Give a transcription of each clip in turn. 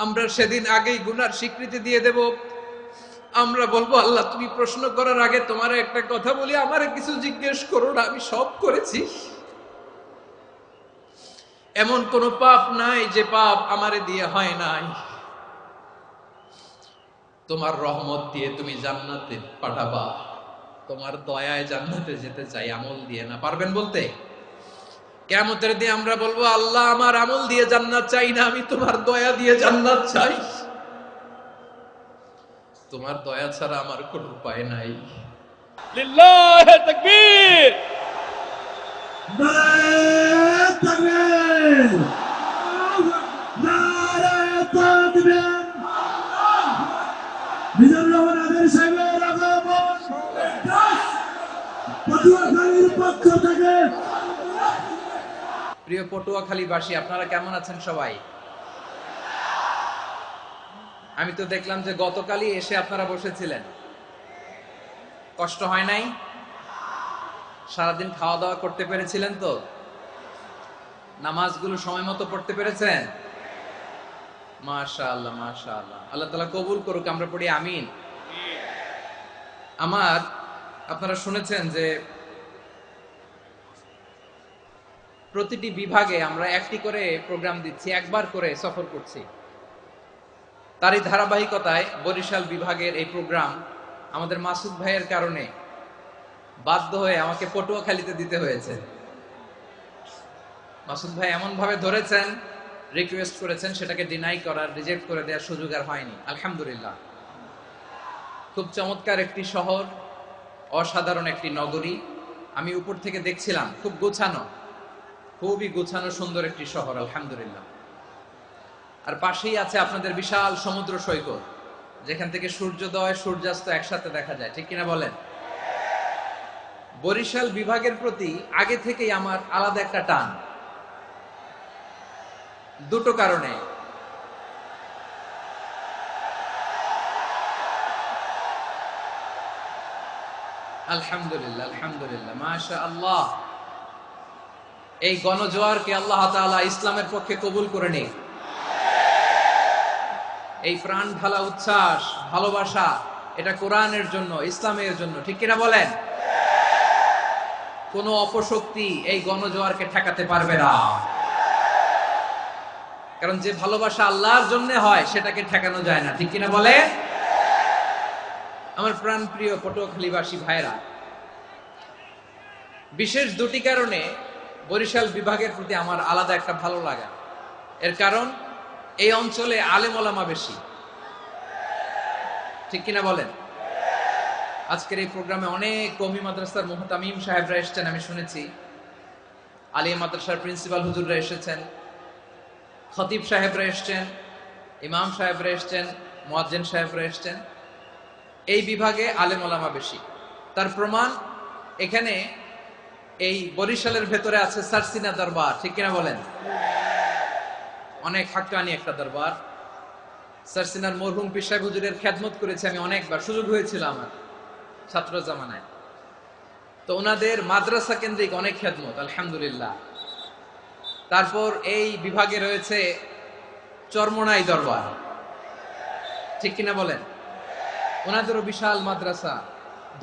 আমরা সেদিন আগেই গুনার স্বীকৃতি দিয়ে দেব। আমরা বলবো, আল্লাহ তুমি প্রশ্ন করার আগে তোমার একটা কথা বলি, আমারে কিছু জিজ্ঞেস করো না, আমি সব করেছি। এমন কোন পাপ নাই যে পাপ আমারে দিয়ে হয় নাই। তোমার রহমত দিয়ে তুমি জান্নাতে পাঠাবা, তোমার দয়ায় জান্নাতে যেতে চাই, আমল দিয়ে না। পারবেন বলতে? কিয়ামতের দিন আমরা বলবো, আল্লাহ আমার আমল দিয়ে জান্নাত চাই না, আমি তোমার দয়া দিয়ে জান্নাত চাই। তোমার দয়া ছাড়া আমার কোনো উপায় নাই। লিল্লাহি তাকবীর। নারায়ে তাকবীর, নারায়ে তাকবীর। মিজানুর রহমান আদের সাহেবের আগমন পটুয়াখালীর পক্ষ থেকে। প্রিয় পটুয়াখালীবাসী, আপনারা কেমন আছেন সবাই? আমি তো দেখলাম যে গতকালই এসে আপনারা বসেছিলেন, কষ্ট হয় নাই? সারাদিন খাওয়া দাওয়া করতে পেরেছিলেন তো? নামাজগুলো সময় মতো পড়তে পেরেছেন? মাশাআল্লাহ, মাশাআল্লাহ। আল্লাহ তাআলা কবুল করুক, আমরা পড়ি আমিন। আপনারা শুনেছেন যে প্রতিটি বিভাগে আমরা একটি করে প্রোগ্রাম দিচ্ছি, একবার করে সফর করছি। তারই ধারাবাহিকতায় বরিশাল বিভাগের এই প্রোগ্রাম আমাদের মাসুদ ভাইয়ের কারণে বাধ্য হয়ে আমাকে পটুয়াখালীতে দিতে হয়েছে। মাসুদ ভাই এমন ভাবে ধরেছেন, রিকোয়েস্ট করেছেন, সেটাকে ডিনাই করার, রিজেক্ট করে দেওয়ার সুযোগ আর হয়নি। আলহামদুলিল্লাহ। খুব চমৎকার একটি শহর, অসাধারণ একটি নগরী। আমি উপর থেকে দেখছিলাম, খুব গোছানো, খুবই গোছানো সুন্দর একটি শহর, আলহামদুলিল্লাহ। আর পাশেই আছে আপনাদের বিশাল সমুদ্র সৈকত, যেখান থেকে সূর্যোদয় সূর্যাস্ত একসাথে দেখা যায়, ঠিক কিনা বলেন? বরিশাল বিভাগের প্রতি আগে থেকেই আমার আলাদা একটা টান, দুটো কারণে। আলহামদুলিল্লাহ, আলহামদুলিল্লাহ, মাশাআল্লাহ। এই গণজোয়ারকে আল্লাহ তাআলা ইসলামের পক্ষে কবুল করে নিক। এই প্রাণ ঢালা উচ্ছ্বাস, ভালোবাসা, এটা কোরআনের জন্য, ইসলামের জন্য, ঠিক কিনা বলেন? কোন অপশক্তি এই গণজোয়ারকে ঠেকাতে পারবে না। কারণ যে ভালোবাসা আল্লাহর জন্য হয় সেটাকে ঠেকানো যায় না, ঠিক কিনা বলে? আমার প্রাণ প্রিয় পটুয়াখালীবাসী ভাইরা, বিশেষ দুটি কারণে বরিশাল বিভাগের প্রতি আমার আলাদা একটা ভালো লাগা। এর কারণ, এই অঞ্চলে আলেম ওলামা বেশি, ঠিক কিনা বলেন? আজকের এই প্রোগ্রামে অনেক কওমি মাদ্রাসার মুহতামিম সাহেবরা এসেছেন, আমি শুনেছি। আলিয়া মাদ্রাসার প্রিন্সিপাল হুজুররা এসেছেন, খতিব সাহেবরা এসেছেন, ইমাম সাহেবরা এসেছেন, মুয়াজ্জিন সাহেবরা এসেছেন। এই বিভাগে আলেম ওলামা বেশি। তার প্রমাণ, এখানে এই বরিশালের ভেতরে আছে সারসিনা দরবার, ঠিক কিনা বলেন? অনেক হাক্কানি একটা দরবার। সারসিনার মরহুম পীর সাহেব হুজুরের খেদমত করেছি আমি অনেকবার, সুযোগ হয়েছিল আমার ছাত্র জামানায়। তো ওনাদের মাদ্রাসা কেন্দ্রিক অনেক খেদমত, আলহামদুলিল্লাহ। তারপর এই বিভাগে রয়েছে চরমোনাই দরবার, ঠিক কিনা বলেন? ওনাদেরও বিশাল মাদ্রাসা,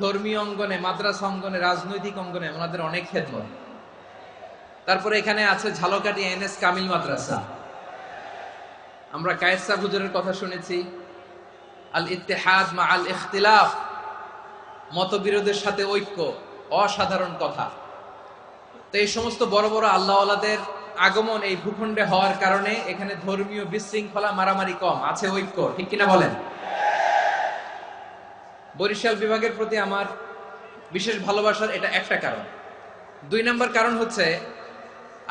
ধর্মীয় অঙ্গনে, মাদ্রাসা অঙ্গনে, রাজনৈতিক অঙ্গনে ওনাদের অনেক খেদমত। তারপরে এখানে আছে ঝালকাঠি এনএস কামিল মাদ্রাসা। আমরা কায়েসা হুজুরের কথা শুনেছি, আল ইত্তেহাদ মা আল ইখতিলাফ, মতবিরোধের সাথে ঐক্য, অসাধারণ কথা। তো এই সমস্ত বড় বড় আল্লাহওয়ালাদের আগমন এই ভূখণ্ডে হওয়ার কারণে এখানে ধর্মীয় বিশৃঙ্খলা, মারামারি কম, আছে ঐক্য, ঠিক কিনা বলেন? বরিশাল বিভাগের প্রতি আমার বিশেষ ভালোবাসার এটা একটা কারণ। দুই নম্বর কারণ হচ্ছে,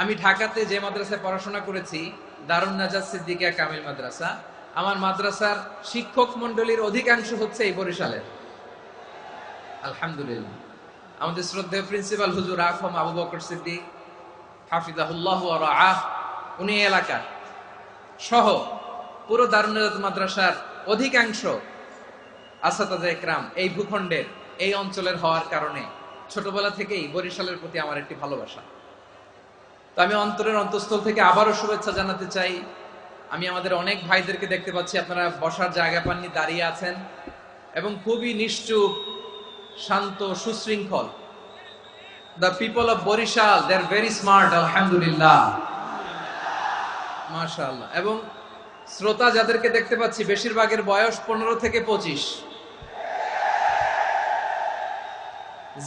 আমি ঢাকাতে যে মাদ্রাসায় পড়াশোনা করেছি, দারুন নাজাত সিদ্দিকিয়া কামিল মাদ্রাসা, আমার মাদ্রাসার শিক্ষক মন্ডলীর অধিকাংশ হচ্ছে এই বরিশালের, আলহামদুলিল্লাহ। আমাদের শ্রদ্ধেয় প্রিন্সিপাল হুজুর আখম আবু বকর সিদ্দিক হাফিজাহুল্লাহ ওয়া রাআহ, উনি এলাকার সহ পুরো দারুন নাজাত মাদ্রাসার অধিকাংশ আসাতাজা ইকরাম এই ভূখণ্ডের, এই অঞ্চলের হওয়ার কারণে ছোটবেলা থেকেই বরিশালের প্রতি আমার একটি ভালোবাসা। তো আমি অন্তরের অন্তঃস্থল থেকে আবারও শুভেচ্ছা জানাতে চাই আমি আমাদের অনেক ভাইদেরকে দেখতে পাচ্ছি আপনারা বসার জায়গা পাননি, দাঁড়িয়ে আছেন এবং খুবই নিশ্চুপ, শান্ত, সুশৃঙ্খল। The people of Barishal, they are very smart, আলহামদুলিল্লাহ, মাশাআল্লাহ। এবং শ্রোতা যাদেরকে দেখতে পাচ্ছি বেশিরভাগের বয়স 15 থেকে 25।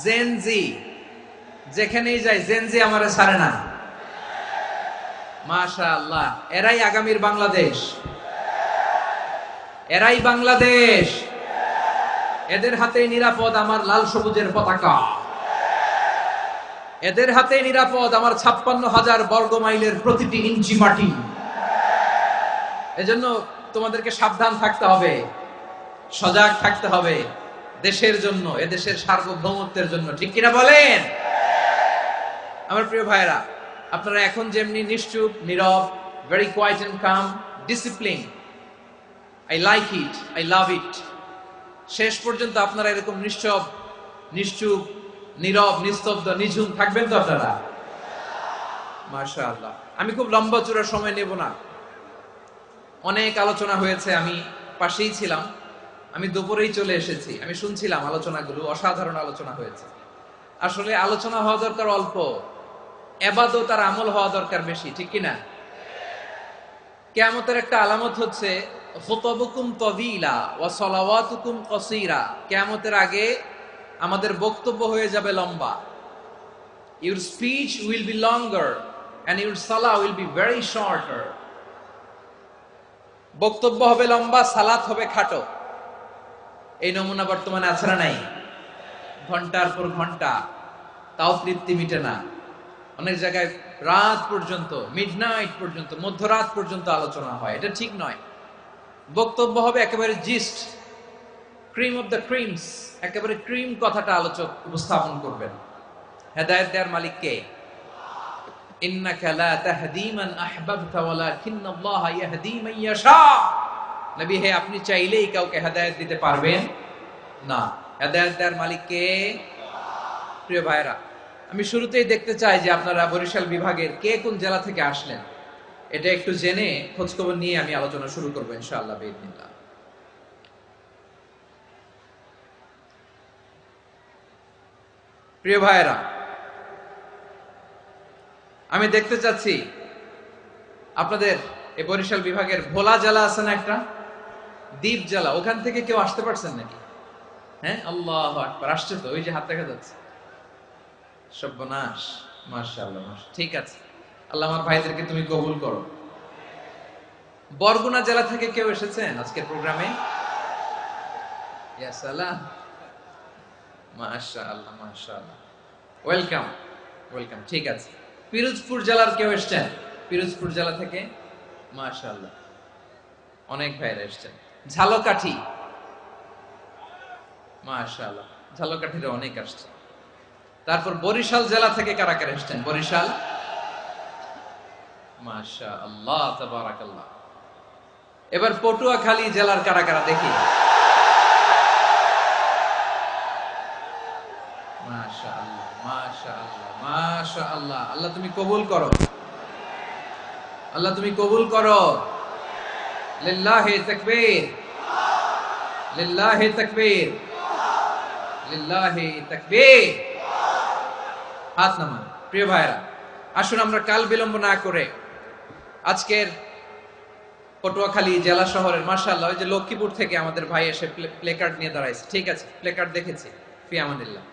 জেনজি, যেখানেই যাই জেনজি আমারে ছাড়ে না, মাশাআল্লাহ। এরাই আগামীর বাংলাদেশ, এরাই বাংলাদেশ। এদের হাতেই নিরাপদ আমার লাল সবুজের পতাকা, এদের হাতেই নিরাপদ আমার 56,000 বর্গ মাইলের প্রতিটি ইঞ্চি মাটি। এজন্য তোমাদেরকে সাবধান থাকতে হবে, সজাগ থাকতে হবে দেশের জন্য, এদেশের সার্বভৌমত্বের জন্য, ঠিক কিনা বলেন? আমার প্রিয় ভাইরা, আপনারা এখন যেমনি নিশ্চুপ, নীরব, very quiet and calm, discipline, I like it, I love it. শেষ পর্যন্ত আপনারা এরকম নিশ্চুপ, নীরব, নিস্তব্ধ, নিঝুম থাকবেন তো আপনারা? মাশাআল্লাহ। আমি খুব লম্বা চূড়া সময় নেব না, অনেক আলোচনা হয়েছে, আমি পাশেই ছিলাম, আমি দুপুরেই চলে এসেছি, আমি শুনছিলাম আলোচনাগুলো, অসাধারণ আলোচনা হয়েছে। আসলে আলোচনা হওয়া দরকার অল্প, ইবাদত আর আমল হওয়া দরকার বেশি, ঠিক কিনা? কিয়ামতের একটা আলামত হচ্ছে খুতবুকুম তাওয়িলা ওয়া সালাওয়াতুকুম কাসীরা। কিয়ামতের আগে আমাদের বক্তব্য হয়ে যাবে লম্বা। Your speech will be longer and your salah will be very shorter. বক্তব্য হবে লম্বা, সালাত হবে খাটো। এই নমুনা বর্তমানে আছে না নাই? ঘন্টার পর ঘন্টা, তাও তৃপ্তি মিটে না। অনেক জায়গায় রাত পর্যন্ত, মিডনাইট পর্যন্ত, মধ্যরাত পর্যন্ত আলোচনা হয়, এটা ঠিক নয়। বক্তব্য হবে একেবারে gist, cream of the creams, একেবারে ক্রিম কথাটা আলোচক উপস্থাপন করবেন। হেদায়েত দেওয়ার মালিক কে? ইন্নাকা লা তাহদি মান আহবাবতা ওয়ালাকিন্নাল্লাহা ইয়াহদি মান ইয়াশা। নবী হে, আপনি চাইলেই কাউকে হেদায়েত দিতে পারবেন না, হেদায়েত দেওয়ার মালিক কে? প্রিয় ভাইরা, আমি শুরুতেই দেখতে চাই যে আপনারা বরিশাল বিভাগের কে কোন জেলা থেকে আসলেন, এটা একটু জেনে খোঁজখবর নিয়ে আমি আলোচনা শুরু করবো ইনশাআল্লাহ বিইذنিল্লাহ। প্রিয় ভাইরা, আমি দেখতে চাচ্ছি আপনাদের এই বরিশাল বিভাগের ভোলা জেলা আছে না একটা, দ্বীপ জেলা, ওখান থেকে কেউ আসতে পারছেন নাকি? হ্যাঁ, আল্লাহু আকবার, আসছে তো, ওই যে হাত দেখা যাচ্ছে। সর্বনাশ, মাশাআল্লাহ, ঠিক আছে, আল্লাহ আমার ভাইদেরকে তুমি কবুল করো। বরগুনা জেলা থেকে কেউ এসেছেন আজকের প্রোগ্রামে? ইয়া সালাম, মাশাআল্লাহ, মাশাআল্লাহ, ওয়েলকাম, ওয়েলকাম, ঠিক আছে। পিরোজপুর জেলার কেউ এসেছেন? পিরোজপুর জেলা থেকে মাশাআল্লাহ অনেক ভাইরা এসেছেন। ঝালকাঠি, মাশাআল্লাহ, ঝালকাঠির অনেক আসছে। তারপর বরিশাল জেলা থেকে কারা কারা এসেছেন? বরিশাল, মাশাআল্লাহ, তাবারাকাল্লাহ। এবার পটুয়াখালী জেলার কারা কারা দেখি? মাশাআল্লাহ, মাশাআল্লাহ, মাশাআল্লাহ। আল্লাহ তুমি কবুল করো, আল্লাহ তুমি কবুল করো। লিল্লাহি তাকবীর, লিল্লাহি তাকবীর, লিল্লাহি তাকবীর। হাত নামান। প্রিয় ভাইরা, আসুন আমরা কাল বিলম্ব না করে আজকের পটুয়াখালী জেলা শহরের, মাশাআল্লাহ, ওই যে লক্ষ্মীপুর থেকে আমাদের ভাই এসে প্লেকার্ড নিয়ে দাঁড়াইছে, ঠিক আছে, প্লেকার্ড দেখেছি, ফি আমানিল্লাহ।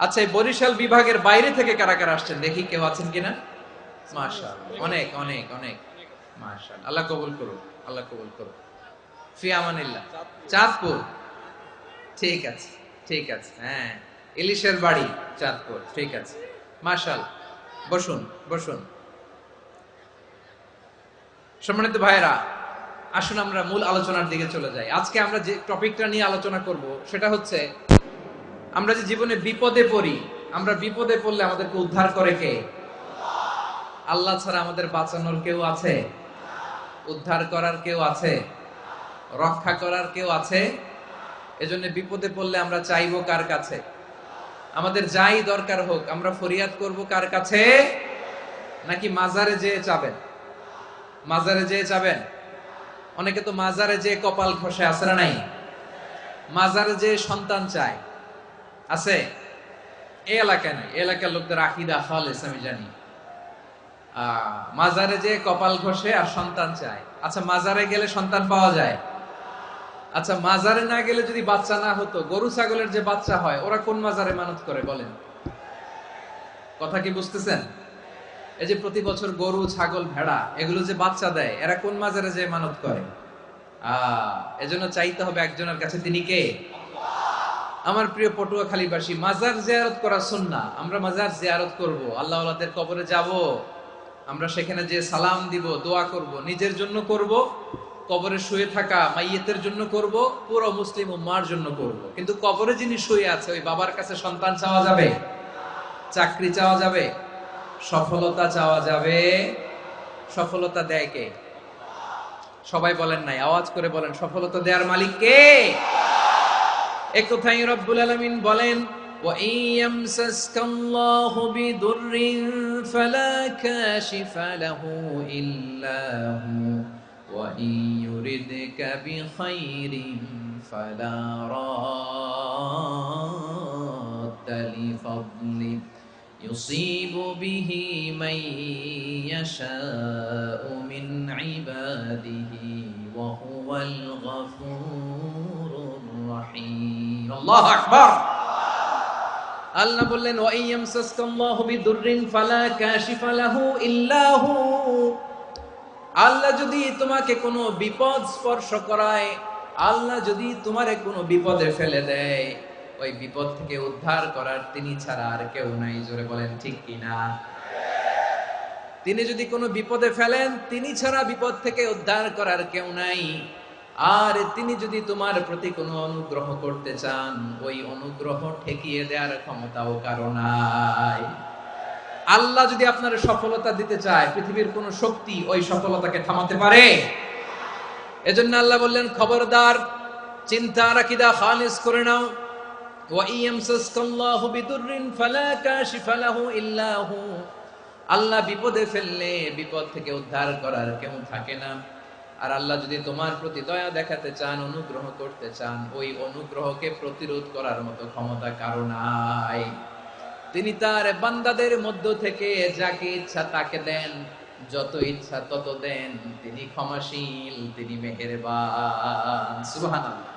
আচ্ছা, এই বরিশাল বিভাগের বাইরে থেকে কারা কারা আসছেন দেখি, কেউ আছেন কিনা? মাশাআল্লাহ, অনেক অনেক অনেক, মাশাআল্লাহ, আল্লাহ কবুল করুন, আল্লাহ কবুল করুন, ফি আমানিল্লাহ। চাঁদপুর, ঠিক আছে, ঠিক আছে, হ্যাঁ, ইলিশের বাড়ি চাঁদপুর, ঠিক আছে, মাশাআল্লাহ। বসুন, বসুন। সম্মানিত ভাইরা, আসুন আমরা মূল আলোচনার দিকে চলে যাই। আজকে আমরা যে টপিকটা নিয়ে আলোচনা করব সেটা হচ্ছে, আমরা যে জীবনে বিপদে পড়ি, আমরা বিপদে পড়লে আমাদেরকে উদ্ধার করে কে? আল্লাহ ছাড়া আমাদের বাঁচানোর কেউ আছে? উদ্ধার করার কেউ আছে? রক্ষা করার কেউ আছে? এজন্য বিপদে পড়লে আমরা চাইবো কার কাছে? আমাদের যাই দরকার হোক আমরা ফরিয়াদ করব কার কাছে? নাকি মাজারে যেয়ে চাবেন? মাজারে যেয়ে যাবেন? অনেকে তো মাজারে যেয়ে কপাল ঘষে, আছে না নাই? মাজারে যেয়ে সন্তান চায়, আছে? এই এলাকায় নাই, এই এলাকার লোকদের আকীদা খালেস আমি জানি। মাজারে যেয়ে কপাল ঘষে আর সন্তান চায়। আচ্ছা, মাজারে গেলে সন্তান পাওয়া যায়? আচ্ছা, মাজারে না গেলে যদি বাচ্চা না হতো, গরু ছাগলের যে বাচ্চা হয় ওরা কোন মাজারে মানত করে বলেন? কথা কি বুঝতেছেন? এই যে প্রতি বছর গরু ছাগল ভেড়া এগুলো যে বাচ্চা দেয়, এরা কোন মাজারে যে মানত করে? এজন্য চাইতে হবে একজনের কাছে, তিনি কে? আমার প্রিয় পটুয়াখালীবাসী, মাজার জিয়ারত করা সুন্নাহ। আমরা মাজার জিয়ারত করব, আল্লাহ ওয়ালাদের কবরে যাব, আমরা সেখানে যে সালাম দিব, দোয়া করব, নিজের জন্য করব, কবরে শুয়ে থাকা মাইয়েতের জন্য করব, পুরো মুসলিম উম্মার জন্য করব। কিন্তু কবরে যিনি শুয়ে আছে ওই বাবার কাছে সন্তান চাওয়া যাবে? চাকরি চাওয়া যাবে? সফলতা চাওয়া যাবে? সফলতা দেয় কে? সবাই বলেন নাই, আওয়াজ করে বলেন, সফলতা দেওয়ার মালিক কে? এক কথাই রব্বুল আলামিন বলেন, ওয়া ইয়ামসাসকাল্লাহু বিদুররিন ফালা কাশিফা লাহু ইল্লা হু ওয়া ইয়ুরিদকা বিখাইরিন ফালা রাদ্দা লিফাদলি ইউসিবু বিহি মান ইয়াশাউ মিন ইবাদিহি ওয়া হুয়াল গফুরুর রহিম। আল্লাহু আকবার। আল্লাহ বললেন, ওয়া ইয়ামসাসকাল্লাহু বিদুররিন ফালা কাশিফা লাহু ইল্লা হু। আল্লাহ যদি তোমাকে কোনো বিপদ স্পর্শ করায়, আল্লাহ যদি তোমারে কোনো বিপদে ফেলে দেয়, ওই বিপদ থেকে উদ্ধার করার তিনি ছাড়া আর কেউ নাই। জোরে বলেন ঠিক কিনা? তিনি যদি কোনো বিপদে ফেলেন, তিনি ছাড়া বিপদ থেকে উদ্ধার করার কেউ নাই। আর তিনি যদি তোমার প্রতি কোনো অনুগ্রহ করতে চান, ওই অনুগ্রহ ঠেকিয়ে দেওয়ার ক্ষমতাও কারো নাই। আল্লাহ যদি আপনার সফলতা দিতে চায়, পৃথিবীর কোন শক্তি ওই সফলতাকে থামাতে পারে? এজন্য আল্লাহ বললেন, খবরদার, চিন্তা আকীদা খালিস করে নাও। ওয়া ইয়ামসাসকাল্লাহু বিদুররিন ফালা কাশিফা লাহু ইল্লা হু। আল্লাহ বিপদে ফেললে বিপদ থেকে উদ্ধার করার কেউ থাকে না। আর আল্লাহ যদি তোমার প্রতি দয়া দেখাতে চান, অনুগ্রহ করতে চান, ওই অনুগ্রহকে প্রতিরোধ করার মতো ক্ষমতা কারো নাই। তিনি তার বান্দাদের মধ্য থেকে যাকে ইচ্ছা তাকে দেন, যত ইচ্ছা তত দেন। তিনি ক্ষমাশীল, তিনি মেহেরবান। সুবহানাল্লাহ।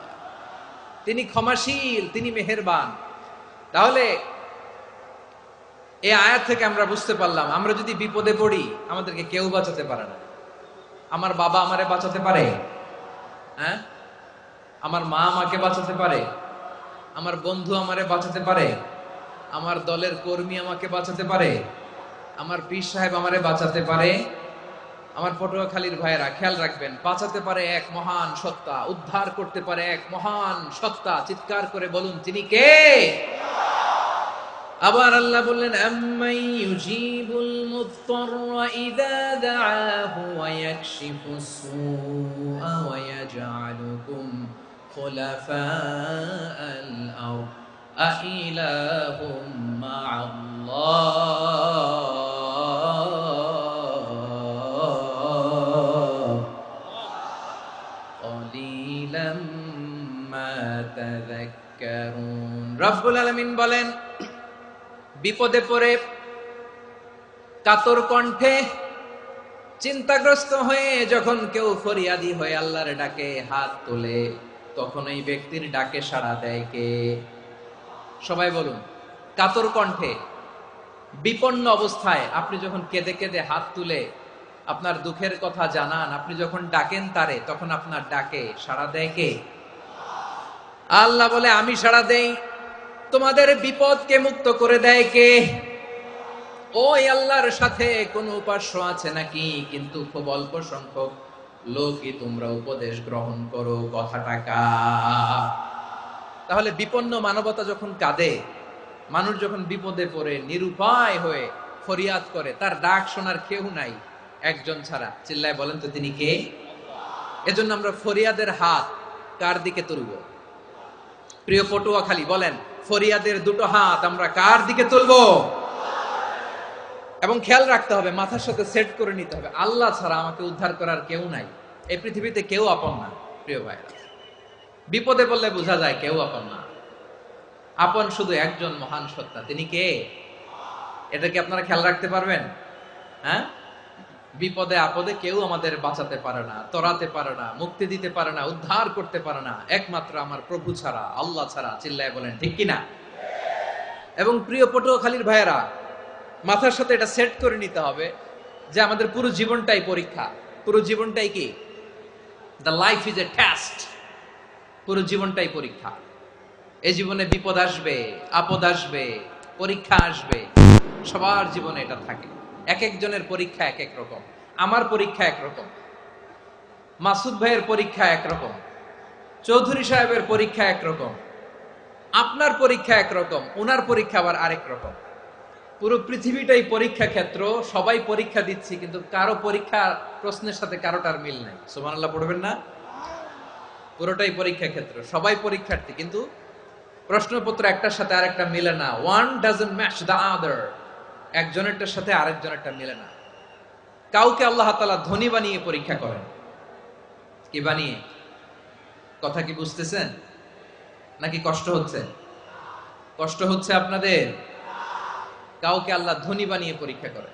তিনি ক্ষমাশীল, তিনি মেহেরবান। তাহলে এই আয়াত থেকে আমরা বুঝতে পারলাম, আমরা যদি বিপদে পড়ি আমাদেরকে কেউ বাঁচাতে পারে না। আমার বাবা আমারে বাঁচাতে পারে? হ্যাঁ? আমার মা আমাকে বাঁচাতে পারে? আমার বন্ধু আমারে বাঁচাতে পারে? আমার দলের কর্মী আমাকে বাঁচাতে পারে? আমার পীর সাহেব আমারে বাঁচাতে পারে? আমার পটুয়াখালীর ভাইয়েরা খেয়াল রাখবেন, বাঁচাতে পারে এক মহান সত্তা, উদ্ধার করতে পারে এক মহান সত্তা। চিৎকার করে বলুন, তিনি কে? আবার আল্লাহ বললেন, আম্মাই ইউজিবুল মুত্তাররা ইযা দাআহু ওয়া ইয়াকশিফুস সুআ ওয়া ইয়াজআলুকুম খুলাফাআল আরদ আইলাহুম মা'আল্লাহ ক্বালিলাম মা তাযাক্কারুন। রব্বুল আলামিন বলেন, বিপদে পড়ে কাতর কণ্ঠে চিন্তাগ্রস্ত হয়ে যখন কেউ ফরিয়াদি হয়ে আল্লাহর ডাকে হাত তোলে, তখন ওই ব্যক্তির ডাকে সাড়া দেয় কে? সবাই বলুন। কাতর কণ্ঠে বিপন্ন অবস্থায় আপনি যখন কেঁদে কেঁদে হাত তুলে আপনার দুঃখের কথা জানান, আপনি যখন ডাকেন তারে, তখন আপনার ডাকে সাড়া দেয় কে? আল্লাহ বলে, আমি সাড়া দেই। তোমাদের বিপদকে মুক্ত করে দেয় কে? ওই আল্লাহর সাথে কোন উপাস্য আছে নাকি? কিন্তু খুব অল্প সংখ্যক লোকই তোমরা উপদেশ গ্রহণ করো। কথাটা কার? তাহলে বিপন্ন মানবতা যখন কাঁদে, মানুষ যখন বিপদে পড়ে নিরুপায় হয়ে ফরিয়াদ করে, তার ডাক শোনার কেউ নাই একজন ছাড়া। চিল্লায় বলেন তো, তিনি কে? এজন্য আমরা ফরিয়াদের হাত কার দিকে তুলব? প্রিয় পটুয়াখালী বলেন, ফরিয়াদের দুটো হাত আমরা কার দিকে তুলব? এবং খেয়াল রাখতে হবে, মাথার সাথে সেট করে নিতে হবে, আল্লাহ ছাড়া আমাকে উদ্ধার করার কেউ নাই। এই পৃথিবীতে কেউ আপন না প্রিয় ভাই। বিপদে বললে বোঝা যায় কেউ আপন না। আপন শুধু একজন মহান সত্তা, তিনি কে? এটা কি আপনারা খেয়াল রাখতে পারবেন? হ্যাঁ, বিপদে আপদে কেউ আমাদের বাঁচাতে পারে না, তরাতে পারে না, মুক্তি দিতে পারে না, উদ্ধার করতে পারে না, একমাত্র আমার প্রভু ছাড়া, আল্লাহ ছাড়া। চিল্লায় বলেন ঠিক কিনা? এবং প্রিয় পটুয়াখালীর ভাইয়েরা, মাথার সাথে এটা সেট করে নিতে হবে যে আমাদের পুরো জীবনটাই পরীক্ষা। পুরো জীবনটাই কি? The life is a test. পুরো জীবনটাই পরীক্ষা। এই জীবনে বিপদ আসবে, আপদ আসবে, পরীক্ষা আসবে, সবার জীবনে এটা থাকে। এক একজনের পরীক্ষা এক এক রকম। আমার পরীক্ষা একরকম, মাসুদ ভাইয়ের পরীক্ষা একরকম, চৌধুরী সাহেবের পরীক্ষা একরকম, আপনার পরীক্ষা একরকম, ওনার পরীক্ষা আবার আরেক রকম। পুরো পৃথিবীটাই পরীক্ষা ক্ষেত্র, সবাই পরীক্ষা দিচ্ছি, কিন্তু কারো পরীক্ষা প্রশ্নের সাথে কারোটার মিল নাই। সুবহানাল্লাহ পড়বেন না? পুরোটাই পরীক্ষা ক্ষেত্র, সবাই পরীক্ষার্থী, কিন্তু প্রশ্নপত্র একটার সাথে আরেকটা মিলে না। One doesn't match the other. একজনেরটার সাথে আরেকজনেরটা মিলে না। কাউকে আল্লাহ তাআলা ধনী বানিয়ে পরীক্ষা করেন। কি বানিয়ে? কথা কি বুঝতেছেন নাকি কষ্ট হচ্ছে? কষ্ট হচ্ছে আপনাদের? কাউকে আল্লাহ ধনী বানিয়ে পরীক্ষা করেন,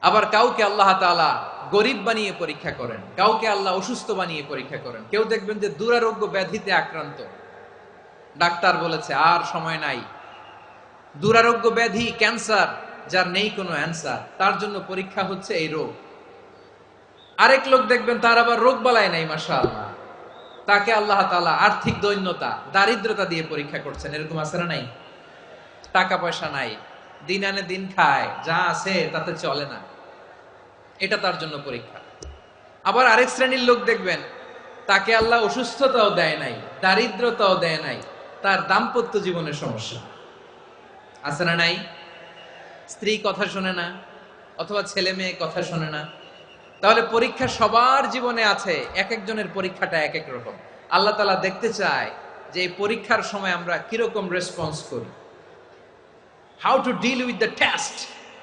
আবার কাউকে আল্লাহ তাআলা গরিব বানিয়ে পরীক্ষা করেন, কাউকে আল্লাহ অসুস্থ বানিয়ে পরীক্ষা করেন। কেউ দেখবেন যে দুরারোগ্য ব্যাধিতে আক্রান্ত, ডাক্তার বলেছে আর সময় নাই, দুরারোগ্য ব্যাধি, ক্যান্সার, যার নেই কোনো অ্যান্সার, তার জন্য পরীক্ষা হচ্ছে এই রোগ। আরেক লোক দেখবেন তার আবার রোগ বালাই নাই, মাশাআল্লাহ, তাকে আল্লাহ তাআলা আর্থিক দৈন্যতা, দারিদ্রতা দিয়ে পরীক্ষা করছেন। এরকম আছে না নাই? টাকা পয়সা নাই, দিন আনে দিন খায়, যা আছে তাতে চলে না, এটা তার জন্য পরীক্ষা। আবার আরেক শ্রেণীর লোক দেখবেন তাকে আল্লাহ অসুস্থতাও দেয় নাই, দারিদ্রতাও দেয় নাই, তার দাম্পত্য জীবনের সমস্যা। আছে না নাই? স্ত্রী কথা শোনে না, অথবা ছেলে মেয়ে কথা শোনে না। তাহলে পরীক্ষা সবার জীবনে আছে, এক একজনের পরীক্ষাটা এক এক রকম। আল্লাহ তাআলা দেখতে চায় যে এই পরীক্ষার সময় আমরা কিরকম রেসপন্স করি। How to deal with the test,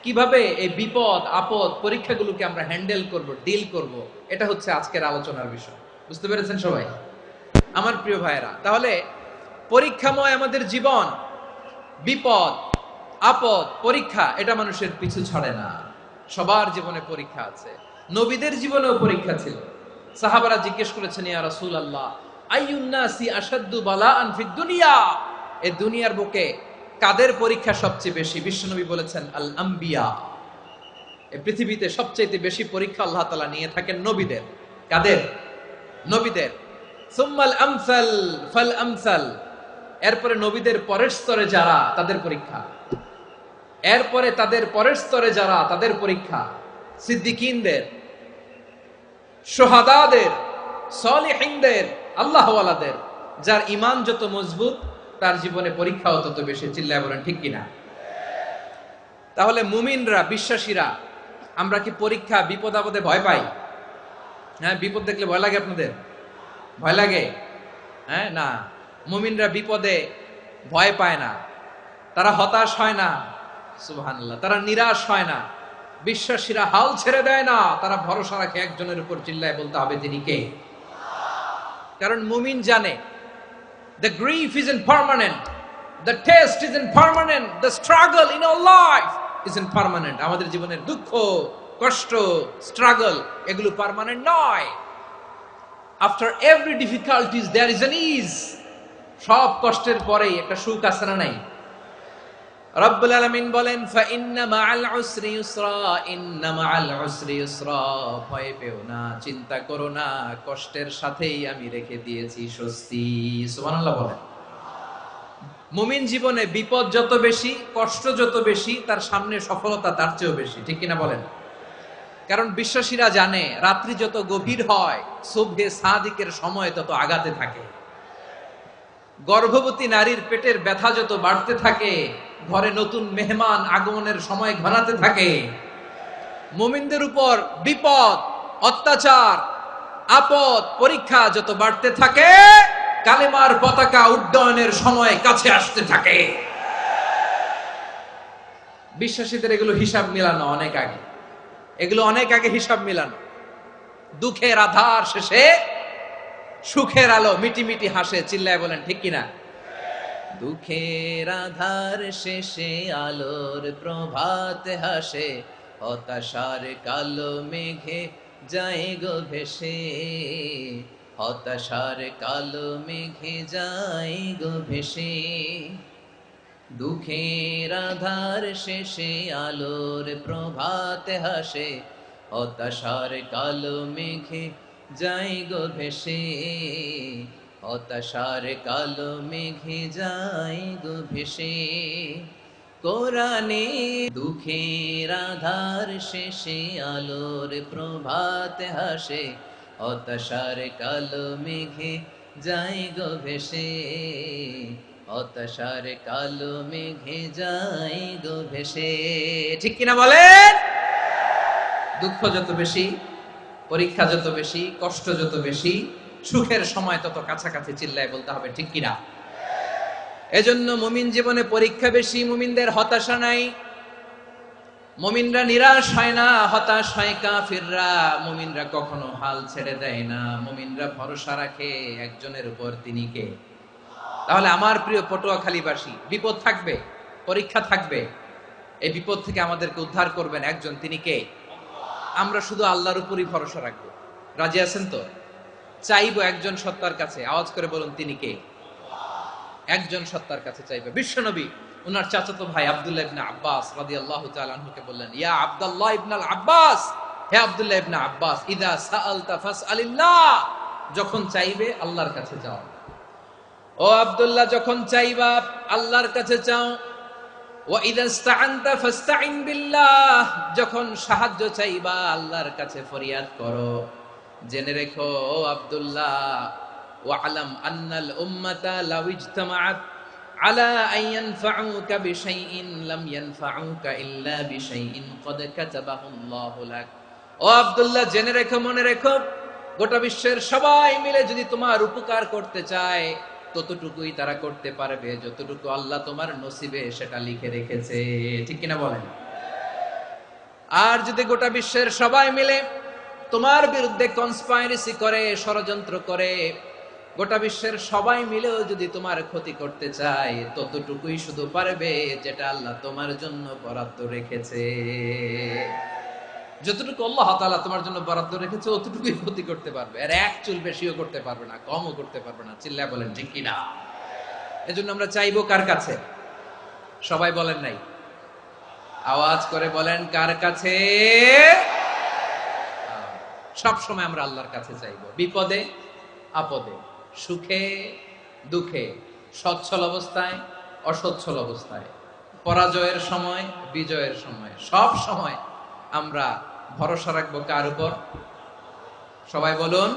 কিভাবে এই বিপদ আপদ পরীক্ষাগুলোকে আমরা হ্যান্ডেল করব, ডিল করব, এটা হচ্ছে আজকের আলোচনার বিষয়। বুঝতে পেরেছেন সবাই আমার প্রিয় ভাইয়েরা? তাহলে পরীক্ষাময় আমাদের জীবন, বিপদ আপদ পরীক্ষা, এটা মানুষের পিছু ছাড়ে না। সবার জীবনে পরীক্ষা আছে। নবীদের জীবনেও পরীক্ষা ছিল। সাহাবারা জিজ্ঞেস করেছেন, ইয়া রাসূলুল্লাহ, আইয়ুন নাসি আশাদ্দু বালাআন ফিদ দুনিয়া, এই দুনিয়ার বুকে কাদের পরীক্ষা সবচেয়ে বেশি? বিশ্বনবী বলেছেন, আল আম্বিয়া। এই পৃথিবীতে সবচেয়ে বেশি পরীক্ষা আল্লাহ তাআলা নিয়ে থাকেন নবীদের। কাদের? নবীদের। সুম্মাল আমসাল ফাল আমসাল, এরপরে নবীদের পরের স্তরে যারা, তাদের পরীক্ষা। এরপরে তাদের পরের স্তরে যারা, তাদের পরীক্ষা। সিদ্দিকিনদের, শুহাদাদের, সালিহিনদের, আল্লাহওয়ালাদের। যার ঈমান যত মজবুত, তার জীবনে পরীক্ষাও তত বেশি। চিল্লায় বলেন ঠিক কিনা? তাহলে মুমিনরা, বিশ্বাসীরা, আমরা কি পরীক্ষা বিপদ আপদে ভয় পাই? হ্যাঁ, বিপদ দেখলে ভয় লাগে আপনাদের? ভয় লাগে? হ্যাঁ, না, মুমিনরা বিপদে ভয় পায় না, তারা হতাশ হয় না, সুবহানাল্লাহ, তারা নিরাশ হয় না। বিশ্বাসীরা হাল ছেড়ে দেয় না, তারা ভরসা রাখে একজনের উপর। চিল্লায় বলতে হবে তিনি কে? কারণ মুমিন জানে the grief isn't permanent, the test isn't permanent, the struggle in our life isn't permanent. আমাদের জীবনের দুঃখ, কষ্ট, স্ট্রাগল, এগুলো পার্মানেন্ট নয়। after every difficulties there is an ease. সব কষ্টের পরেই একটা সুখ আছে না নাই? রব্বুল আলামিন বলেন, ফা ইন্না মাআল উসরি ইউসরা, ইন্না মাআল উসরি ইউসরা, ভয় পেও না, চিন্তা করো না, কষ্টের সাথেই আমি রেখে দিয়েছি স্বস্তি। সুবহানাল্লাহ বলেন। মুমিন জীবনে বিপদ যত বেশি, কষ্ট যত বেশি, তার সামনে সফলতা তার চেয়েও বেশি। ঠিক কিনা বলেন? কারণ বিশ্বাসীরা জানে রাত্রি যত গভীর হয়, সুবহে সাদিকের সময় তত আগাতে থাকে। গর্ভবতী নারীর পেটের ব্যথা যত বাড়তে থাকে, ঘরে নতুন মেহমান আগমনের সময় ঘনাতে থাকে। মুমিনদের উপর বিপদ, অত্যাচার, আপদ, পরীক্ষা যত বাড়তে থাকে, কালেমার পতাকা উড্ডয়নের সময় কাছে আসতে থাকে। বিশ্বাসীদের এগুলো হিসাব মিলানো অনেক আগে, এগুলো অনেক আগে হিসাব মিলানো। দুঃখের আধার শেষে সুখের আলো মিটি মিটি হাসে, চিল্লায় বলেন ঠিক কিনা? দুঃখের আধার শেষে আলোর প্রভাত হাসে, হতাশার কালো মেঘে যায় গো ভেসে, হতাশার কালো মেঘে যায় গো ভেসে। দুঃখের আধার শেষে আলোর প্রভাত হাসে, হতাশার কালো মেঘে যায় গো ভেসে, হতাশার কালো মেঘে যায় গো ভেসে। কোরআনে দুঃখের আধার শেষে আলোর প্রভাত হাসে, হতাশার কালো মেঘে যায় গো ভেসে, হতাশার কালো মেঘে যায় গো ভেসে। ঠিক কিনা বলেন? দুঃখ যত বেশি, পরীক্ষা যত বেশি, কষ্ট যত বেশি, সুখের সময় তত কাছাকাছি, চিল্লায় বলতে হবে ঠিক কিনা? এজন্য মুমিন জীবনে পরীক্ষা বেশি, মুমিনদের হতাশা নাই। মুমিনরা নিরাশ হয় না, হতাশ হয় কাফিররা। মুমিনরা কখনো হাল ছেড়ে দেয় না, মুমিনরা ভরসা রাখে একজনের উপর, তিনি কে? তাহলে আমার প্রিয় পটুয়াখালীবাসী, বিপদ থাকবে, পরীক্ষা থাকবে, এই বিপদ থেকে আমাদেরকে উদ্ধার করবেন একজন, তিনি কে? আমরা শুধু আল্লাহর উপরই ভরসা রাখবো। রাজি আছেন তো? চাইবো একজন সত্তার কাছে, আওয়াজ করে বলুন তিনি কে? একজন সত্তার কাছে চাইবে। বিশ্বনবী ওনার চাচাতো ভাই আব্দুল্লাহ ইবনে আব্বাস রাদিয়াল্লাহু তাআলা আনহুকে বললেন, ইয়া আব্দুল্লাহ ইবনে আব্বাস, হে আব্দুল্লাহ ইবনে আব্বাস, ইযা সাআলতা ফাসআলিল্লাহ, যখন চাইবে আল্লাহর কাছে যাও। ও আব্দুল্লাহ, যখন চাইবা আল্লাহর কাছে চাও। ওয়া ইযা ইসতাআনতা ফাসতাইন বিল্লাহ, যখন সাহায্য চাইবা আল্লাহর কাছে ফরিয়াদ করো। জেনে রেখো ও আব্দুল্লাহ, ওয়া'লাম আন্নাল উম্মাতা লাউ ইজতামাআত আলা আন ইয়ানফাউকা বিশাইইন লাম ইয়ানফাউকা ইল্লা বিশাইইন ক্বাদ কাতাবাহু আল্লাহু লাক। ও আব্দুল্লাহ, জেনে রেখো, মনে রেখো, গোটা বিশ্বের সবাই মিলে যদি তোমার উপকার করতে চায়, ততটুকুই তারা করতে পারবে যতটুকু আল্লাহ তোমার নসিবে সেটা লিখে রেখেছে। ঠিক কিনা বলেন? আর যদি গোটা বিশ্বের সবাই মিলে তোমার বিরুদ্ধে কনস্পাইরেসি করে, ষড়যন্ত্র করে, গোটা বিশ্বের সবাই মিলেও যদি তোমার ক্ষতি করতে চায়, ততটুকুই শুধু পারবে যেটা আল্লাহ তোমার জন্য বরাদ্দ রেখেছে। যতটুকু আল্লাহ তাআলা তোমার জন্য বরাদ্দ রেখেছে ততটুকুই ক্ষতি করতে পারবে, আর এক চুল বেশিও করতে পারবে না, কমও করতে পারবে না। চিল্লায় বলেন ঠিক কিনা? এজন্য আমরা চাইবো কার কাছে? সবাই বলেন নাই, আওয়াজ করে বলেন কার কাছে? সব সময় আমরা আল্লাহর কাছে চাইবো, বিপদে আপদে, সুখে দুঃখে, সচ্ছল অবস্থায় অসচ্ছল অবস্থায়, পরাজয়ের সময় বিজয়ের সময়, সব সময় আমরা ভরসা রাখবো কার উপর? সবাই বলুন।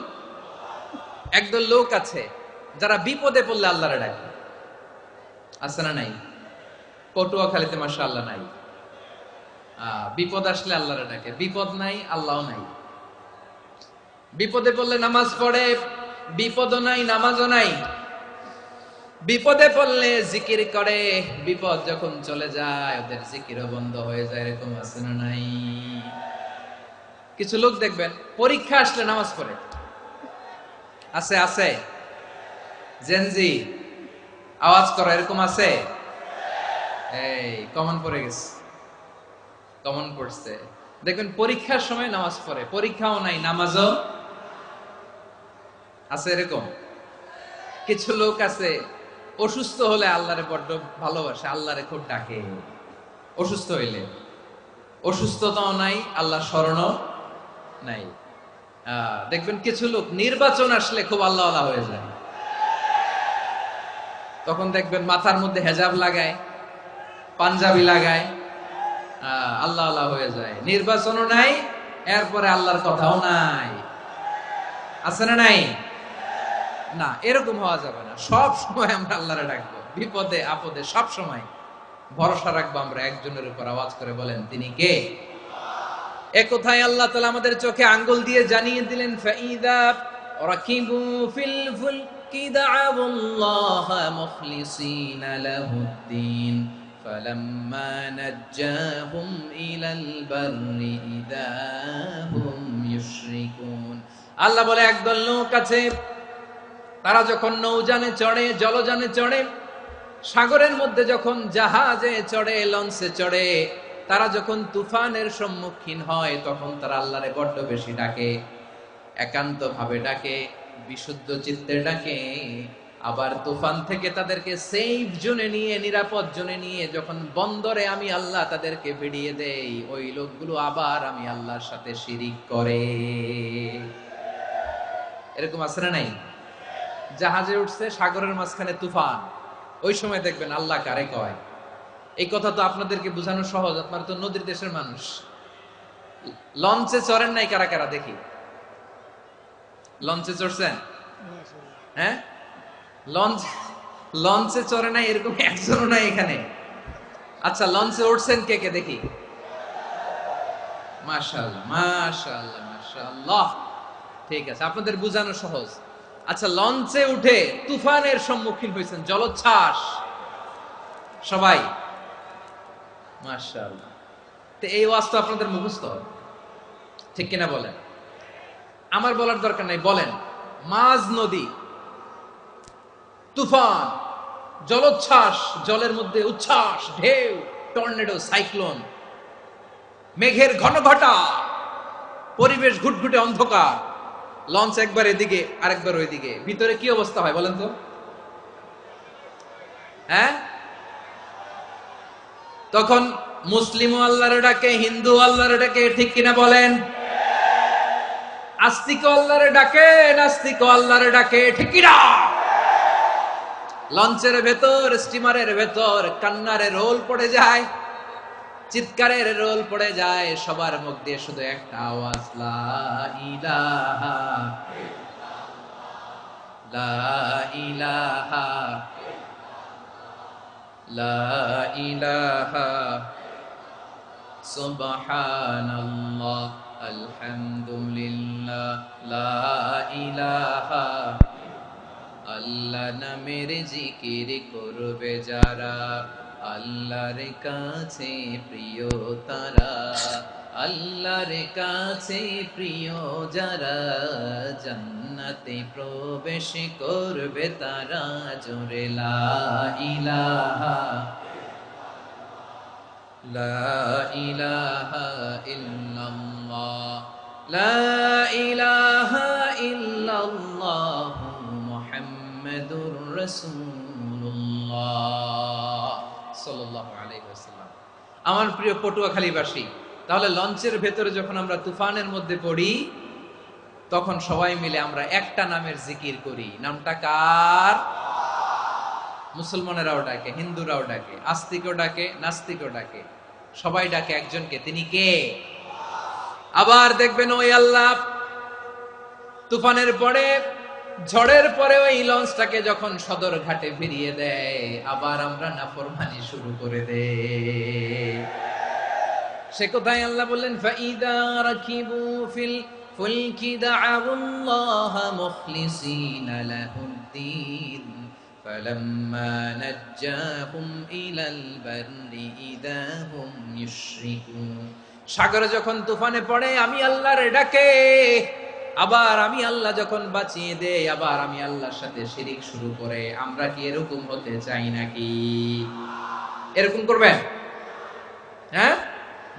একদল লোক আছে যারা বিপদে পড়লে আল্লাহরে ডাকে, আছে না নাই? পটুয়াখালীতে মাশাআল্লাহ নাই। বিপদ আসলে আল্লাহরে ডাকে, বিপদ নাই আল্লাহও নাই। বিপদে পড়লে নামাজ পড়ে, বিপদও নাই নামাজও নাই। বিপদে পড়লে জিকির করে, বিপদ যখন চলে যায় ওদের জিকিরও বন্ধ হয়ে যায়। এরকম আছে না নাই? কিছু লোক দেখবেন পরীক্ষা আসলে নামাজ পড়ে, আছে আছে। জেনজি আওয়াজ করো, এরকম আছে? এই কমন পড়ে গেছে, কমন পড়ছে। দেখবেন পরীক্ষার সময় নামাজ পড়ে, পরীক্ষাও নাই নামাজও আছে। এরকম কিছু লোক আছে অসুস্থ হলে আল্লাহরে বড্ড ভালোবাসে, আল্লাহরে খুব ডাকে। অসুস্থ হইলে অসুস্থতাও নাই, আল্লাহ স্মরণও নাই। দেখবেন কিছু লোক নির্বাচন আসলে খুব আল্লাহওয়ালা হয়ে যায়। তখন দেখবেন মাথার মধ্যে হেজাব লাগায়, পাঞ্জাবি লাগায়, আল্লাহওয়ালা হয়ে যায়। নির্বাচনও নাই, এরপরে আল্লাহর কথাও নাই। আছে না নাই? না, এরকম হওয়া যাবে না। সব সময় আমরা আল্লাহরে ডাকবো, বিপদে আপদে সব সময় ভরসা রাখবো আমরা একজনের উপর। আওয়াজ করে বলেন তিনি কে? এ কথাই আল্লাহ তাআলা আমাদের চোখে আঙ্গুল দিয়ে জানিয়ে দিলেন, ফাইদা রাকিবু ফিল ফুলকি দাআউল্লাহ মুখলিসিনা লাহুদ্দিন فلما نجاهم إلى البر إذا هم يشركون আল্লাহ বলে একদল লোক আছে তারা যখন নৌযানে চড়ে জলযানে চড়ে সাগরের মধ্যে যখন জাহাজে চড়ে লঞ্চে চড়ে তারা যখন তুফানের সম্মুখীন হয় তখন তারা আল্লাহরে বড্ড বেশি ডাকে একান্ত ভাবে ডাকে বিশুদ্ধ চিত্তে ডাকে আবার তুফান থেকে তাদেরকে সেফ জোনে নিয়ে নিরাপদ জোনে নিয়ে যখন বন্দরে আমি আল্লাহ তাদেরকে ভিড়িয়ে দেই ওই লোকগুলো আবার আমি আল্লাহর সাথে শিরিক করে এরকম আছে না নাই জাহাজে উঠছে সাগরের মাঝখানে তুফান ওই সময় দেখবেন আল্লাহ কারে কয় এই কথা তো আপনাদেরকে বোঝানো সহজ আপনারা তো নদীর দেশের মানুষ লঞ্চে চড়েন নাই কারা কারা দেখি লঞ্চে চড়ছেন হ্যাঁ লঞ্চে চড়ে নাই এরকম একজনও নাই এখানে আচ্ছা লঞ্চে উঠছেন কে কে দেখি মাশাআল্লাহ মাশাআল্লাহ মাশাআল্লাহ ঠিক আছে আপনাদের বোঝানো সহজ আচ্ছা লঞ্চে উঠে তুফানের সম্মুখীন হয়েছেন জলোচ্ছ্বাস সবাই মাশাআল্লাহ তো এই ওয়াজ তো আপনাদের মুখস্থ ঠিক কিনা বলেন আমার বলার দরকার নাই বলেন মাঝ নদী তুফান জলোচ্ছ্বাস জলের মধ্যে উচ্ছ্বাস ঢেউ টর্নেডো সাইক্লোন মেঘের ঘনঘটা পরিবেশ ঘুটঘুটে অন্ধকার লঞ্চ একবার এদিকে আরেকবার ওইদিকে ভিতরে কি অবস্থা হয় বলেন তো হ্যাঁ তখন মুসলিম আল্লাহর ডাকে হিন্দু আল্লাহর ডাকে ঠিক কিনা বলেন আস্তিক আল্লাহর ডাকে নাস্তিক আল্লাহর ডাকে ঠিক কিনা লঞ্চের ভেতর স্টিমারের ভেতর কান্নারে রোল পড়ে যায় চিৎকারের রোল পড়ে যায় সবার মুখ দিয়ে শুধু একটা আওয়াজ লা ইলাহা লা ইলাহা লা ইলাহা সুবহানাল্লাহ আলহামদুলিল্লাহ লা ইলাহা আল্লাহ নামের জিকির করবে যারা আল্লাহর কাছে প্রিয় তারা আল্লাহর কাছে প্রিয় যারা জান্নাতে প্রবেশ করবে তারা জোরে লা ইলাহা লা ইলাহা ইল্লাল্লাহ লা ইলাহা ইল্লাল্লাহ মুহাম্মাদুর রাসূলুল্লাহ সাল্লাল্লাহু আলাইহি ওয়াসাল্লাম আমার প্রিয় পটুয়াখালীবাসী তাহলে লঞ্চের ভেতরে যখন আমরা তুফানের মধ্যে পড়ি তখন সবাই মিলে আমরা একটা নামের জিকির করি নামটা কার মুসলমানেরাও ডাকে হিন্দুরাও ডাকে আস্তিকও ডাকে নাস্তিকও ডাকে সবাই ডাকে একজনকে তিনি কে আবার দেখবেন ওই আল্লাহ তুফানের পরে ঝড়ের পরে ওই লঞ্চটাকে যখন সদর ঘাটে ফিরিয়ে দেয় আবার আমরা নাফরমানি শুরু করে দেই সে কোথায় আল্লাহ বললেন ফাইদা রাকিবু ফিল ফুলকি দা'আল্লাহ মুখলিসিনা লাহুদ্দিন فلما نجاهم إلى البر إذا هم يشركون সাগরে যখন তুফানে পড়ে আমি আল্লাহর ডাকে আবার আমি আল্লাহ যখন বাঁচিয়ে দেই আবার আমি আল্লাহর সাথে শিরিক শুরু করে আমরা কি এরকম হতে চাই নাকি এরকম করবেন হ্যাঁ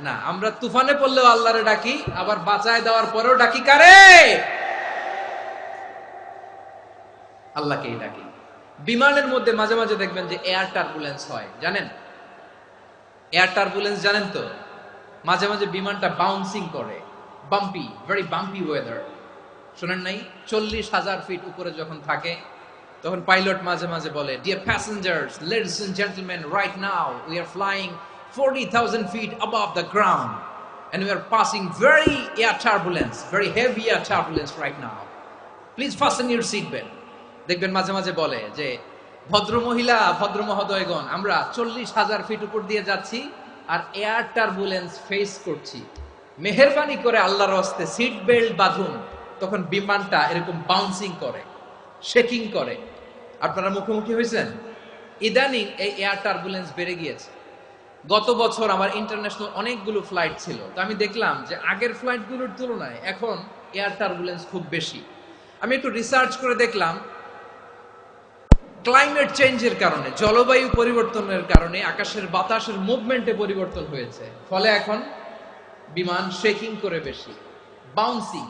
না আমরা তুফানে পড়লেও আল্লাহরে ডাকি আবার বাঁচায় দেওয়ার পরেও ডাকি কারে আল্লাহকেই ডাকি বিমানের মধ্যে মাঝে মাঝে দেখবেন যে এয়ার টার্বুলেন্স হয় জানেন এয়ার টার্বুলেন্স জানেন তো মাঝে মাঝে বিমানটা বাউন্সিং করে বাম্পি ভেরি বাম্পি ওয়েদার শুনেন নাই 40,000 ফিট উপরে যখন থাকে তখন পাইলট মাঝে মাঝে বলে dear passengers ladies and gentleman right now we are flying 40,000 feet above the ground and we are passing very air turbulence very heavy air turbulence right now please fasten your seat belt দেখবেন মাঝে মাঝে বলে যে ভদ্র মহিলা ভদ্র মহোদয়গণ আমরা 40,000 ফিট উপর দিয়ে যাচ্ছি আর এয়ার টার্বুলেন্স ফেস করছি মেহেরবানি করে আল্লাহর রাস্তে সিট বেল্ট বাঁধুন তখন বিমানটা এরকম বাউন্সিং করে শেকিং করে আপনারা মুখোমুখি হয়েছেন ইদানিং এই এয়ার টার্বুলেন্স বেড়ে গিয়েছে গত বছর আমার ইন্টারন্যাশনাল অনেকগুলো ফ্লাইট ছিল, তো আমি দেখলাম যে আগের ফ্লাইটগুলোর তুলনায় এখন এয়ার টার্বুলেন্স খুব বেশি। আমি একটু রিসার্চ করে দেখলাম ক্লাইমেট চেঞ্জের কারণে, জলবায়ু পরিবর্তনের কারণে আকাশের বাতাসের মুভমেন্টে পরিবর্তন হয়েছে, ফলে এখন বিমান শেকিং করে বেশি, বাউন্সিং,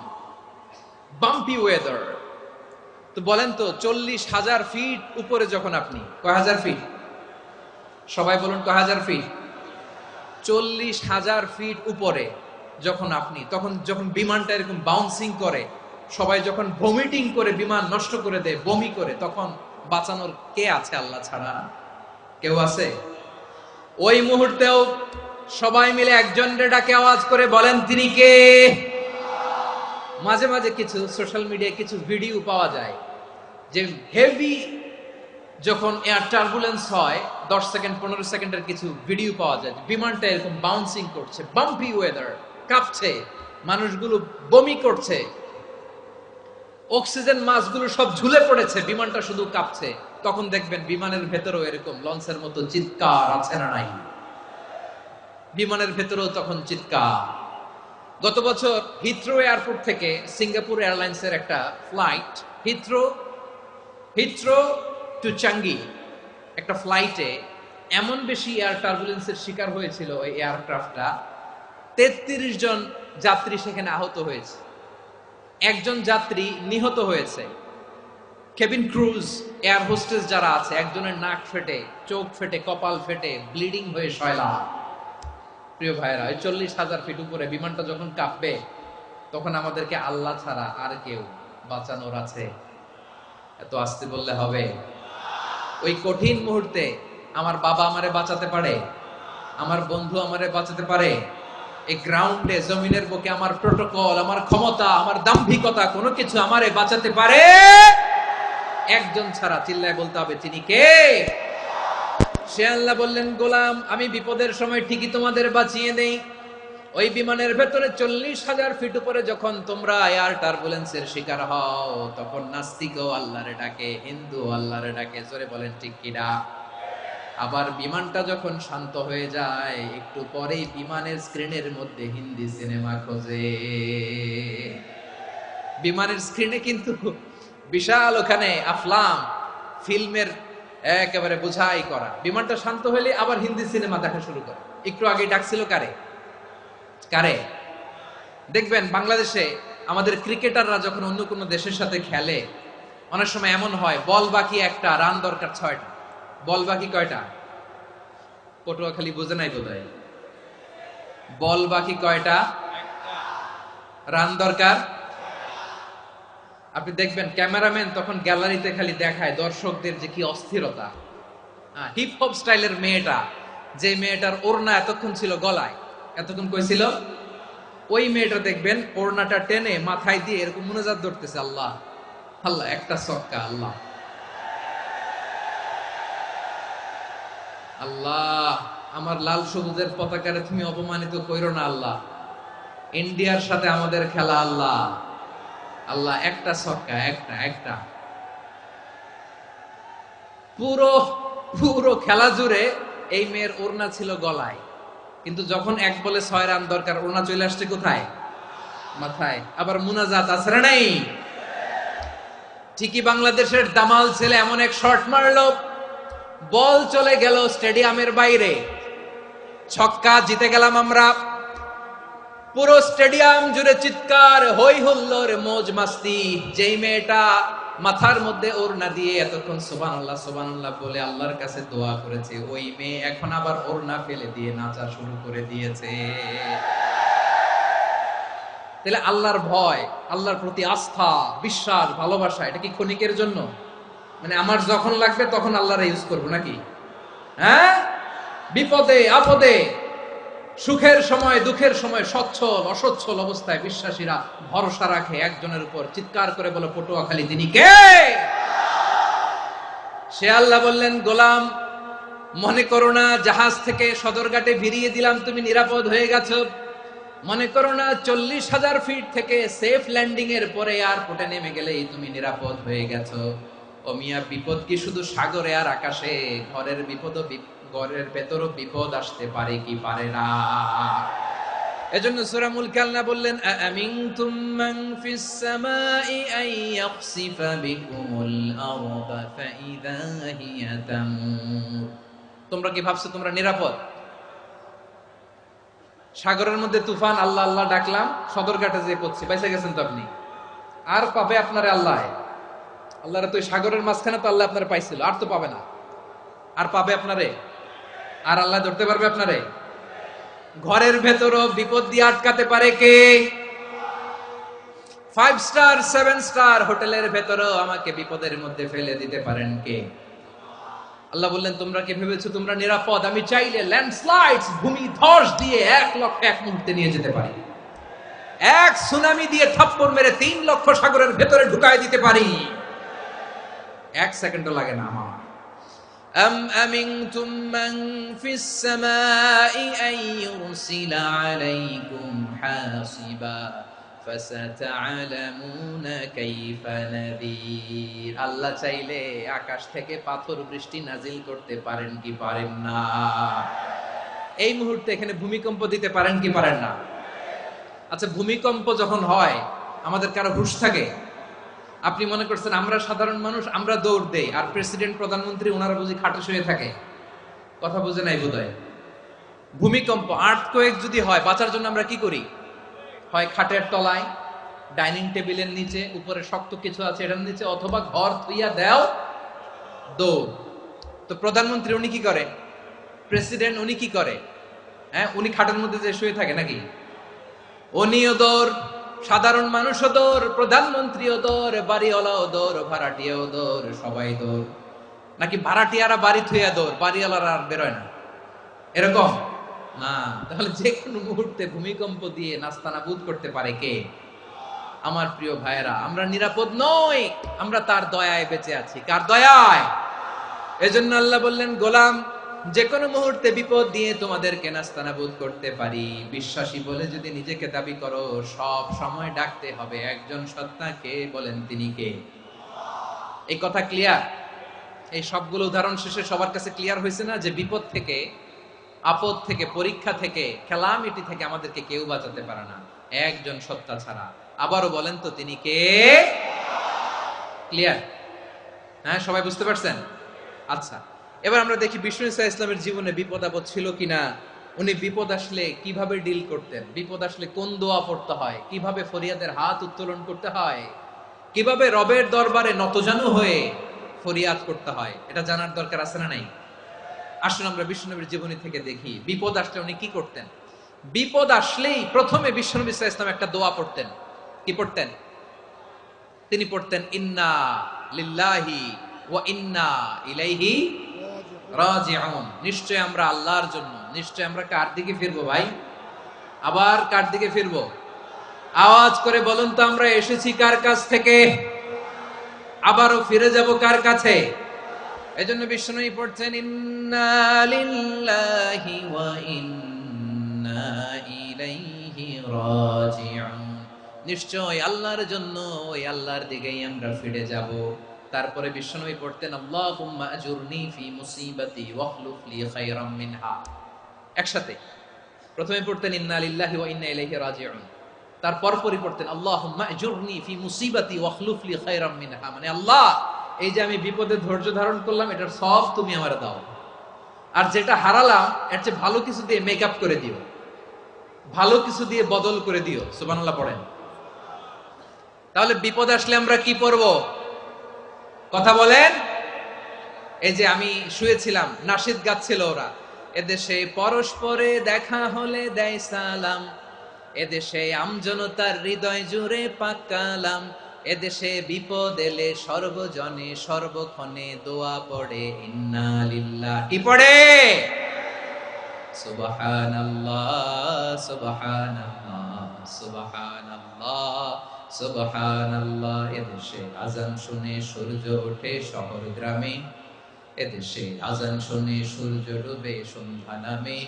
বাম্পি ওয়েদার। তো বলেন তো 40,000 ফিট উপরে যখন আপনি, কয় হাজার ফিট, সবাই বলুন কয় হাজার ফিট, 40,000 ফিট উপরে যখন আপনি, তখন যখন বিমানটা এরকম বাউন্সিং করে, সবাই যখন ভমিটিং করে বিমান নষ্ট করে দেয়, বমি করে, তখন বাঁচানোর কে আছে আল্লাহ ছাড়া? কেউ আছে? ওই মুহূর্তেও সবাই মিলে একজনের ডাকে আওয়াজ করে বলেন তিনি কে? মাঝে মাঝে কিছু সোশ্যাল মিডিয়ায় কিছু ভিডিও পাওয়া যায় যে হেভি যখন এয়ার টার্বুলেন্স হয় 10 সেকেন্ড 15 সেকেন্ডের কিছু ভিডিও পাওয়া যায়, বিমানটা এরকম বাউন্সিং করছে, বাম্পি ওয়েদার, কাঁপছে, মানুষগুলো বমি করছে, অক্সিজেন মাসগুলো সব ঝুলে পড়েছে, বিমানটা শুধু কাঁপছে। তখন দেখবেন বিমানের ভেতরেও এরকম লঞ্চের মতো চিৎকার আছে না নাই? বিমানের ভেতরেও তখন চিৎকার। গত বছর হিথ্রো এয়ারপোর্ট থেকে সিঙ্গাপুর এয়ারলাইন্সের একটা ফ্লাইট, হিথ্রো টু চাঙ্গি, একটা ফ্লাইটে এমন বেশি এয়ার টার্বুলেন্সের শিকার হয়েছিল ওই এয়ারক্রাফটটা, 33 জন যাত্রী সেখানে আহত হয়েছে, একজন যাত্রী নিহত হয়েছে। কেবিন ক্রুজ, এয়ার হোস্টেস যারা আছে, একজনের নাক ফেটে, চোখ ফেটে, কপাল ফেটে, ব্লিডিং হয়ে শয়লা। প্রিয় ভাইরা, 40,000 ফিট উপরে বিমানটা যখন কাঁপবে, তখন আমাদেরকে আল্লাহ ছাড়া আর কেউ বাঁচানোর আছে? এত আসতে বললে হবে? ওই কঠিন মুহূর্তে আমার বাবা আমারে বাঁচাতে পারে, আমার বন্ধু আমারে বাঁচাতে পারে। এই গ্রাউন্ডে, জমিনের বুকে আমার প্রোটোকল, আমার ক্ষমতা, আমার দাম্ভিকতা, কোনো কিছু আমারে বাঁচাতে পারে একজন ছাড়া। চিল্লায় বলতে হবে তিনি কে? সে আল্লাহ বললেন, গোলাম আমি বিপদের সময় ঠিকই তোমাদের বাঁচিয়ে দেই। ওই বিমানের ভেতরে 40,000 ফিট উপরে যখন তোমরা এয়ার টার্বুলেন্সের শিকার হও, তখন নাস্তিকও আল্লাহরে ডাকে, হিন্দু আল্লাহরে ডাকে, জোরে বলেন ঠিক কিনা? আবার বিমানটা যখন শান্ত হয়ে যায়, একটু পরেই বিমানের স্ক্রিনের মধ্যে হিন্দি সিনেমা খোঁজে। বিমানের স্ক্রিনে কিন্তু বিশাল ওখানে আফলাম, ফিল্মের একেবারে বোঝাই করা। বিমানটা শান্ত হলে আবার হিন্দি সিনেমা দেখা শুরু করে। একটু আগে ডাকছিল কারে? দেখবেন বাংলাদেশে আমাদের ক্রিকেটাররা যখন অন্য কোনো দেশের সাথে খেলে, অনেক সময় এমন হয় বল বাকি একটা, রান দরকার 6টা। বল বাকি কয়টা? পটুয়াখালী বুঝে নাই বোধহয়। বল বাকি কয়টা? রান দরকার। আপনি দেখবেন ক্যামেরাম্যান তখন গ্যালারিতে খালি দেখায় দর্শকদের যে কি অস্থিরতা। হিপ হপ স্টাইলের মেয়েটা, যে মেয়েটার ওড়না এতক্ষণ ছিল গলায়, এতক্ষণ কই ছিল, ওই মেয়েটা দেখবেন ওড়নাটা টেনে মাথায় দিয়ে এরকম মুনাজাত ধরতেছে, আল্লাহ আল্লাহ, একটা ছক্কা, আল্লাহ আল্লাহ, আমার লাল সবুজের পতাকারে তুমি অপমানিত কইরো না আল্লাহ, ইন্ডিয়ার সাথে আমাদের খেলা, আল্লাহ আল্লাহ, একটা ছক্কা, একটা। পুরো খেলা জুড়ে এই মেয়ের ওড়না ছিল গলায়, কিন্তু যখন 1 বলে 6 রান দরকার, ওড়না চলে আসছে কোথায়? মাথায়। আবার মুনাজাত আছে না নাই? ঠিকই বাংলাদেশের দামাল ছেলে এমন এক শট মারলো, বল চলে গেল স্টেডিয়ামের বাইরে, ছক্কা, জিতে গেলাম আমরা। পুরো স্টেডিয়াম জুড়ে চিৎকার, হই হুল্লোর, মৌজ মাস্তি। যেই মেয়েটা মাথার মধ্যে ওড়না দিয়ে এতক্ষণ সুবহানাল্লাহ সুবহানাল্লাহ বলে আল্লাহর কাছে দোয়া করেছে, ওই মেয়ে এখন আবার ওড়না ফেলে দিয়ে নাচা শুরু করে দিয়েছে। তাহলে আল্লাহর ভয়, আল্লাহর প্রতি আস্থা, বিশ্বাস, ভালোবাসা, এটা কি ক্ষণিকের জন্য? মানে আমার যখন লাগবে তখন আল্লাহরে ইউজ করবো নাকি? হ্যাঁ, বিপদে আপদে, সুখের সময় দুঃখের সময়, সচ্ছল অসচ্ছল অবস্থায় বিশ্বাসীরা ভরসা রাখে একজনের উপর। চিৎকার করে বলো পটুয়াখালী তিনি কে? সে আল্লাহ বললেন, গোলাম মনে করো না জাহাজ থেকে সদরঘাটে ভিড়িয়ে দিলাম, তুমি নিরাপদ হয়ে গেছো। মনে করো না 40,000 ফিট থেকে সেফ ল্যান্ডিং এর পরে এয়ারপোর্টে নেমে গেলেই তুমি নিরাপদ হয়ে গেছো। ও মিয়া, বিপদ কি শুধু সাগরে আর আকাশে? ঘরের বিপদও ঘরের ভেতরও বিপদ আসতে পারে কি পারে না। এজন্য সূরা মুলক আল্লাহ বললেন আমিনতুম মান ফিস সামাই আন ইয়াখসিফা বিকুমুল আরদা ফাইযা হিয়া তামুর। তোমরা কি ভাবছো তোমরা নিরাপদ? সাগরের মধ্যে তুফান, আল্লাহ আল্লাহ ডাকলাম, সদরঘাটে যেয়ে পড়ছি, বাইসা গেছেন তো আপনি। আর পাবে আপনারে আল্লাহ? আল্লাহরে তো সাগরের মাঝখানে তো আল্লাহ আপনারে পাইছিল, আর তো পাবে না। আর পাবে আপনারে? আর আল্লাহ ধরতে পারবে আপনারে? ঘরের ভেতরও বিপদ দিয়ে আটকাতে পারে কে? 5 স্টার 7 স্টার হোটেলের ভেতরও আমাকে বিপদের মধ্যে ফেলে দিতে পারেন কে? আল্লাহ বললেন তোমরা কি ভেবেছো তোমরা নিরাপদ? আমি চাইলে ল্যান্ডস্লাইডস, ভূমি ধস দিয়ে 1 লক্ষ এক মুহূর্তে নিয়ে যেতে পারি। এক সুনামি দিয়ে থাপ্পড় মেরে 3 লক্ষ সাগরের ভেতরে ঢুকায় দিতে পারি। 1 সেকেন্ডও লাগে না আমার। أم أمنتم من في السماء أن يرسل عليكم حاصبا فستعلمون كيف نذير। আল্লাহ চাইলে আকাশ থেকে পাথর বৃষ্টি নাজিল করতে পারেন কি পারেন না? এই মুহূর্তে এখানে ভূমিকম্প দিতে পারেন কি পারেন না? আচ্ছা, ভূমিকম্প যখন হয় আমাদের কারো হুঁশ থাকে? আপনি মনে করছেন আমরা সাধারণ মানুষ, আমরা দৌড় দেই, আর প্রেসিডেন্ট প্রধানমন্ত্রী ওনারা বুঝি খাটে শুয়ে থাকে? কথা বুঝে নাই বোধহয়। ভূমিকম্প, আর্থকোয়েক যদি হয়, বাঁচার জন্য আমরা কি করি? হয় খাটের তলায়, ডাইনিং টেবিলের নিচে, উপরে শক্ত কিছু আছে এটার নিচে, অথবা ঘর থুইয়া দেও দৌড়। তো প্রধানমন্ত্রী উনি কি করে? প্রেসিডেন্ট উনি কি করে? হ্যাঁ, উনি খাটের মধ্যে যে শুয়ে থাকে নাকি? উনিও দৌড়, সাধারণ মানুষও দৌড়, প্রধানমন্ত্রীও দৌড়, বাড়িওয়ালাও দৌড়, ভাড়াটিয়াও দৌড়, সবাই দৌড়। নাকি ভাড়াটিয়ারা বাড়ি থুইয়া দৌড়, বাড়িওয়ালারা আর বেরোয় না? এরকম না। তাহলে যে কোনো মুহূর্তে ভূমিকম্প দিয়ে নাস্তানাবুদ করতে পারে কে? আমার প্রিয় ভাইয়েরা, আমরা নিরাপদ নই, আমরা তার দয়ায় বেঁচে আছি। কার দয়ায়? এজন্য আল্লাহ বললেন গোলাম, যে কোনো মুহূর্তে বিপদ দিয়ে তোমাদেরকে নাস্তানাবুদ করতে পারি। বিশ্বাসী বলে যদি নিজেকে দাবি করো, সব সময় ডাকতে হবে একজন সত্তাকে। বলেন তিনি কে? এই কথা ক্লিয়ার? এই সবগুলো উদাহরণ শেষে সবার কাছে ক্লিয়ার হয়েছে না যে বিপদ থেকে, আপদ থেকে, পরীক্ষা থেকে, ক্যালামিটি থেকে আমাদেরকে কেউ বাঁচাতে পারে না একজন সত্তা ছাড়া। আবারও বলেন তো তিনি কে? ক্লিয়ার? হ্যাঁ, সবাই বুঝতে পারছেন? আচ্ছা, এবার আমরা দেখি বিষ্ণু ইসা ইসলামের জীবনে বিপদ আপদ ছিল কিনা। উনি বিপদ আসলে কিভাবে ডিল করতেন, বিপদ আসলে কোন দোয়া পড়তে হয়, কিভাবে ফরিয়াদের হাত উত্তোলন করতে হয়, কিভাবে রবের দরবারে নতজানু হয়ে ফরিয়াদ করতে হয়, এটা জানার দরকার আছে না নাই? আসুন আমরা বিষ্ণুনবীর জীবনী থেকে দেখি বিপদ আসলে উনি কি করতেন। বিপদ আসলেই প্রথমে বিষ্ণু ইসা ইসলাম একটা দোয়া পড়তেন। কি পড়তেন? তিনি পড়তেন ইন্না লিল্লাহি ওয়া ইন্না ইলাইহি রাজিউন। নিশ্চয় আমরা আল্লাহর জন্য, নিশ্চয় আমরা কার দিকে ফিরবো ভাই? আবার কার দিকে ফিরবো? আওয়াজ করে বলুন তো, আমরা এসেছি কার কাছ থেকে, আবারও ফিরে যাব কার কাছে? এজন্য বিষ্ণুই পড়ছেন ইন্না লিল্লাহি ওয়া ইন্না ইলাইহি রাজিউন। নিশ্চয় আল্লাহর জন্য, ওই আল্লাহর দিকেই আমরা ফিরে যাব। তারপরে বিশ্বনবী পড়তেন আল্লাহুম্মা আজুরনি ফি মুসিবাতি ওয়াখলুফ লি খায়রাম মিনহা। একসাথে প্রথমে পড়তেন ইন্না লিল্লাহি ওয়া ইন্না ইলাইহি রাজিউন, তারপর পরে পড়তেন আল্লাহুম্মা আজুরনি ফি মুসিবাতি ওয়াখলুফ লি খায়রাম মিনহা। মানে আল্লাহ, এই যে আমি বিপদে ধৈর্য ধারণ করলাম, এটার সব তুমি আমারে দাও, আর যেটা হারালাম এর চেয়ে ভালো কিছু দিয়ে মেকআপ করে দিও, ভালো কিছু দিয়ে বদল করে দিও। সুবহানাল্লাহ পড়েন। তাহলে বিপদ আসলে আমরা কি পড়ব? কথা বলেন। এই যে আমি শুয়েছিলাম, নাশিদ গাচ্ছিল ওরা, এদেশে পরস্পরে দেখা হলে দেয় সালাম, এদেশে আমজনতার হৃদয় জুড়ে পাকালাম, এদেশে বিপদ এলে সর্বজনে সর্বক্ষণে দোয়া পড়ে ইন্না লিল্লাহ। কি পড়ে? সুবহানাল্লাহ সুবহানাল্লাহ সুবহানাল্লাহ সুবহানাল্লাহ। এদেশে আজান শুনে সূর্য ওঠে শহর গ্রামে, এদেশে আজান শুনে সূর্য ডুবে সন্ধ্যা নামে,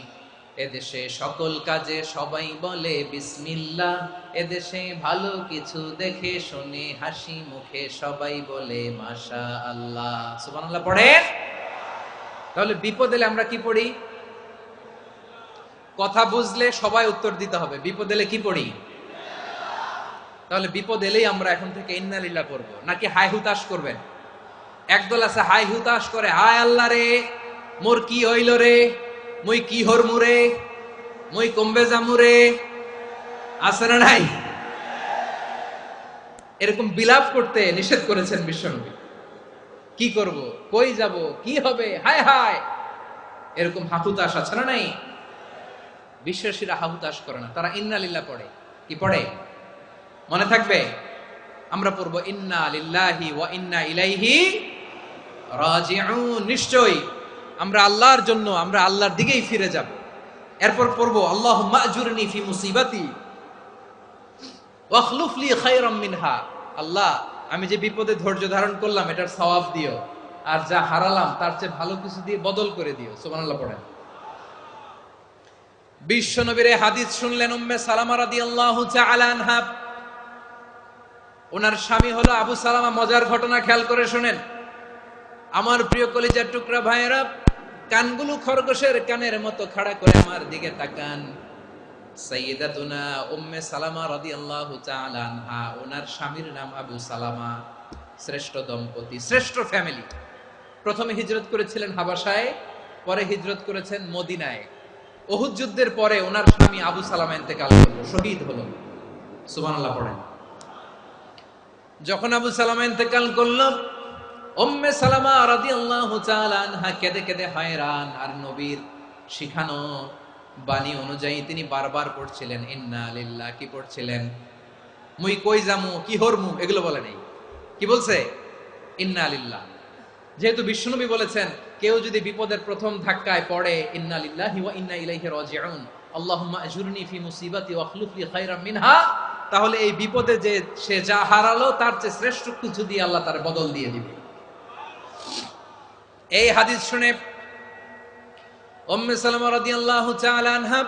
এদেশে সকল কাজে সবাই বলে বিসমিল্লাহ, এদেশে ভালো কিছু দেখে শুনে হাসি মুখে সবাই বলে মাশাআল্লাহ। সুবহানাল্লাহ পড়েন। তাহলে বিপদ এলে আমরা কি পড়ি? কথা বুঝলে সবাই উত্তর দিতে হবে। বিপদ এলে কি পড়ি? তাহলে বিপদ এলেই আমরা এখন থেকে ইন্না লিল্লাহ পড়বো, নাকি হাই হুতাশ করবেন? একদল আছে হাই হুতাশ করে, হায় আল্লাহ রে মোর কি হইল রে, মুই কি হরমু রে, মুই কমবে জামু রে, আছে না নাই? এরকম বিলাপ করতে নিষেধ করেছেন বিশ্বনবী। কি করব, কই যাব, কি হবে, হায় হায়, এরকম হাহুতাশ আছে না নাই? বিশ্বাসীরা হাহুতাশ করে না, তারা ইন্না লিল্লাহ পড়ে। কি পড়ে মনে থাকবে? আমরা পড়বো ইন্না লিল্লাহি ওয়া ইন্না ইলাইহি রাজিউন। নিশ্চয়ই আমরা আল্লাহর জন্য, আমরা আল্লাহর দিকেই ফিরে যাব। এরপর পড়বো আল্লাহুম্মা আজুরনি ফি মুসিবাতি ওয়াখলুফ লি খায়রাম মিনহা। আল্লাহ, আমি যে বিপদে ধৈর্য ধারণ করলাম এটার সওয়াব দিও, আর যা হারালাম তার চেয়ে ভালো কিছু দিয়ে বদল করে দিও। সুবহানাল্লাহ পড়েন। বিশ্ব নবীর হাদিস শুনলেন উম্মে সালামা রাদিয়াল্লাহু তাআলা আনহা। ওনার স্বামী হলো আবু সালামা। মজার ঘটনা খেয়াল করে শুনেন আমার প্রিয় কলিজার টুকরা ভাইয়েরা। কানগুলো খরগোশের কানের মতো খাড়া করে আমার দিকে তাকান। সাইয়্যিদাতুনা উম্মে সালামা রাদিয়াল্লাহু তাআলা আনহা, ওনার স্বামীর নাম আবু সালামা। শ্রেষ্ঠ দম্পতি, শ্রেষ্ঠ ফ্যামিলি। প্রথমে হিজরত করেছিলেন হাবাসায়, পরে হিজরত করেছেন মদিনায়। উহুদ যুদ্ধের পরে ওনার স্বামী আবু সালামা ইন্তেকাল করলো, শহীদ হলো। সুবহানাল্লাহ পড়েন। যখন আবু সালামা ইন্তেকাল করলো, উম্মে সালামা রাদিয়াল্লাহু তাআলা আনহা কেঁদে কেঁদে হয়রান। আর নবীর শিখানো বাণী অনুযায়ী তিনি বারবার পড়ছিলেন ইন্না লিল্লাহ। কি পড়ছিলেন? মুই কই জামু, কি হরমু, এগুলো বলে নাই। কি বলছে? ইন্না লিল্লাহ। যেহেতু বিশ্বনবী বলেছেন কেউ যদি বিপদের প্রথম ধাক্কায় পড়ে ইন্না লিল্লাহি ওয়া ইন্না ইলাইহি রাজিউন, আল্লাহুম্মা আজুরনি ফি মুসিবাতি ওয়াখলুফ লি খায়রাম মিনহা, তাহলে এই বিপদে যে সে যা হারালো তার চেয়ে শ্রেষ্ঠ কিছু দিয়ে আল্লাহ তার বদল দিয়ে দিবে। এই হাদিস শুনে উম্মে সালামা রাদিয়াল্লাহু তাআলা আনহা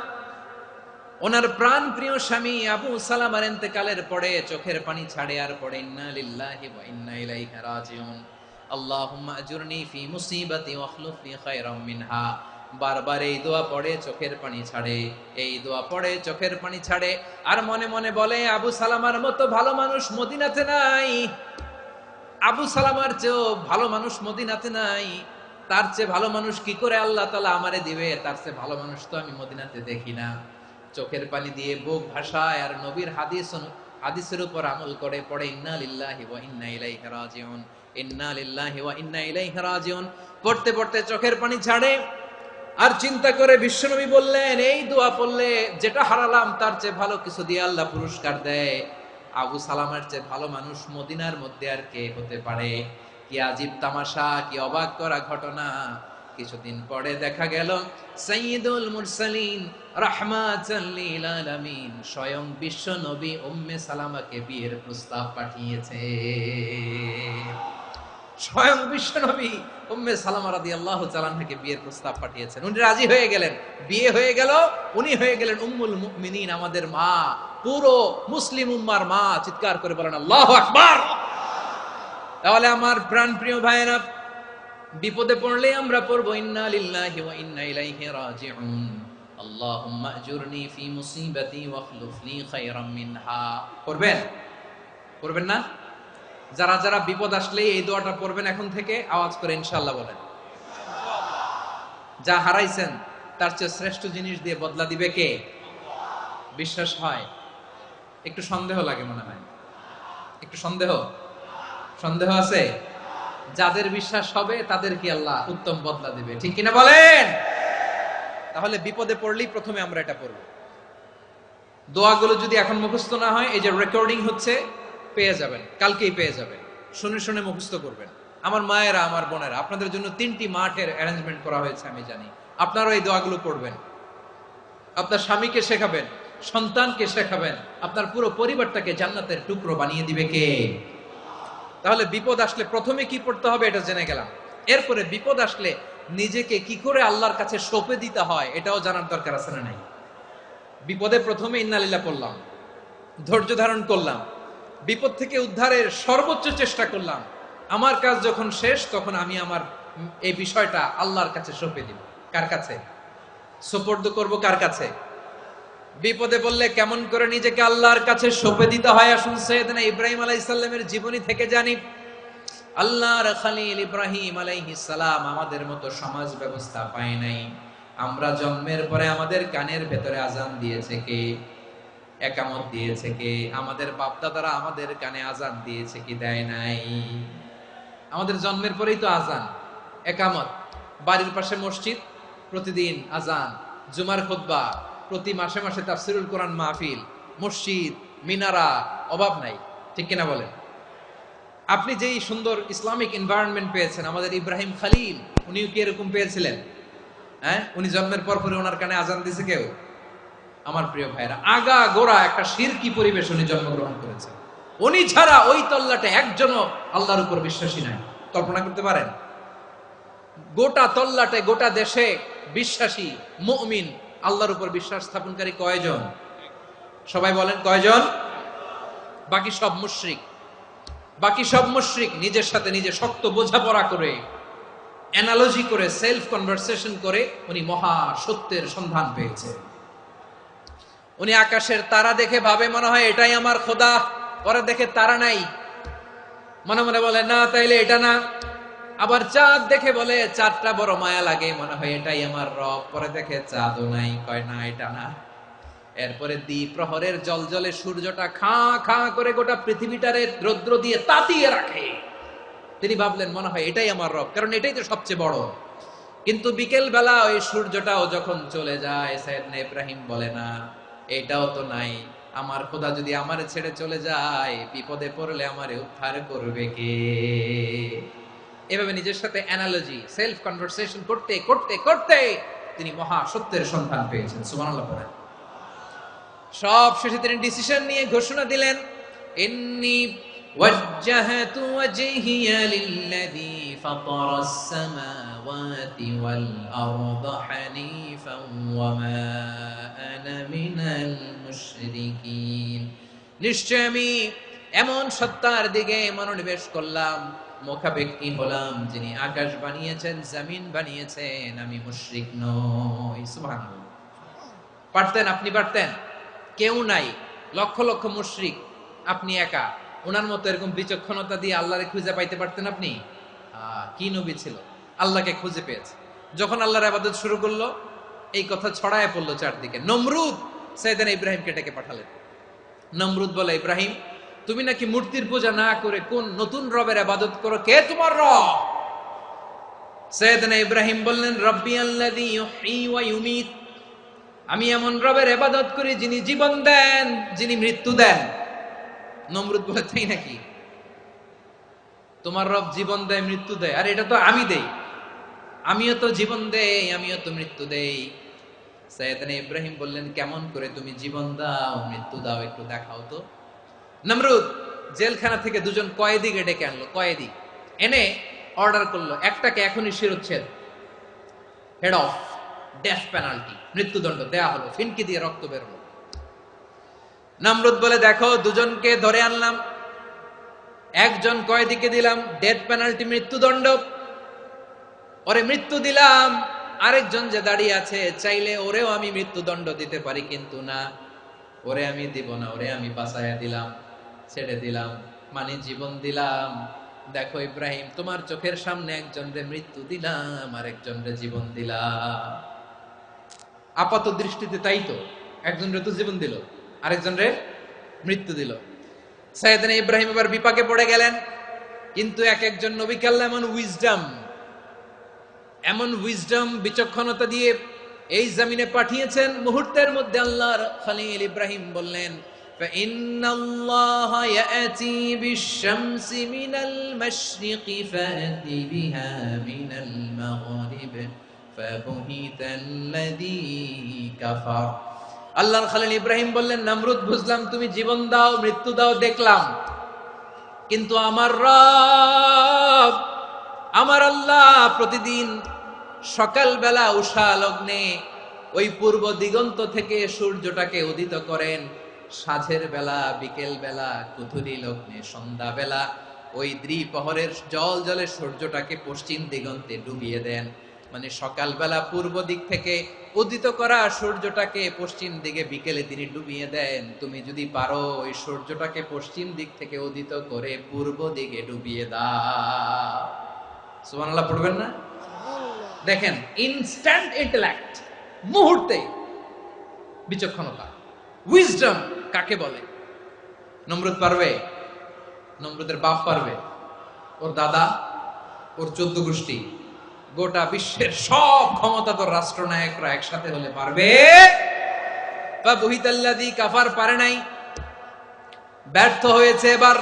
ওনার প্রাণ প্রিয় স্বামী আবু সালামার ইন্তেকালের পরে চোখের পানি ছাড়ে আর পড়ে ইন্না লিল্লাহি ওয়া ইন্না ইলাইহি রাজিউন, আল্লাহুম্মা আজুরনি ফি মুসিবাতি ওয়াখলুফ লি খায়রাম মিনহা। বারবার এই দোয়া পড়ে চোখের পানি ছাড়ে, এই দোয়া পড়ে চোখের পানি ছাড়ে, আর মনে মনে বলে আবু সালামার মতো ভালো মানুষ মদিনাতে নাই, আবু সালামার চেয়েও ভালো মানুষ মদিনাতে নাই, তার চেয়ে ভালো মানুষ কি করে আল্লাহ তাআলা আমারে দিবে, তার চেয়ে ভালো মানুষ তো আমি মদিনাতে দেখি না। চোখের পানি দিয়ে বুক ভাসায় আর নবীর হাদিসের উপর আমল করে পড়ে ইন্না লিল্লাহি ওয়া ইন্না ইলাইহি রাজিউন, ইন্না লিল্লাহি ওয়া ইন্না ইলাইহি রাজিউন। পড়তে পড়তে চোখের পানি ছাড়ে আর চিন্তা করে বিশ্বনবী বললেন এই দোয়া পড়লে যেটা হারালাম তার চেয়ে ভালো কিছু দিয়ে আল্লাহ পুরস্কার দেয়। আবু সালামার চেয়ে ভালো মানুষ মদিনার মধ্যে আর কে হতে পারে? কি আজীব তামাশা, কি অবাক করা ঘটনা। কিছুদিন পরে দেখা গেল সাইয়্যিদুল মুরসালিন রাহমাতাল লিল আলামিন স্বয়ং বিশ্ব নবী উম্মে সালামাকে বিয়ের প্রস্তাব পাঠিয়েছে। স্বয়ং বিশ্ব নবী উম্মে সালামা রাদিয়াল্লাহু তাআলা আনহাকে বিয়ের প্রস্তাব পাঠিয়েছেন। উনি রাজি হয়ে গেলেন, বিয়ে হয়ে গেল, উনি হয়ে গেলেন উম্মুল মুমিনিন, আমাদের মা, পুরো মুসলিম উম্মার মা। চিৎকার করে বলেন আল্লাহু আকবার। তাহলে আমার প্রাণ প্রিয় ভাইয়েরা, বিপদে পড়লে আমরা পড়বো ইন্না লিল্লাহি ওয়া ইন্না ইলাইহি রাজিউন, আল্লাহুম্মা আজুরনি ফি মুসিবাতি ওয়াখলুফ লি খায়রাম মিনহা। পড়বেন? পড়বেন না? যারা যারা বিপদ আসলে এই দোয়াটা পড়বেন এখন থেকে আওয়াজ করে ইনশাআল্লাহ বলেন। যা হারাইছেন তার চেয়ে শ্রেষ্ঠ জিনিস দিয়ে বদলা দিবে কে? বিশ্বাস হয়? একটু সন্দেহ লাগে মনে হয়, একটু সন্দেহ সন্দেহ আছে? যাদের বিশ্বাস হবে তাদেরকে আল্লাহ উত্তম বদলা দিবে, ঠিক কিনা বলেন? তাহলে বিপদে পড়লেই প্রথমে আমরা এটা পড়ব। দোয়াগুলো যদি এখন মুখস্থ না হয়, এই যে রেকর্ডিং হচ্ছে পেয়ে যাবেন, কালকেই পেয়ে যাবেন, শুনে শুনে মুখস্থ করবেন। আমার মায়েরা, আমার বোনেরা, আপনাদের জন্য 3টি মাঠের অ্যারেঞ্জমেন্ট করা হয়েছে, আমি জানি। আপনারাও এই দোয়াগুলো পড়বেন, আপনার স্বামীকে শেখাবেন, সন্তানকে শেখাবেন, আপনার পুরো পরিবারটাকে জান্নাতের টুকরো বানিয়ে দিবে কে? তাহলে বিপদ আসলে প্রথমে কি পড়তে হবে এটা জেনে গেলাম। এরপরে বিপদ আসলে নিজেকে কি করে আল্লাহর কাছে সঁপে দিতে হয় এটাও জানার দরকার আছে না নাই? বিপদে প্রথমে ইন্না লিল্লাহ পড়লাম, ধৈর্য ধারণ করলাম, বিপদ থেকে উদ্ধারের সর্বোচ্চ চেষ্টা করলাম। আমার কাজ যখন শেষ তখন আমি আমার এই বিষয়টা আল্লাহর কাছে সঁপে দিব। কার কাছে সুপর্দ করব? কার কাছে? বিপদে বললে কেমন করে নিজেকে আল্লাহর কাছে সঁপে দিতে হয়, আসুন সাইয়েদনা ইব্রাহিম আলাইহিস সালামের জীবনী থেকে জানি। আল্লাহর খলিল ইব্রাহিম আলাইহিস সালাম আমাদের মতো সমাজ ব্যবস্থা পায় নাই। আমরা জন্মের পরে আমাদের কানের ভেতরে আজান দিয়েছে কে? একামত দিয়েছে কে? আমাদের বাপ দাদারা আমাদের কানে আজান দিয়েছে কি? দেয় নাই। আমাদের জন্মের পরেই তো আজান, একামত। বাড়ির পাশে মসজিদ, প্রতিদিন আজান, জুমার খুতবা, প্রতি মাসে মাসে তাফসিরুল কোরআন মাহফিল, মসজিদ, মিনারা, অভাব নাই। ঠিক কিনা বলেন? আপনি যেই সুন্দর ইসলামিক এনভায়রনমেন্ট পেয়েছেন, আমাদের ইব্রাহিম খলিল উনিও কি এরকম পেয়েছিলেন? হ্যাঁ, উনি জন্মের পর পরে ওনার কানে আজান দিয়েছে কেউ? আমার প্রিয় ভাইরা, আগা গোড়া একটা শিরকি পরিবেশ উনি জন্মগ্রহণ করেছেন। উনি ছাড়া ওই তল্লাটে একজনও আল্লাহর উপর বিশ্বাসী নাই। কল্পনা করতে পারেন? গোটা তল্লাটে, গোটা দেশে বিশ্বাসী মুমিন, আল্লাহর উপর বিশ্বাস স্থাপনকারী কয়জন? সবাই বলেন কয়জন? বাকি সব মুশরিক। বাকি সব মুশরিক নিজের সাথে নিজে শক্ত বোঝাপড়া করে, অ্যানালজি করে, সেলফ কনভারসেশন করে উনি মহা সত্যের সন্ধান পেয়েছে। উনি আকাশের তারা দেখে ভাবে মনে হয় এটাই আমার খোদা, পরে দেখে তারা নাই, মনে মনে বলে না তাইলে এটা না। আবার চাঁদ দেখে বলে চাঁদটা বড় মায়া লাগে, মনে হয় এটাই আমার রব, পরে দেখে চাঁদও নাই, কয় না এটা না। এরপরে দ্বীপ প্রহরের জলজলে সূর্যটা খাঁ খাঁ করে গোটা পৃথিবীটারে রৌদ্র দিয়ে তাতিয়ে রাখে। তিনি ভাবলেন মনে হয় এটাই আমার রব, কারণ এটাই তো সবচেয়ে বড়। কিন্তু বিকেল বেলা ওই সূর্যটাও যখন চলে যায়, সাইয়েদনা ইব্রাহিম বলে না এটাও তো নাই, আমার খোদা যদি আমারে ছেড়ে চলে যায়, বিপদে পড়লে আমারে উদ্ধার করবে কে? এভাবে নিজের সাথে অ্যানালজি, সেলফ কনভারসেশন করতে করতে করতে তিনি মহা সত্যের সন্ধান পেয়েছেন। সুবহানাল্লাহ পড়েন। সব শেষে তিনি ডিসিশন নিয়ে ঘোষণা দিলেন, ইন্নী ওয়াজ্জাহাতু ওয়াজহিয়া লিল্লাযী ফাতারাস সামাওয়াতি ওয়াল আরদা হানিফান ওয়া মা আনা মিনাল মুশরিকিন। নিশ্চয় আমি এমন সত্তার দিকে মনোনিবেশ করলাম, মুখাপেক্ষী হলাম, যিনি আকাশ বানিয়েছেন, জমিন বানিয়েছেন, আমি মুশরিক নই। সুবহানাল্লাহ। পারতেন? আপনি পারতেন? কেউ নাই, লক্ষ লক্ষ মুশরিক, আপনি একা। ওনার মতো এরকম বিচক্ষণতা দিয়ে আল্লাহরে খুঁজে পাইতে পারতেন আপনি? কি নবী ছিল, আল্লাহকে খুঁজে পেয়েছে। যখন আল্লাহর ইবাদত শুরু করলো, এই কথা ছড়ায় পড়লো চারদিকে। নমরুদ সাইয়েদনা ইব্রাহিমকে ডেকে পাঠালেন। নমরুদ বলে, ইব্রাহিম তুমি নাকি মূর্তির পূজা না করে কোন নতুন রবের ইবাদত করো, কে তোমার রব? সাইয়েদনা ইব্রাহিম বললেন, রব্বি আল্লাযী ইউহয়ী ওয়া ইউমীত, আমি এমন রবের ইবাদত করি যিনি জীবন দেন, যিনি মৃত্যু দেন। নমরুদ বলে, তাই নাকি? তোমার রব জীবন দেয়, মৃত্যু দেয়? আর এটা তো আমি দেই, আমিও তো জীবন দেই, আমিও তো মৃত্যু দেই। সাইয়েদনা ইব্রাহিম বললেন, কেমন করে তুমি জীবন দাও, মৃত্যু দাও, একটু দেখাও তো। নমরুদ জেলখানা থেকে দুজন কয়েদিকে ডেকে আনলো। কয়েদি এনে অর্ডার করলো, একটাকে এখনই শিরোচ্ছেদ, হেড অফ, ডেথ পেনাল্টি, মৃত্যুদণ্ড দেয়া হলো। ফিনকি দিয়ে রক্ত বের হলো। নমরুদ বলে, দেখো দুজনকে ধরে আনলাম, একজন কয়েদিকে দিলাম ডেথ পেনাল্টি, মৃত্যুদণ্ড, ওরে মৃত্যু দিলাম। আরেকজন যে দাঁড়িয়ে আছে, চাইলে ওরেও আমি মৃত্যুদণ্ড দিতে পারি, কিন্তু না, ওরে আমি দিব না, ওরে আমি বাঁচাইয়া দিলাম, ছেড়ে দিলাম, মানে জীবন দিলাম। দেখো ইব্রাহিম, তোমার চোখের সামনে একজনরে মৃত্যু দিলাম, আর একজনরে জীবন দিলাম। আপাত দৃষ্টিতে তাই তো, একজনরে তো জীবন দিল, আরেকজনরে মৃত্যু দিল। সাইয়েদনা ইব্রাহিম এবার বিপাকে পড়ে গেলেন। কিন্তু এক একজন নবীকে আল্লাহ এমন উইজডম, বিচক্ষণতা দিয়ে এই জমিনে পাঠিয়েছেন। মুহূর্তের মধ্যে আল্লাহর খলিল ইব্রাহিম বললেন, فإن الله يأتي بالشمس من المشرق فأت بها من المغرب فبهت الذي كفر। আল্লাহর খলিল ইব্রাহিম বললেন, নমরুদ বুঝলাম তুমি জীবন দাও, মৃত্যু দাও, দেখলাম, কিন্তু আমার রব, আমার আল্লাহ প্রতিদিন সকালবেলা উষা লগ্নে ওই পূর্ব দিগন্ত থেকে সূর্যটাকে উদিত করেন, সাঁঝের বেলা, বিকেল বেলা, কুথুরি লগ্নে, সন্ধ্যা বেলা ওই দ্বিপ্রহরের জল জলে সূর্যটাকে পশ্চিম দিগন্তে ডুবিয়ে দেন। মানে সকালবেলা পূর্ব দিক থেকে উদিত করা সূর্যটাকে পশ্চিম দিকে বিকেলে তিনি ডুবিয়ে দেন। তুমি যদি পারো ওই সূর্যটাকে পশ্চিম দিক থেকে উদিত করে পূর্ব দিকে ডুবিয়ে দাও। সুবহানাল্লাহ পড়বেন না? দেখেন, ইনস্ট্যান্ট ইন্টেলেক্ট, মুহূর্তে বিচক্ষণতা, উইজডম কাকে বলে? নমরুদ পারবে? নমরুদের বাপ পারবে? ওর দাদা, ওর 14 গোষ্ঠী, গোটা বিশ্বের সব ক্ষমতাধর রাষ্ট্রনায়করা একসাথে হলে পারবে? ফাবুহিতাল্লাযী কাফার পারে নাই, ব্যর্থ হয়েছে। এবার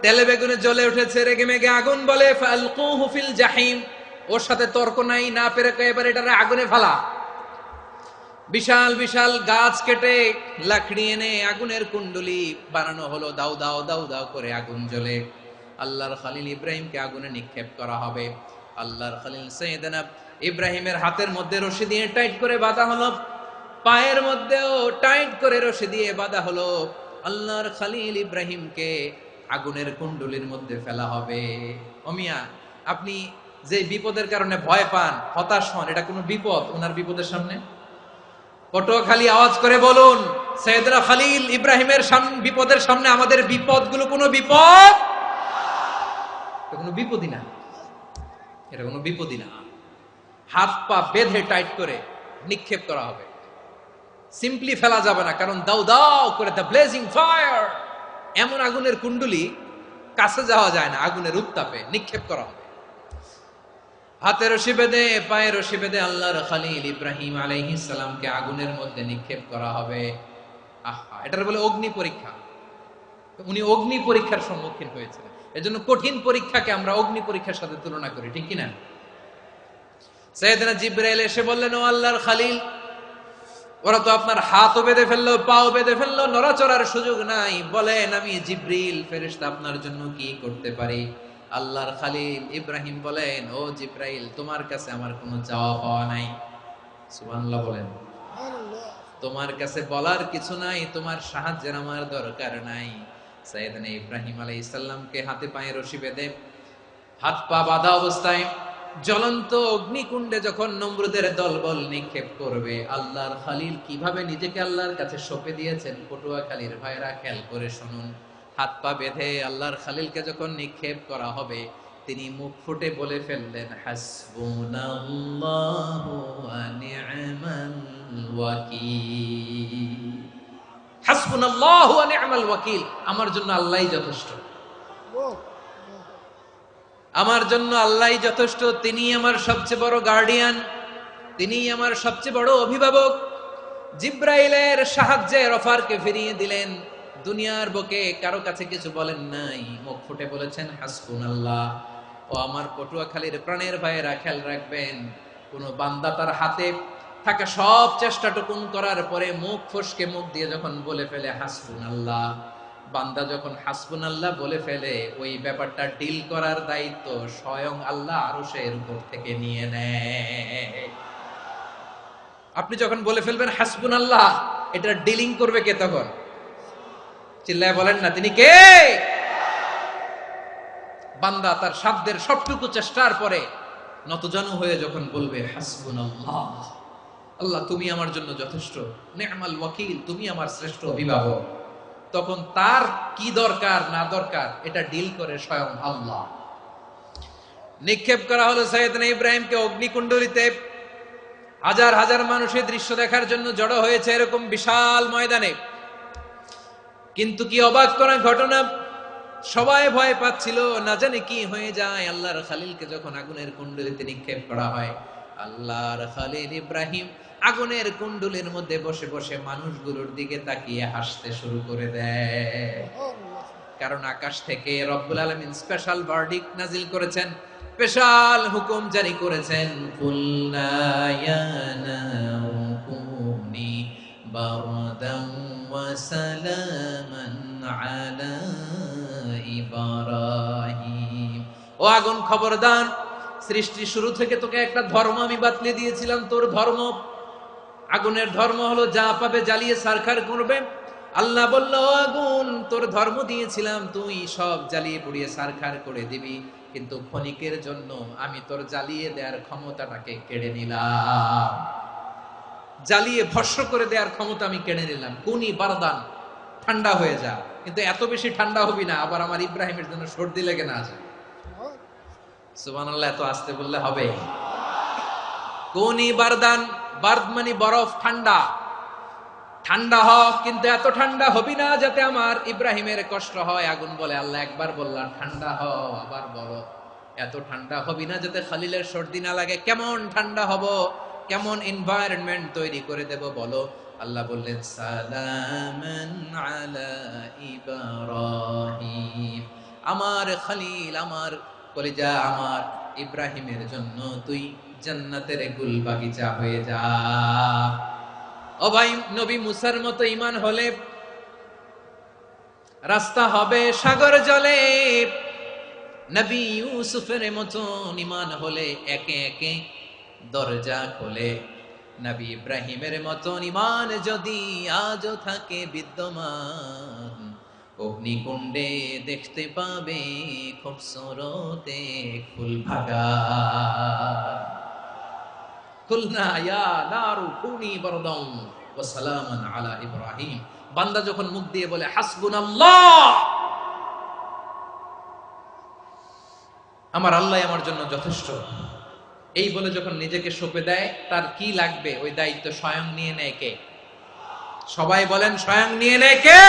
তেলে বেগুনে জ্বলে উঠেছে, রেগে মেগে আগুন বলে ফালকুহু ফিল জাহিম। ওর সাথে তর্ক নাই, না পেরে এবার এটারে আগুনে ফেলা। বিশাল বিশাল গাছ কেটে লাকড়ি এনে আগুনের কুণ্ডলি বানানো হলো, দাও দাও দাও দাও করে আগুন জ্বলে। আল্লাহর খলিল ইব্রাহিমকে আগুনে নিক্ষেপ করা হবে। আল্লাহর খলিল সাইয়েদনা ইব্রাহিমের হাতের মধ্যে রশি দিয়ে টাইট করে বাঁধা হলো, পায়ের মধ্যেও টাইট করে রশি দিয়ে বাঁধা হলো। আল্লাহর খলিল ইব্রাহিমকে আগুনের কুণ্ডলির মধ্যে ফেলা হবে। ওমিয়া, আপনি যে বিপদের কারণে ভয় পান, হতাশ হন, এটা কোনো বিপদ ওনার বিপদের সামনে? পটুয়াখালী আওয়াজ করে বলুন, সাইয়েদনা খলিল ইব্রাহিমের বিপদের সামনে আমাদের বিপদগুলো কোনো বিপদ? এটা কোনো বিপদই না, এটা কোনো বিপদই না। হাত পা বেঁধে টাইট করে নিক্ষেপ করা হবে, সিম্পলি ফেলা যাবে না, কারণ দাও দাও করে দ্য ব্লেজিং ফায়ার, এমন আগুনের কুণ্ডলি, কাছে যাওয়া যায় না, আগুনের উত্তাপে নিক্ষেপ করা হবে। হাতে রশি বেঁধে পায়ে রশি বেঁধে আল্লাহর খলিল ইব্রাহিম আলাইহিস সালামকে আগুনের মধ্যে নিক্ষেপ করা হবে। আহা, এটার বলে অগ্নি পরীক্ষা। উনি অগ্নি পরীক্ষার সম্মুখীন হয়েছিলেন। এজন্য কঠিন পরীক্ষাকে আমরা অগ্নি পরীক্ষার সাথে তুলনা করি, ঠিক কি না? সাইয়েদনা জিবরাইল এসে বললেন, ও আল্লাহর খলিল, ওরা তো আপনার হাতও বেঁধে ফেললো, পাও বেঁধে ফেললো, নড়াচড়ার সুযোগ নাই, বলেন আমি জিবরিল ফেরেশতা আপনার জন্য কি করতে পারি? আল্লাহর খলিল ইব্রাহিম বলেন, ও জিবরাইল, তোমার কাছে আমার কোনো চাওয়া পাওয়া নাই। সুবহানাল্লাহ বলেন। তোমার কাছে বলার কিছু নাই, তোমার সাহায্যের আমার দরকার নাই। সাইয়েদনা ইব্রাহিম আলাইহিস সালামকে হাতে পায়ে রশি বেঁধে হাত পা বাঁধা অবস্থায় জ্বলন্ত অগ্নিকুণ্ডে যখন নমরুদের দলবল নিক্ষেপ করবে, আল্লাহর খলিল কিভাবে নিজেকে আল্লাহর কাছে সঁপে দিয়েছেন, পটুয়াখালীর ভাইরা খেয়াল করে শুনুন। হাত পা বেঁধে আল্লাহর খলিলকে যখন নিক্ষেপ করা হবে, তিনি মুখ ফুটে বলে ফেললেন, হাসবুনাল্লাহু ওয়া নি'মাল ওয়াকিল। হাসবুনাল্লাহু ওয়া নি'মাল ওয়াকিল, আমার জন্য আল্লাহই যথেষ্ট, আমার জন্য আল্লাহই যথেষ্ট। তিনি আমার সবচেয়ে বড় গার্ডিয়ান, তিনি আমার সবচেয়ে বড় অভিভাবক। জিব্রাইলের সাহায্যে অফারকে ফিরিয়ে দিলেন। দুনিয়ার বুকে কারো কাছে কিছু বলেন নাই, মুখ ফুটে বলেছেন হাসবুনাল্লাহ। ও আমার পটুয়াখালীর প্রাণের ভাইয়েরা, খেয়াল রাখবেন, কোন বান্দা তার হাতে থাকা সব চেষ্টাটুকুন করার পরে মুখ ফসকে মুখ দিয়ে যখন বলে ফেলে হাসবুনাল্লাহ, বান্দা যখন হাসবুনাল্লাহ বলে ফেলে, ওই ব্যাপারটা ডিল করার দায়িত্ব স্বয়ং আল্লাহ আরশের উপর থেকে নিয়ে নেয়। আপনি যখন বলে ফেলবেন হাসবুনাল্লাহ, এটা ডিলিং করবে কে তখন? চিল্লায় বলেন না, তিনি কে? বান্দা তার সাধ্যের সবটুকু চেষ্টার পরে নতজানু হয়ে যখন বলবে হাসবুনাল্লাহ, আল্লাহ তুমি আমার জন্য যথেষ্ট, নি'মাল ওয়াকিল, তুমি আমার শ্রেষ্ঠ অভিভাবক, তখন তার কি দরকার না দরকার এটা ডিল করে স্বয়ং আল্লাহ। নিক্ষেপ করা হলো সাইয়েদনা ইব্রাহিমকে অগ্নিকুণ্ডলিতে। হাজার হাজার মানুষের দৃশ্য দেখার জন্য জড়ো হয়েছে এরকম বিশাল ময়দানে। কিন্তু কি অবাক করা ঘটনা, সবাই ভয় পাচ্ছিল, না জানে কি হয়ে যায়। আল্লাহর খলিলকে যখন আগুনের কুণ্ডলিতে নিক্ষেপ করা হয়, আল্লাহর খলিল ইব্রাহিম আগুনের কুণ্ডলীর মধ্যে বসে বসে মানুষগুলোর দিকে তাকিয়ে হাসতে শুরু করে দেয়। কারণ আকাশ থেকে রব্বুল আলামিন স্পেশাল ভার্ডিক্ট নাজিল করেছেন, স্পেশাল হুকুম জারি করেছেন, কুলনা ইয়া নারু কুনি বারদান ওয়া সালামান আলা ইব্রাহিম। ও আগুন, খবরদার, সৃষ্টি শুরু থেকে তোকে একটা ধর্ম আমি বাতলে দিয়েছিলাম। তোর ধর্ম, আগুনের ধর্ম হলো যা পাবে জ্বালিয়ে সারখার করবে। আল্লাহ বলল, আগুন তোর ধর্ম দিয়েছিলাম, তুই সব জ্বালিয়ে পুড়িয়ে ছারখার করে দিবি, কিন্তু ক্ষণিকের জন্য আমি তোর জ্বালিয়ে দেওয়ার ক্ষমতাটাকে কেড়ে নিলাম, জ্বালিয়ে ভস্ম করে দেওয়ার ক্ষমতা আমি কেড়ে নিলাম। কুনি বারদান, ঠান্ডা হয়ে যা, কিন্তু এত বেশি ঠান্ডা হবি না আবার আমার ইব্রাহিমের জন্য সর্দি লেগে না যায়। সুবহানাল্লাহ, এত আসতে বললে হবে? কুনি বারদান, বারদ মানে বরফ, ঠান্ডা, ঠান্ডা হ, কিন্তু এত ঠান্ডা হবি না যাতে আমার ইব্রাহিমের কষ্ট হয়। আগুন বলে, আল্লাহ একবার বললাম ঠান্ডা হ, আবার বলো এত ঠান্ডা হবি না যাতে খলিলের সর্দি না লাগে। কেমন ঠান্ডা হব, কেমন এনভায়রনমেন্ট তৈরি করে দেব বলো? আল্লাহ বললেন, সালামান আলা ইব্রাহিম, আমার খলিল, আমার কলিজা, আমার ইব্রাহিমের জন্য তুই জান্নাতের গুল বাগিচা হয়ে যা। ও ভাই, নবী মুসার মতো ঈমান হলে রাস্তা হবে সাগর জলে, নবী ইউসুফের মতো ঈমান হলে একে একে দরজা খোলে, নবী ইব্রাহিমের মতো ঈমান যদি আজও থাকে বিদ্যমান, অগ্নিকুণ্ডে দেখতে পাবে খুবসুরতে ফুল ভাগা। কুলনা ইয়া নারু কুনি বারদান ওয়া সালামান আলা ইব্রাহিম। বান্দা যখন মুখ দিয়ে বলে হাসবুনাল্লাহ, আমার আল্লাহ আমার জন্য যথেষ্ট, এই বলে যখন নিজেকে সঁপে দেয়, তার কি লাগবে ওই দায়িত্ব স্বয়ং নিয়ে নেয় কে? সবাই বলেন, স্বয়ং নিয়ে নেয় কে?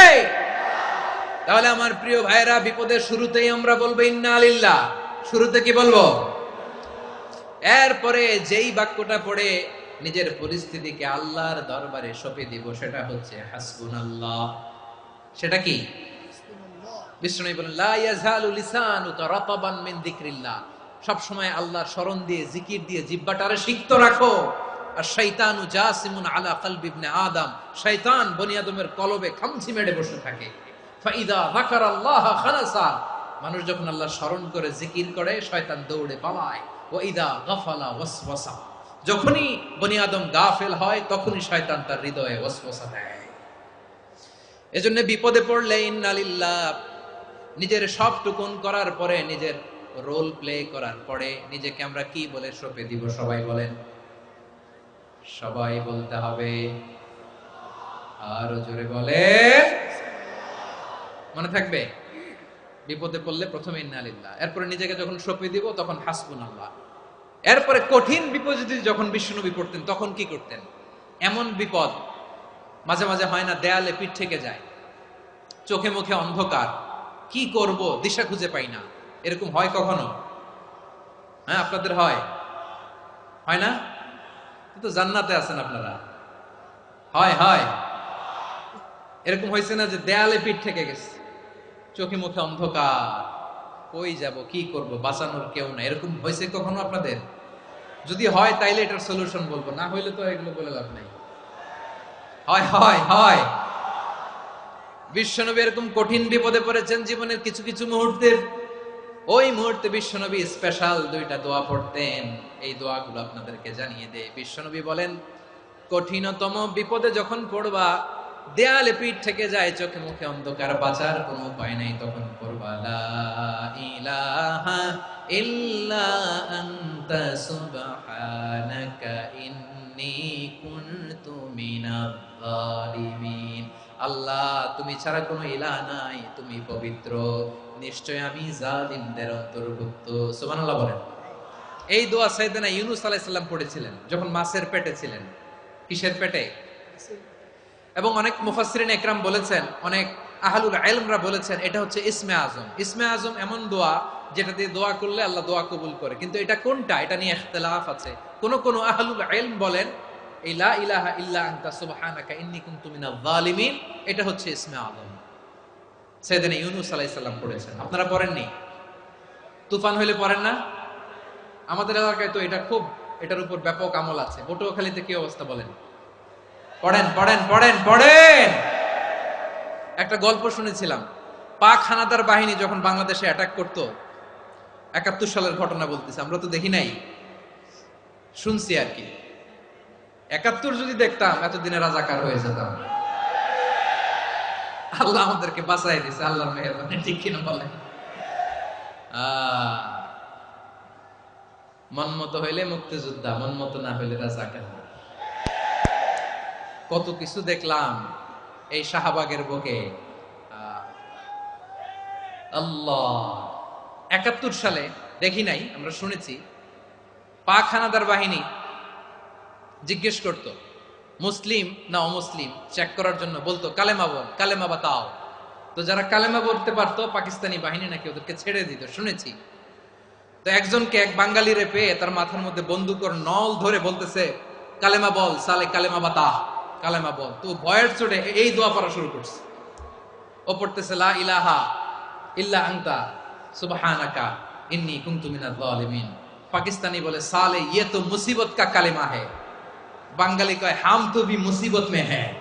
তাহলে আমার প্রিয় ভাইরা, বিপদের শুরুতেই আমরা বলবো ইন্না লিল্লাহ। শুরুতে কি বলবো? এরপরে যেই বাক্যটা পড়ে নিজের পরিস্থিতিকে আল্লাহর দরবারে সঁপে দিব, সেটা হচ্ছে হাসবুনাল্লাহ। সেটা কি? বিষ্ণু বলেন, লা ইয়াজালু লিসানুকা রাতাবান মিন যিকরিল্লাহ, সব সময় আল্লাহর স্মরণ দিয়ে, জিকির দিয়ে জিহ্বাটারে সিক্ত রাখো। আর শয়তানু জাসিমুন আলা কলবি ইবনে আদম, শয়তান বনি আদমের কলবে খামচি মেরে বসে থাকে। ফাইদা যাকারাল্লাহ খানাসা, মানুষ যখন আল্লাহর স্মরণ করে জিকির করে, শয়তান দৌড়ে পালায়। ওয়া ইদা গাফালা ওয়াসওয়াসা, যখনই বনি আদম গাফেল হয়, তখনই শয়তান তার হৃদয়ে ওয়াসওয়াসা দেয়। এজন্য বিপদে পড়লে ইন্না লিল্লাহ, নিজের সব টুকুন করার পরে, নিজের রোল প্লে করার পরে নিজেকে আমরা কি বলে সঁপে দিব? সবাই বলেন, সবাই বলতে হবে, আরো জোরে বলে, মনে থাকবে? বিপদে পড়লে প্রথমে ইন্না লিল্লাহ, এরপরে নিজেকে যখন সঁপে দিব তখন হাসবুনাল্লাহ। এরপরে কঠিন বিপদে যখন বিশ্বনবী পড়তেন তখন কি করতেন? এমন বিপদ মাঝে মাঝে হয় না, দেয়ালে পিঠ থেকে যায়, চোখে মুখে অন্ধকার, কি করব দিশা খুঁজে পাই না, এরকম হয় কখনো? হ্যাঁ, আপনাদের হয়? হয় না? কিন্তু জান্নাতে আছেন আপনারা। হয় হয় এরকম হয়েছে না যে দেয়ালে পিঠ থেকে গেছে, চোখে মুখে অন্ধকার, কই যাব, কি করব, বাঁচানোর কেউ না, এরকম হয়েছে কখনো আপনাদের? যদি হয় তাইলে এটার সলিউশন বলবো, না হইলে তো এগুলো বলে লাভ নাই। হয় হয় হয় বিশ্বনবী এরকম কঠিন বিপদে পড়েছেন জীবনের কিছু কিছু মুহূর্তে। ওই মুহূর্তে বিশ্বনবী স্পেশাল দুইটা দোয়া পড়তেন, এই দোয়াগুলো আপনাদেরকে জানিয়ে দেয়। বিশ্বনবী বলেন, কঠিনতম বিপদে যখন পড়বা, দেয়ালে পিঠ থেকে যায়, চোখে মুখে অন্ধকার, বাঁচার কোনো উপায় নাই, তখন পড়বা লা ইলাহা ইল্লা আনতা সুবহানাকা ইন্নী কুনতু মিনাজ জালিমিন। আল্লাহ, তুমি ছাড়া কোনো ইলাহ নাই, তুমি পবিত্র, নিশ্চয় আমি জালিমদের অন্তর্ভুক্ত। সুবহানাল্লাহ বলেন। এই দোয়া সাইয়েদনা ইউনূস আলাইহিস সালাম পড়েছিলেন যখন মাছের পেটে ছিলেন। কিসের পেটে? এবং অনেক মুফাসসিরিন একরাম বলেছেন, অনেক আহলুল ইলমরা বলেছেন, এটা হচ্ছে ইসমে আজম। ইসমে আজম এমন দোয়া যেটা দিয়ে দোয়া করলে আল্লাহ দোয়া কবুল করে, কিন্তু এটা কোনটা, এটা নিয়ে ইখতিলাফ আছে। কোন কোন আহলুল ইলম বলেন এই লা ইলাহা ইল্লা আনতা সুবহানাকা ইন্নী কুনতু মিনাজ জালিমিন, এটা হচ্ছে ইসমে আজম। সাইয়েদনা ইউনূস আলাইহিস সালাম পড়েছেন, আপনারা পড়েননি? তুফান হইলে পড়েন না? আমাদের এলাকায় তো এটা খুব, এটার উপর ব্যাপক আমল আছে। পটুয়াখালীতে কি অবস্থা বলেন? পড়েন পড়েন পড়েন পড়েন। একটা গল্প শুনেছিলাম, পাক হানাদার বাহিনী যখন বাংলাদেশে অ্যাটাক করত, ৭১ সালের ঘটনা বলতেছে, আমরা তো দেখি নাই, শুনছি আর কি। ৭১ যদি দেখতাম এতদিনে রাজাকার হয়ে যেতাম। আল্লাহ আমাদেরকে বাঁচাই দিছে, আল্লাহর মেহেরবানি, ঠিক কিনা বলেন? মন মতো হইলে মুক্তিযোদ্ধা, মন মতো না হইলে রাজাকার। কত কিছু দেখলাম এই শাহবাগের বুকে। আল্লাহ, 71 সালে দেখি নাই, আমরা শুনেছি পাক হানাদার বাহিনী জিজ্ঞেস করত মুসলিম না অমুসলিম চেক করার জন্য, বলতো কালেমা বল, কালেমা বাতাও। তো যারা কালেমা বলতে পারতো পাকিস্তানি বাহিনী নাকি ওদেরকে ছেড়ে দিত, শুনেছি। তো একজনকে, এক বাঙালিরে পেয়ে তার মাথার মধ্যে বন্দুকের নল ধরে বলতেছে কালেমা বল সালে, কালেমা বাতা, কালেমা বল। তো ভয়ের চোটে এই দোয়া পড়া শুরু করছে। ও পড়তেছে লা ইলাহা ইল্লা আনতা সুবহানাকা ইন্নী কুনতু মিনাজ জালিমিন। পাকিস্তানি বলে সালে ইয়ে তো মুসিবত কা কালেমা है। বাঙালি কয় হাম তো ভি মুসিবত মে হ্যায়।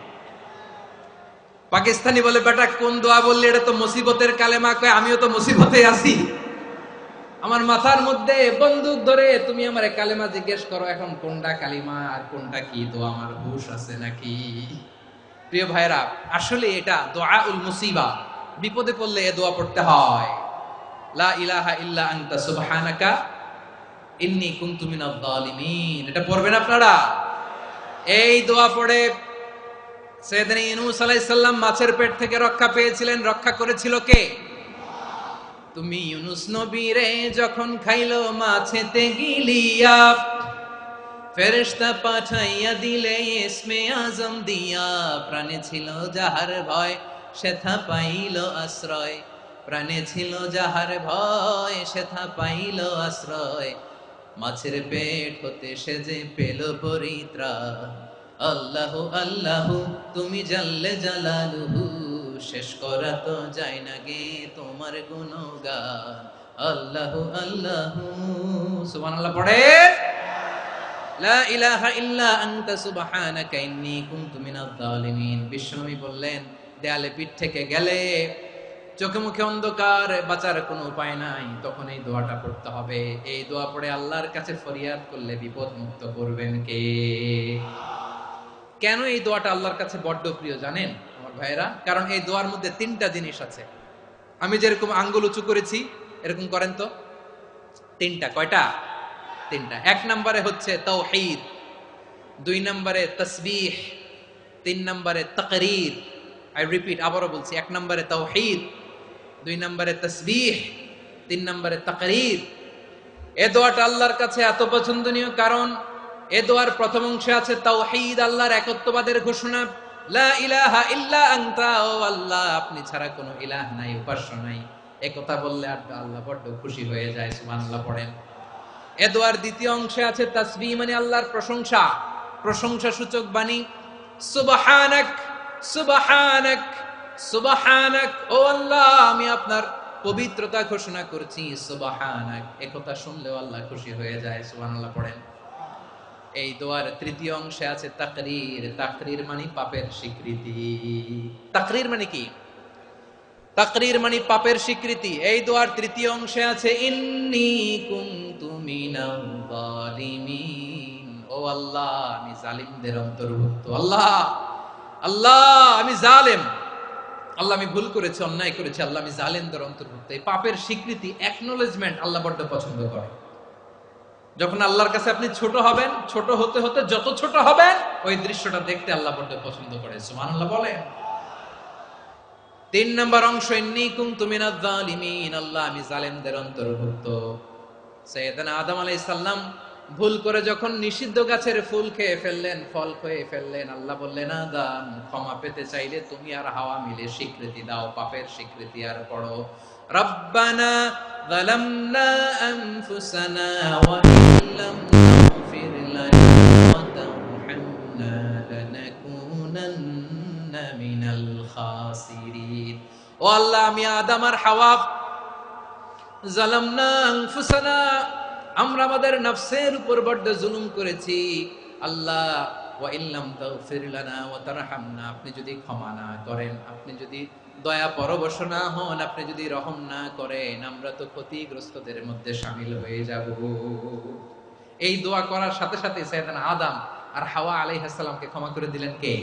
পাকিস্তানি বলে বেটা কোন দোয়া বললি, এটা তো মুসিবতের কালেমা। কয় আমিও তো মুসিবতে আছি, আমার মাথার মধ্যে বন্দুক ধরে তুমি আমার কালেমা জিজ্ঞেস করো, এখন কোনটা কালিমা আর কোনটা কি দোয়া, আমার হুশ আছে নাকি? প্রিয় ভাইরা, আসলে এটা দুআউল মুসিবা, বিপদে পড়লে এ দোয়া পড়তে হয়। লা ইলাহা ইল্লা আনতা সুবহানাকা ইন্নী কুনতু মিনাজ জালিমিন। এটা পড়বেন আপনারা। এই দোয়া পড়ে সাইয়েদনা ইউনূস আলাইহিস সালাম মাছের পেট থেকে রক্ষা পেয়েছিলেন। রক্ষা করেছিল কে? তুমি ইউনূস নবীরে যখন খাইলো মাছেতে গিলিয়া, ফেরেশতা পাঠাইয়া দিলে ইসমে আজম দিয়া। প্রাণে ছিল যাহার ভয় সেথা পাইল আশ্রয়, প্রাণে ছিল যাহার ভয় সেথা পাইল আশ্রয়। মাছের পেট হতে সে যে পেল পরিত্রাণ। আল্লাহু আল্লাহু তুমি জাল্লে জালালুহু, শেষ করা তো যায় না গে তোমার গুণগান। আল্লাহু আল্লাহু, সুবহানাল্লাহ পড়ে। লা ইলাহা ইল্লা আনতা সুবহানাকা ইন্নী কুনতু মিনাজ জালিমিন। বিশ্বনবী বললেন, দেয়ালে পিঠ থেকে গেলে, চোখে মুখে অন্ধকার, বাঁচার কোনো উপায় নাই, তখন এই দোয়াটা পড়তে হবে। এই দোয়া পড়ে আল্লাহর কাছে ফরিয়াদ করলে বিপদ মুক্ত করবেন কে? কেন এই দোয়াটা আল্লাহর কাছে বড্ড প্রিয় জানেন আমার ভাইয়েরা? কারণ এই দোয়ার মধ্যে 3টা জিনিস আছে। আমি যেরকম আঙ্গুল উঁচু করেছি এরকম করেন তো। 3টা। কয়টা? 3টা। 1 নম্বরে হচ্ছে তাওহীদ, 2 নম্বরে তাসবিহ, 3 নম্বরে তাকরীর। আই রিপিট, আবারও বলছি, 1 নম্বরে তাওহীদ, 2 নম্বরে তাসবিহ, 3 নম্বরে তাকরীর। এই দোয়াটা আল্লাহর কাছে এত পছন্দনীয় কারণ এ দোয়ার প্রথম অংশে আছে তাওহীদ, আল্লাহর একত্ববাদের ঘোষণা। লা ইলাহা ইল্লা আনতা, ও আল্লাহ আপনি ছাড়া কোনো ইলাহ নাই, উপাস্য নাই। এই কথা বললে আল্লাহ বড্ড খুশি হয়ে যায়, সুবহানাল্লাহ পড়েন। এ দোয়ার দ্বিতীয় অংশে আছে তাসবিহ, মানে আল্লাহর প্রশংসা, প্রশংসা সূচক বাণী। সুবহানাক সুবহানাক সুবহানাক, ও আল্লাহ আমি আপনার পবিত্রতা ঘোষণা করছি, সুবহানাক। এই কথা শুনলেও আল্লাহ খুশি হয়ে যায়, সুবহানাল্লাহ পড়েন। এই দোয়ার তৃতীয় অংশে আছে তাকরীর। তাকরীর মানে পাপের স্বীকৃতি। তাকরীর মানে কি? তাকরীর মানে পাপের স্বীকৃতি। এই দোয়ার তৃতীয় অংশে আছে ইন্নী কুনতু মিনাল জালিমিন, ও আল্লাহ আমি জালিমদের অন্তর্ভুক্ত। আল্লাহ আল্লাহ আমি জালেম, আল্লাহ আমি ভুল করেছি, অন্যায় করেছি, আল্লাহ আমি জালেমদের অন্তর্ভুক্ত। এই পাপের স্বীকৃতি, অ্যাকনোলেজমেন্ট আল্লাহ বড্ড পছন্দ করে। যখন আল্লাহর কাছে আপনি ছোট হবেন, ছোট হতে হতে যত ছোট হবেন, ওই দৃশ্যটা দেখতে আল্লাহ বড্ড পছন্দ করে, সুবহানাল্লাহ বলেন। 3 নম্বর অংশ ইন্নী কুনতু মিনাজ জালিমিন, আল্লাহ আমি জালেমদের অন্তর্ভুক্ত। সাইয়েদনা আদম আলাইহিস সালাম ভুল করে যখন নিষিদ্ধ গাছের ফুল খেয়ে ফেললেন, ফল খেয়ে ফেললেন, আল্লাহ বললেন আদম ক্ষমা পেতে চাইলে তুমি আর হাওয়া মিলে স্বীকৃতি দাও, পাপের স্বীকৃতি। আর পড়ো রব্বানা যালামনা আনফুসানা ওয়া ইল্লাম তাগফির লানা ওয়া তারহামনা লানাকুনান্না মিনাল খাসিরিন। ও আল্লাহ আমি আদম আর হাওয়া যালামনা আনফুসানা, আমরা আমাদের নফসের উপর বড্ড জুলুম করেছি। আল্লাহ ওয়া ইল্লাম তাগফির লানা ওয়া তারহামনা, আপনি যদি ক্ষমা না করেন, আপনি যদি দয়া পরবশ না হন, আপনি যদি রহম না করেন, আমরা তো ক্ষতিগ্রস্তদের মধ্যে শামিল হয়ে যাব। এই দোয়া করার সাথে সাথে সাইয়েদনা আদম আর হাওয়া আলাইহিস সালামকে ক্ষমা করে দিলেন কে?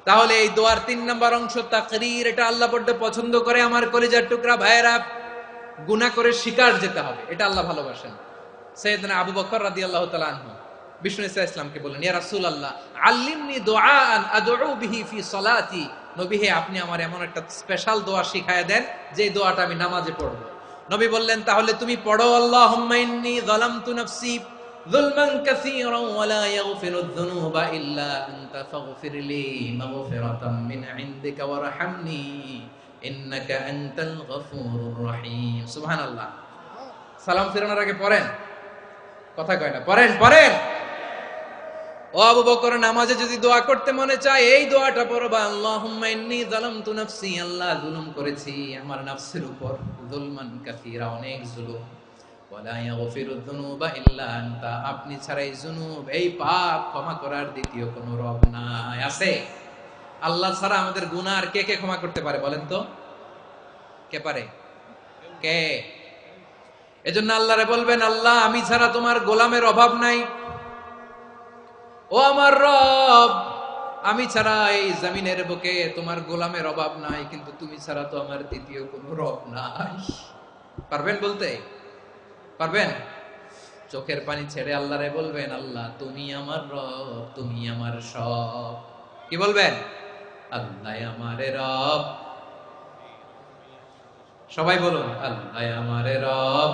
তাহলে এই দোয়ার 3 নম্বর অংশ তাকরীর, এটা আল্লাহ বড্ড পছন্দ করে। আমার কলিজার টুকরা ভাইয়েরা, গুনাহ করে শিকার যেতে হবে, এটা আল্লাহ ভালোবাসেন। সাইয়েদনা আবু বকর রাদিয়াল্লাহু তাআলা আনহু বিষ্ণু ইসা ইসলামকে বললেন, ইয়া রাসূলুল্লাহ আল্লিমনি দুআআন আদউ বিহি ফি সলাতি। নবী হে, আপনি আমার এমন একটা স্পেশাল দোয়া শিখায়া দেন যে দোয়াটা আমি নামাজে পড়ব। নবী বললেন, তাহলে তুমি পড়ো, আল্লাহুম্মা ইন্নী যালামতু নাফসি যুলমান কাসীরান ওয়া লা ইয়াগফিরুয যুনুবা ইল্লা আনতা ফাগফিরলি মাগফিরাতাম মিন ইনদিকা ওয়ারহামনি ইন্নাকা আনতাল গফুরুর রহিম। সুবহানাল্লাহ। সালাম ফিরানোর আগে পড়েন, কথা কয় না, পড়েন পড়েন। ও আবু বকর, নামাজে যদি দোয়া করতে মনে চায় এই দোয়াটা পড়বা, আল্লাহুম্মা ইন্নী যালামতু নাফসি, আল্লাহ জুলুম করেছি আমার নফসের উপর, যুলমান কাসীরা, অনেক জুলুম, ওয়া লা ইয়াগফিরুয যুনুবা ইল্লা আনতা, আপনি ছাড়া এই জুনুব, এই পাপ ক্ষমা করার দ্বিতীয় কোনো রব নাই। আছে? আল্লাহ ছাড়া আমাদের গুনাহ আর কে কে ক্ষমা করতে পারে বলেন তো? কে পারে? কে? এজন্য আল্লাহরে বলবেন, আল্লাহ আমি ছাড়া তোমার গোলামের অভাব নাই, ও আমার রব আমি ছাড়া এই জমিনের বুকে তোমার গোলামের অভাব নাই, কিন্তু তুমি ছাড়া তো আমার দ্বিতীয় কোনো রব নাই। পারবেন বলতে? পারবেন? চোখের পানি ছেড়ে আল্লাহরে বলবেন, আল্লাহ তুমি আমার রব, তুমি আমার সব। কি বলবেন? আল্লাহ আমারে রব। সবাই বলুন, আল্লাহ আমারে রব,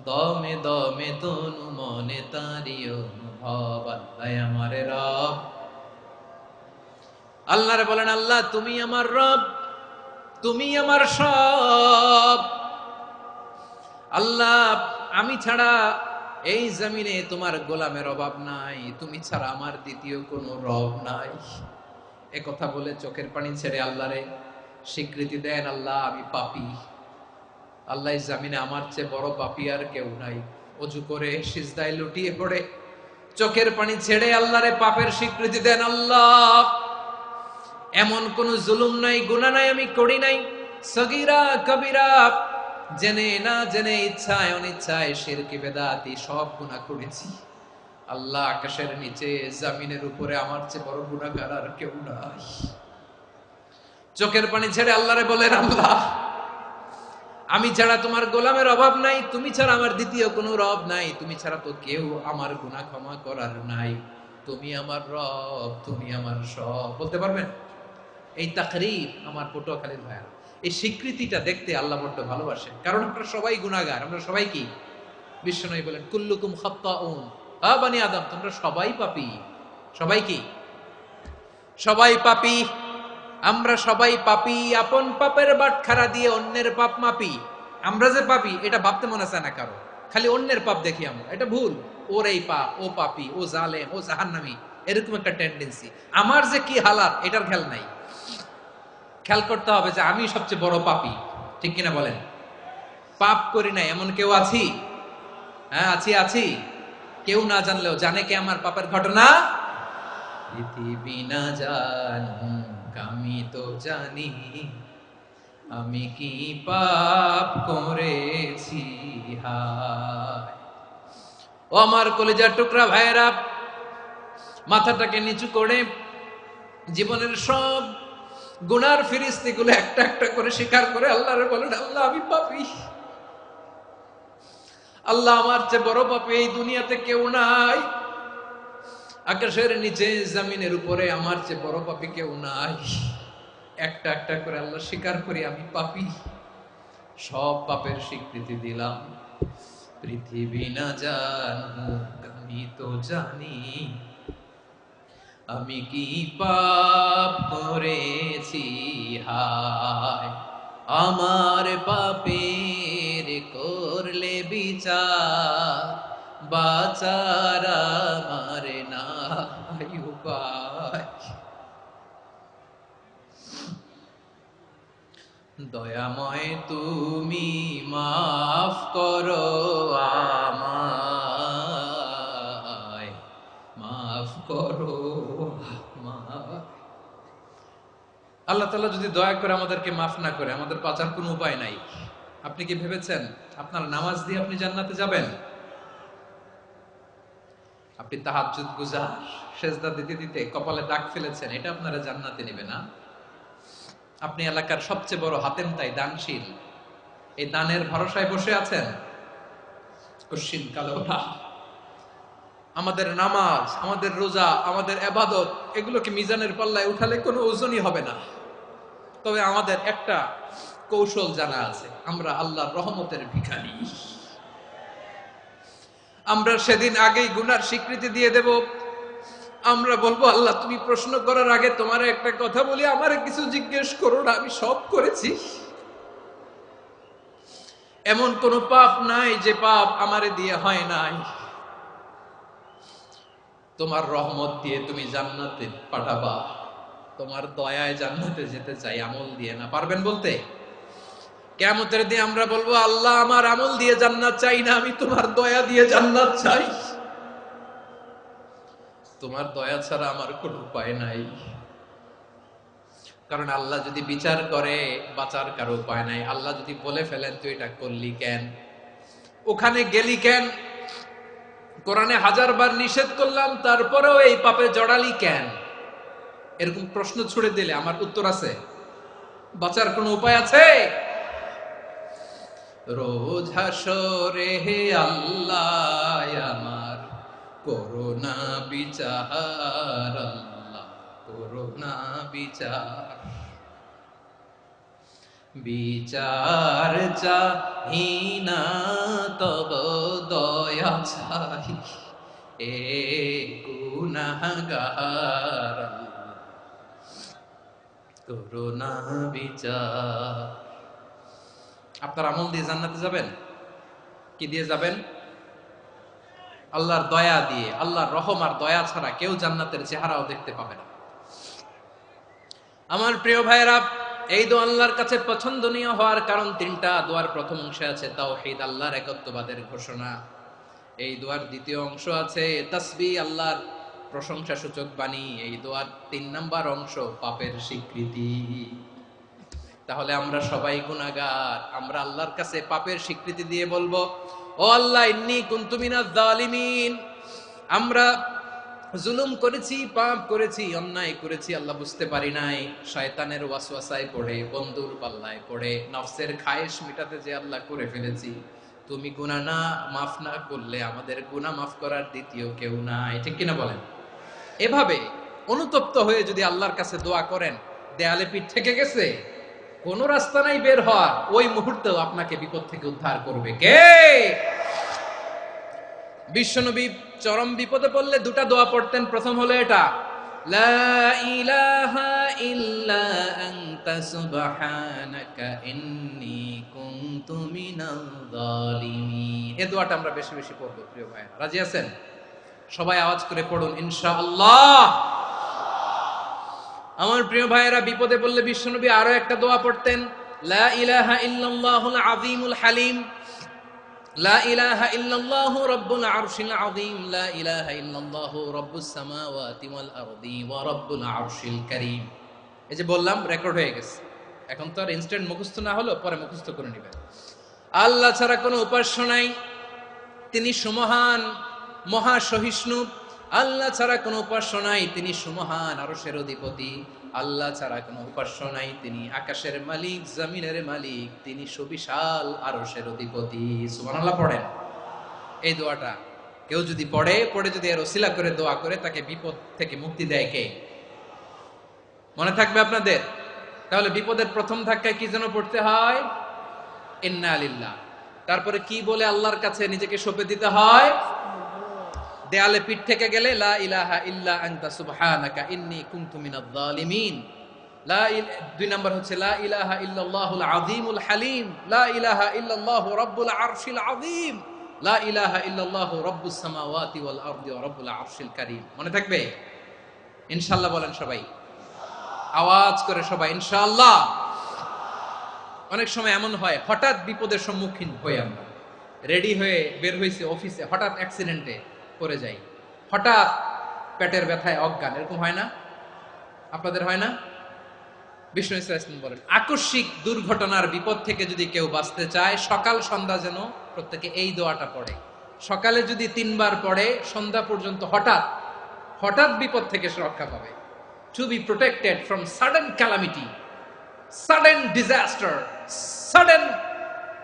দমে দমে তনু মনে তারি অনুভব, আল্লাহ আমারে রব। আল্লাহরে বলেন, আল্লাহ তুমি আমার রব, তুমি আমার সব। আল্লাহ আমি ছাড়া এই জমিনে তোমার গোলামের অভাব নাই, তুমি ছাড়া আমার দ্বিতীয় কোনো রব নাই। এ কথা বলে চোখের পানি ছেড়ে আল্লাহরে স্বীকৃতি দেন, আল্লাহ আমি পাপী, আল্লাহ জামিনে আমার চেয়ে বড় পাপী আর কেউ নাই। ওযু করে সিজদায় লুটিয়ে পড়ে চোখের পানি ছেড়ে আল্লাহরে পাপের স্বীকৃতি দেন, আল্লাহ এমন কোন জুলুম নাই, গুনাহ নাই আমি করি নাই, সগীরা কবিরা, জেনে না জেনে, ইচ্ছায় অনিচ্ছায়, শিরকি বেদাতি সব গুনাহ করেছি। আল্লাহ আকাশের নিচে জমিনের উপরে আমার চেয়ে বড় গুনাহগার আর কেউ নাই। চোখের পানি ছেড়ে আল্লাহরে বলেন, আল্লাহ আমি ছাড়া তোমার গোলামের অভাব নাই, তুমি ছাড়া আমার দ্বিতীয় কোনো রব নাই, তুমি ছাড়া তো কেউ আমার গুনাহ ক্ষমা করার নাই, তুমি আমার রব, তুমি আমার সব। বলতে পারবেন? এই তাকরীর আমার পটুয়াখালীর ভাইয়া, এই স্বীকৃতিটা দেখতে আল্লাহ বড্ড ভালোবাসেন, কারণ আমরা সবাই গুনাহগার। আমরা সবাই কি? বিশ্বনবী বলেন, কুল্লুকুম খাত্তাউন, আ বনি আদম তোমরা সবাই পাপী। সবাই কি? সবাই পাপী। আমরা সবাই পাপী, আপন পাপের বাটখারা দিয়ে অন্যের পাপ মাপি। আমরা যে পাপী এটা ভাবতে মনে চায় না কারো, খালি অন্যের পাপ দেখি আমরা, এটা ভুল। ওর এই পাপ, ও পাপী, ও জালেম, ও জাহান্নামী, এরকম একটা টেন্ডেন্সি। আমার যে কি হালাত এটার খেয়াল নাই। খেয়াল করতে হবে যে আমি সবচেয়ে বড় পাপী, ঠিক কিনা বলেন? পাপ করি নাই এমন কেউ আছি? হ্যাঁ আছি, আছি। কেউ না জানলেও জানে কে আমার পাপের ঘটনা? পৃথিবী না জানুক আমি তো জানি, আমি কি পাপ করেছি হায়। ও আমার কলিজার টুকরা ভাইয়েরা, মাথাটাকে নিচু করে জীবনের সব গুনার ফিরিস্তিগুলো একটা একটা করে স্বীকার করে আল্লাহরে বলেন, আল্লাহ আমি পাপী, আল্লাহ আমার চেয়ে বড় পাপী এই দুনিয়াতে কেউ নাই, আকাশের নিচে জমিনের উপরে আমার চেয়ে বড় পাপী কেউ নাই। একটা একটা করে আল্লাহ স্বীকার করি আমি পাপী, সব পাপের স্বীকৃতি দিলাম। পৃথিবী না জানুক আমি তো জানি, আমি কি পাপ করেছি হায়। আমার পাপের করলে বিচার, বাঁচার আমার নাই উপায়। দয়াময় তুমি মাফ করো আমায়, মাফ করো আমায়। আল্লাহ তাআলা যদি দয়া করে আমাদেরকে মাফ না করে, আমাদের বাঁচার কোনো উপায় নাই। আপনি কি ভেবেছেন আপনার নামাজ দিয়ে আপনি জান্নাতে যাবেন? আপনি তাহাজ্জুদ গুজার, সেজদা দিতে দিতে কপালে দাগ ফেলেছেন, এটা আপনারা জান্নাতে নেবে না? আপনি এলাকার সবচেয়ে বড় হাতেম তাই দানশীল, এই দানের ভরসায় বসে আছেন, কশিন কালো না। আমাদের নামাজ, আমাদের রোজা, আমাদের ইবাদত, এগুলোকে মিজানের পাল্লায় উঠালে কোনো ওজনই হবে না। তবে আমাদের একটা কৌশল জানা আছে, আমরা আল্লাহর রহমতের ভিখারি। আমরা সেদিন আগেই গুনার স্বীকৃতি দিয়ে দেব। আমরা বলবো, আল্লাহ তুমি প্রশ্ন করার আগে তোমার একটা কথা বলি, আমারে কিছু জিজ্ঞেস করো না, আমি সব করেছি। এমন কোন পাপ নাই যে পাপ আমারে দিয়ে হয় নাই। তোমার রহমত দিয়ে তুমি জান্নাতে পাঠাবা, তোমার দয়ায় জান্নাতে যেতে চাই, আমল দিয়ে না। পারবেন বলতে? কিয়ামতের দিন আমরা বলবো, আল্লাহ আমার আমল দিয়ে জান্নাত চাই না, আমি তোমার দয়া দিয়ে জান্নাত চাই। তোমার দয়া ছাড়া আমার কোনো উপায় নাই। কারণ আল্লাহ যদি বিচার করে, বাঁচার কারো উপায় নাই। আল্লাহ যদি বলে ফেলেন তুই এটা করলি কেন, ওখানে গেলি কেন, কোরআনে 1000 বার নিষেধ করলাম তারপরেও এই পাপে জড়ালি কেন, এরকম প্রশ্ন ছুড়ে দিলে আমার উত্তর আছে? বাঁচার কোনো উপায় আছে? রোজ হাসরে হে আল্লাহ আমার করোনা বিচার, আল্লাহ করোনা বিচার। বিচার চাহি না তব দয়া চাই, এ গুনাহগার, আল্লাহ করোনা বিচার। আপনার আমল দিয়ে জান্নাতে যাবেন? কি দিয়ে যাবেন? আল্লাহর দয়া দিয়ে। আল্লাহর রহম আর দয়া ছাড়া কেউ জান্নাতের চেহারাও দেখতে পাবে না। আমার প্রিয় ভাইয়েরা, এই দোয়া আল্লাহর কাছে পছন্দনীয় হওয়ার কারণ তিনটা। দোয়ার প্রথম অংশে আছে তাওহীদ, আল্লাহর একত্ববাদের ঘোষণা। এই দোয়ার দ্বিতীয় অংশ আছে তাসবিহ, আল্লাহর প্রশংসা সূচক বাণী। এই দোয়ার 3 নাম্বার অংশ পাপের স্বীকৃতি। তাহলে আমরা সবাই গুনাহগার। আমরা আল্লাহর কাছে পাপের স্বীকৃতি দিয়ে বলবো, ও আল্লাহ ইন্নী কুনতু মিনাজ জালিমিন, আমরা জুলুম করেছি, পাপ করেছি, অন্যায় করেছি, আল্লাহ বুঝতে পারি নাই। শয়তানের ওয়াসওয়াসায় পড়ে, বন্ধুর পাল্লায় পড়ে, নফসের খায়েশ মিটাতে যে আল্লাহ করে ফেলেছি। তুমি গুনাহ না মাফ না করলে আমাদের গুনাহ মাফ করার দ্বিতীয় কেউ নাই। ঠিক কিনা বলেন? এভাবে অনুতপ্ত হয়ে যদি আল্লাহর কাছে দোয়া করেন, দেয়ালে পিঠ থেকে গেছে, কোন রাস্তা নাই বের হওয়ার, ওই মুহূর্তেও আপনাকে বিপদ থেকে উদ্ধার করবে কে? বিশ্বনবী চরম বিপদে পড়লে দুটা দোয়া পড়তেন। প্রথম হলো এটা, লা ইলাহা ইল্লা আনতা সুবহানাকা ইন্নী কুনতু মিনাল জালিমিন। এই দোয়াটা আমরা বেশি বেশি পড়বো প্রিয় ভাইরা। রাজি আছেন? সবাই আওয়াজ করে পড়ুন ইনশাআল্লাহ। আমার প্রিয় ভাইয়েরা, বিপদে পড়লে বিশ্বনবী আরো একটা দোয়া পড়তেন, লা ইলাহা ইল্লাল্লাহুল আযীমুল হালিম, লা ইলাহা ইল্লাল্লাহু রাব্বুল আরশিল আযীম, লা ইলাহা ইল্লাল্লাহু রাব্বুস সামাওয়াতি ওয়াল আরদি ওয়া রাব্বুল আরশিল কারীম। এই যে বললাম, রেকর্ড হয়ে গেছে। এখন তো আর ইনস্ট্যান্ট মুখস্থ না হলো, পরে মুখস্থ করে নেবেন। আল্লাহ ছাড়া কোনো উপাস্য নাই, তিনি সুমহান, মহা সহিষ্ণু। আল্লাহ ছাড়া কোনো উপাস্য নাই, তিনি সুমহান, আরশের অধিপতি। আল্লাহ ছাড়া কোনো উপাস্য নাই, তিনি আকাশের মালিক, জমিনের মালিক, তিনি সুবিশাল আরশের অধিপতি। সুবহানাল্লাহ পড়েন। এই দোয়াটা কেউ যদি পড়ে যদি এর ওসিলা করে দোয়া করে, তাকে বিপদ থেকে মুক্তি দেয় কে? মনে থাকবে আপনাদের? তাহলে বিপদের প্রথম ধাক্কায় কি যেন পড়তে হয়? ইন্না লিল্লাহ। তারপরে কি বলে আল্লাহর কাছে নিজেকে সঁপে দিতে হয়? দেয়ালে পিঠ থেকে গেলে লা ইলাহা ইল্লা আনতা সুবহানাকা ইন্নী কুনতু মিনাজ জালিমিন। 2 নাম্বার হচ্ছে লা ইলাহা ইল্লাল্লাহুল আযীমুল হালিম, লা ইলাহা ইল্লাল্লাহু রাব্বুল আরশিল আযীম, লা ইলাহা ইল্লাল্লাহু রাব্বুস সামাওয়াতি ওয়াল আরদি ওয়া রাব্বুল আরশিল কারীম। মনে থাকবে? ইনশাআল্লাহ বলেন সবাই, আওয়াজ করে সবাই ইনশাআল্লাহ। অনেক সময় এমন হয়, হঠাৎ বিপদের সম্মুখীন হই আমরা, রেডি হয়ে বের হইছে অফিসে, হঠাৎ অ্যাক্সিডেন্টে পড়ে যাই, হঠাৎ পেটের ব্যথায় অজ্ঞান, এরকম হয় না? আপনাদের হয় না? বিষ্ণু ইসলাম বলেন, আকস্মিক দুর্ঘটনার বিপদ থেকে যদি কেউ বাঁচতে চায়, সকাল সন্ধ্যা যেন প্রত্যেকে এই দোয়াটা পড়ে, সকালে যদি 3 বার পড়ে সন্ধ্যা পর্যন্ত হঠাৎ হঠাৎ বিপদ থেকে সে রক্ষা পাবে। To be protected from sudden calamity, sudden disaster, sudden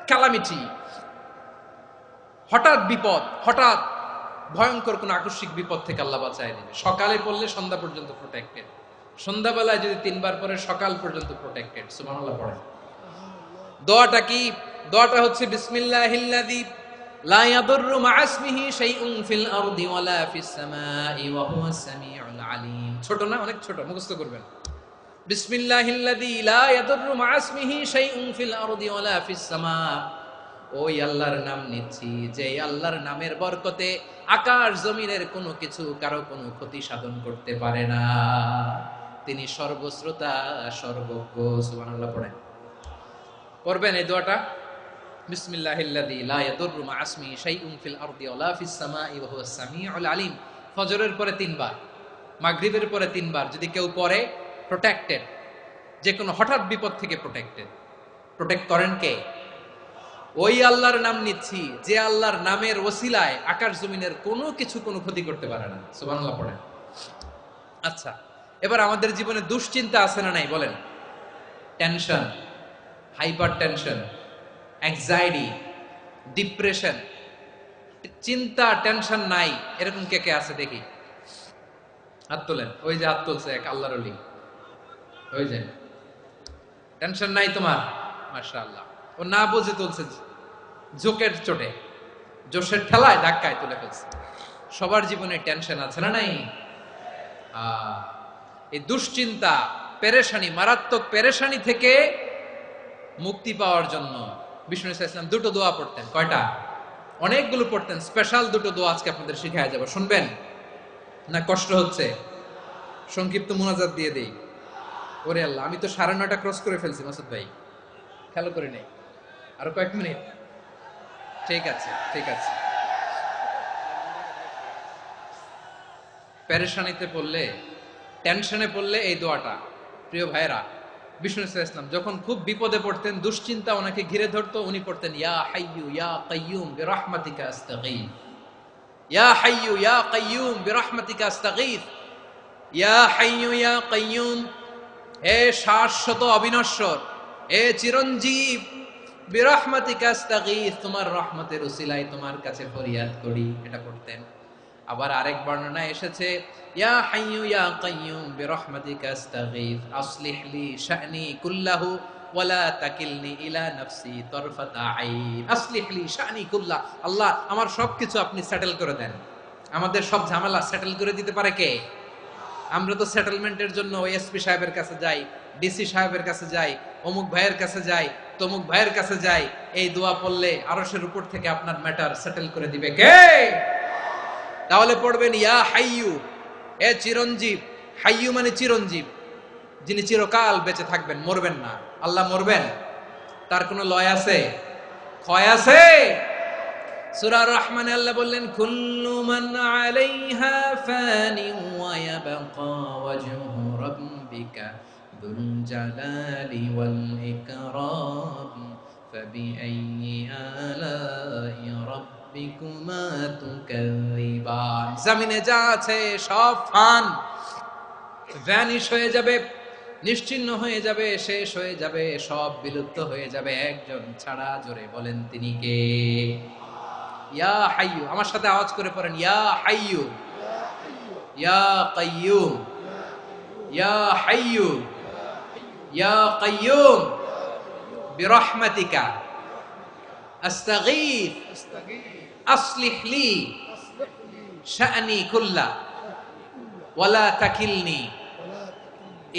calamity, হঠাৎ বিপদ, হঠাৎ ভয়ঙ্কর কোন আকস্মিক বিপদ থেকে আল্লাহ বাঁচায় দিবে। সকালে পড়লে সন্ধ্যা পর্যন্ত প্রোটেক্টেড, সন্ধ্যাবেলায় যদি 3 বার পরে সকাল পর্যন্ত প্রোটেক্টেড। সুবহানাল্লাহ পড়েন। দোয়াটা কি? দোয়াটা হচ্ছে বিসমিল্লাহিল্লাযী লা ইয়াদুররু মা ইসমিহি শাইউন ফিল আরদি ওয়ালা ফিস সামাই ওয়া হুয়াস সামিউল আলিম। ছোট না? অনেক ছোট, মুখস্থ করবেন। বিসমিল্লাহিল্লাযী লা ইয়াদুররু মা ইসমিহি শাইউন ফিল আরদি ওয়ালা ফিস সামা। ওই আল্লাহর নাম নিচ্ছি যে আল্লাহর নামের বরকতে আকাশ জমিনের কোনো কিছু কারো কোনো ক্ষতি সাধন করতে পারে না। তিনি সর্বশ্রোতা, সর্বজ্ঞ। সুবহানাল্লাহ পড়েন। পড়বেন এই দোয়াটা, বিসমিল্লাহিল্লাযী লা ইয়াদুররু মা ইসমিহি শাইউন ফিল আরদি ওয়ালা ফিস সামাই ওয়া হুয়াস সামিউল আলিম। ফজরের পরে 3 বার, মাগরিবের পরে 3 বার যদি কেউ পড়ে প্রোটেক্টেড, যে কোনো হঠাৎ বিপদ থেকে প্রোটেক্টেড। প্রোটেক্ট করেন কে? ওই আল্লাহর নাম নিচ্ছি যে আল্লাহর নামের ওসিলায় আকাশ জমিনের কোনো কিছু কোনো ক্ষতি করতে পারে না। সুবহানাল্লাহ পড়েন। আচ্ছা, এবার আমাদের জীবনে দুশ্চিন্তা আছে না নাই বলেন? Tension, hyper tension, anxiety, depression, চিন্তা টেনশন নাই এরকম কে কে আছে দেখি, হাত তোলেন। ওই যে হাত তুলছে এক আল্লাহর ওলি, ওই যে টেনশন নাই তোমার, মাশাআল্লাহ। ও না বুঝে তুলছে, জোকের চোটে, জোশের ঠেলায় ধাক্কায় তুলে ফেলছে। সবার জীবনে টেনশন আছে না নাই? এই দুশ্চিন্তা, পেরেশানি, মারাত্মক পেরেশানি থেকে মুক্তি পাওয়ার জন্য বিষ্ণু ইসলাম 2টো দোয়া পড়তেন। কয়টা? অনেকগুলো পড়তেন। স্পেশাল 2টো দোয়া আজকে আপনাদের শিখায়া যাব, শুনবেন না? কষ্ট হচ্ছে? সংক্ষিপ্ত মুনাজাত দিয়ে দেই। ওরে আল্লাহ, আমি তো 9:30 ক্রস করে ফেলছি মাসুদ ভাই, খেয়াল করে নেই। আরো কয়েক মিনিট? ঠিক আছে, ঠিক আছে। পেরেশানিতে পড়লে, টেনশনে পড়লে এই দোয়াটা, প্রিয় ভাইরা, বিষ্ণু ইসলাম যখন খুব বিপদে পড়তেন, দুশ্চিন্তা ওনাকে ঘিরে ধরতো, উনি পড়তেন ইয়া হাইয়ু ইয়া কাইয়ুম বিরহমাতিকা আস্তাগীথ, ইয়া হাইয়ু ইয়া কাইয়ুম বিরহমাতিকা আস্তাগীথ, ইয়া হাইয়ু ইয়া কাইয়ুম, হে শাশ্বত অবিনশ্বর, হে চিরঞ্জীব, বিরহমাতিকা আস্তাগীথ, তোমার রহমতের উসিলায় তোমার কাছে ফরিয়াদ করি। এটা পড়তেন। আবার আরেক বর্ণনায় এসেছে ইয়া হাইয়ু ইয়া কাইয়ুম বিরহমাতিকা আস্তাগীথ আসলিহ লি শা'নি কুল্লাহু ওয়ালা তাকিলনি ইলা নাফসি তারফাতা আইন। আসলিহ লি শা'নি কুল্লাহ, আল্লাহ আমার সবকিছু আপনি সেটেল করে দেন। আমাদের সব ঝামেলা সেটেল করে দিতে পারে কে? আমরা তো সেটেলমেন্টের জন্য এসপি সাহেবের কাছে যাই, ডিসি সাহেবের কাছে যাই, অমুক ভাইয়ের কাছে যাই, তমুক ভাইয়ের কাছে যাই। এই দোয়া পড়লে আরশের উপর থেকে আপনার ম্যাটার সেটেল করে দিবে কে? তাহলে পড়বেন ইয়া হাইয়ু, এ চিরঞ্জীব। হাইয়ু মানে চিরঞ্জীব, যিনি চিরকাল বেঁচে থাকবেন, মরবেন না। আল্লাহ মরবেন? তার কোনো লয় আছে? ক্ষয় আছে? সূরা রহমানে আল্লাহ বললেন কুল্লু মান আলাইহা ফানি ওয়া ইয়াবকা ওয়াজহু রাব্বিকা যুল জালালি ওয়াল ইকরাম ফাবিআইয়ি আলাই রাব্বিকুমা তুকাযিবান। জমিনে যা আছে সব ফান, ভ্যানিশ হয়ে যাবে, নিশ্চিহ্ন হয়ে যাবে, শেষ হয়ে যাবে, সব বিলুপ্ত হয়ে যাবে, একজন ছাড়া। জোরে বলেন তিনি কে? ইয়া হাইয়ু। আমার সাথে আওয়াজ করে পড়েন ইয়া হাইয়ু ইয়া কাইয়ুম ইয়া হাইয়ু ইয়া কাইয়ুম বিরহমাতিকা আস্তাগীথ আসলিহ লি শা'নি কুল্লা ওয়ালা তাকিলনি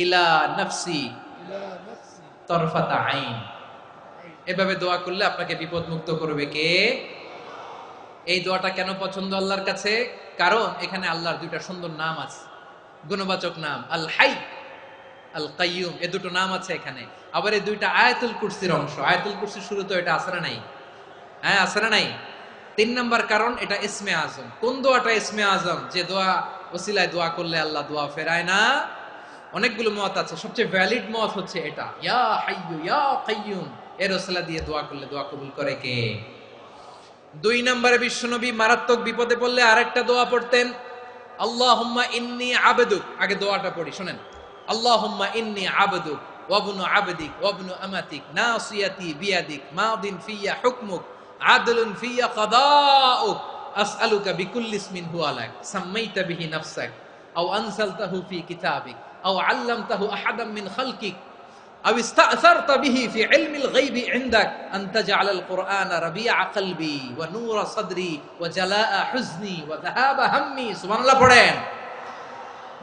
ইলা নাফসি তারফাতা আইন। এভাবে দোয়া করলে আপনাকে বিপদ মুক্ত করবে কে? এই দোয়াটা কেন পছন্দ আল্লাহর কাছে? কারণ এখানে আল্লাহর 2টা সুন্দর নাম আছে, গুণবাচক নাম, আল হাই, আল কাইয়ুম। এই 2টো নাম আছে এখানে। আবার এই 2টা আয়াতুল কুরসির অংশ। আয়াতুল কুরসির শুরু তো এটা আছে না নাই? হ্যাঁ, আছে না নাই? 3 নাম্বার কারণ এটা ইসমে আজম। কোন দোয়াটা ইসমে আজম? যে দোয়া ওসিলায় দোয়া করলে আল্লাহ দোয়া ফেরায় না। অনেকগুলো মত আছে, সবচেয়ে ভ্যালিড মত হচ্ছে এটা, ইয়া হাইয়ু ইয়া কাইয়ুম। এর ওসিলা দিয়ে দোয়া করলে দোয়া কবুল করে কে? দুই নম্বরে বিশ্বনবী মারাত্মক বিপদে পড়লে আরেকটা দোয়া পড়তেন, আল্লাহুম্মা ইন্নী আবদুক। আগে দোয়াটা পড়ি শুনেন, আল্লাহুম্মা ইন্নী আবদুক ওয়াবনু আবদিক ওয়াবনু আমাতিক নাসিয়াতি বিয়াদিক মাদিন ফিয়া হুকমুক আদলুন ফিয়া কাদাউক আসআলুকা বিকুল্লি ইসমিন হুয়া লাক সাম্মাইতা বিহি নাফসাক আও আনসালতাহু ফি কিতাবিক আও আল্লামতাহু আহাদাম মিন খালকিক আও ইস্তা'সারতা বিহি ফি ইলমিল গায়বি ইনদাক আন তাজআলাল কুরআনা রাবিআ কলবি ওয়া নূরা সাদরি ওয়া জালাআ হুজনি ওয়া যাহাবা হাম্মি। সুবহানাল্লাহ পড়েন।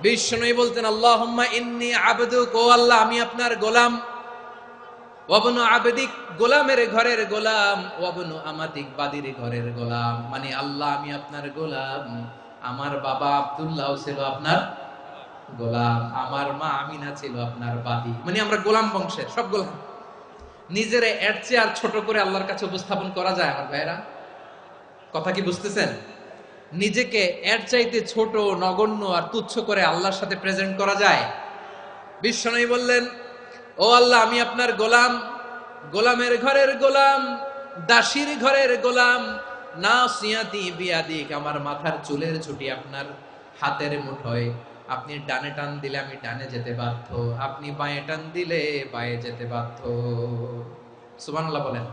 বিষ্ণুই বলতেন, আল্লাহুম্মা ইন্নী আবদুক, ও আল্লাহ আমি আপনার গোলাম, ওয়াবনু আবদিক, গোলামের ঘরের গোলাম, ওয়াবনু আমাতিক, বাদির ঘরের গোলাম। মানে আল্লাহ আমি আপনার গোলাম, আমার বাবা আব্দুল্লাহ ছিল আপনার গোলাম, আমার মা আমিনা ছিল আপনার বাদী। মানে আমরা গোলাম বংশের, সব গোলাম। নিজের এর চেয়ে আর ছোট করে আল্লাহর কাছে উপস্থাপন করা যায় আমার ভাইরা? কথা কি বুঝতেছেন? নিজেকে এর চাইতে ছোট, নগণ্য আর তুচ্ছ করে আল্লাহর সাথে প্রেজেন্ট করা যায়? বিশ্বনবী বললেন, ও আল্লাহ আমি আপনার গোলাম, গোলামের ঘরের গোলাম, দাসীর ঘরের গোলাম, নাসিয়াতি বিয়াদিক, আমার মাথার চুলের ঝুঁটি আপনার হাতের মুঠোয়, আপনি ডানে টান দিলে আমি ডানে যেতে বাধ্য, আপনি বাঁয়ে টান দিলে বাঁয়ে যেতে বাধ্য। সুবহানাল্লাহ বলেন।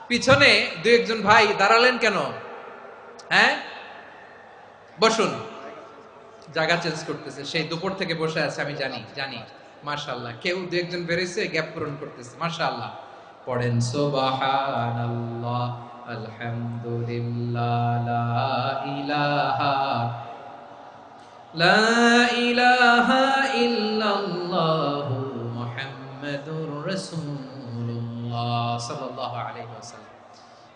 পিছনে দুই একজন ভাই দাঁড়ালেন কেন? হ্যাঁ, বসুন। জায়গা চেঞ্জ করতেছে, সেই দুপুর থেকে বসে আছে আমি জানি। মাশাআল্লাহ, কেউ দু একজন বেরিয়েছে, গ্যাপ পূরণ করতেছে। মাশাআল্লাহ পড়েন, সুবহানাল্লাহ আলহামদুলিল্লাহ লা ইলাহা ইল্লাল্লাহু মুহাম্মাদুর রাসূলুল্লাহ সাল্লাল্লাহু আলাইহি ওয়াসাল্লাম।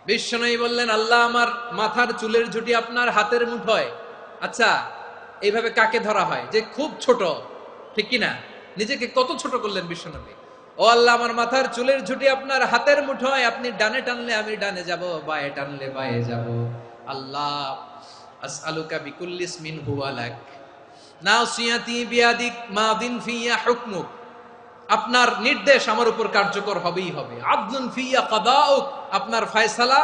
বিশ্বনবী বললেন, আল্লাহ আমার মাথার চুলের ঝুঁটি আপনার হাতের মুঠোয়। আচ্ছা, এইভাবে কাকে ধরা হয়? যে খুব ছোট, ঠিক কি না? নিজেকে কত ছোট করলেন বিশ্বনবী। ও আল্লাহ আমার মাথার চুলের ঝুঁটি আপনার হাতের মুঠোয়, আপনি ডানে টানলে আমি ডানে যাব, বায়ে টানলে বায়ে যাব। আল্লাহ আসআলুকা বিকুল্লি ইসমিন হুয়া লাক নাসিয়াতি বিয়াদিক মাদিন ফিয়া হুকমুক, আপনার নির্দেশ আমার উপর কার্যকর হবেই হবে। আদলুন ফিয়া কাদাউক, আপনার ফয়সালা,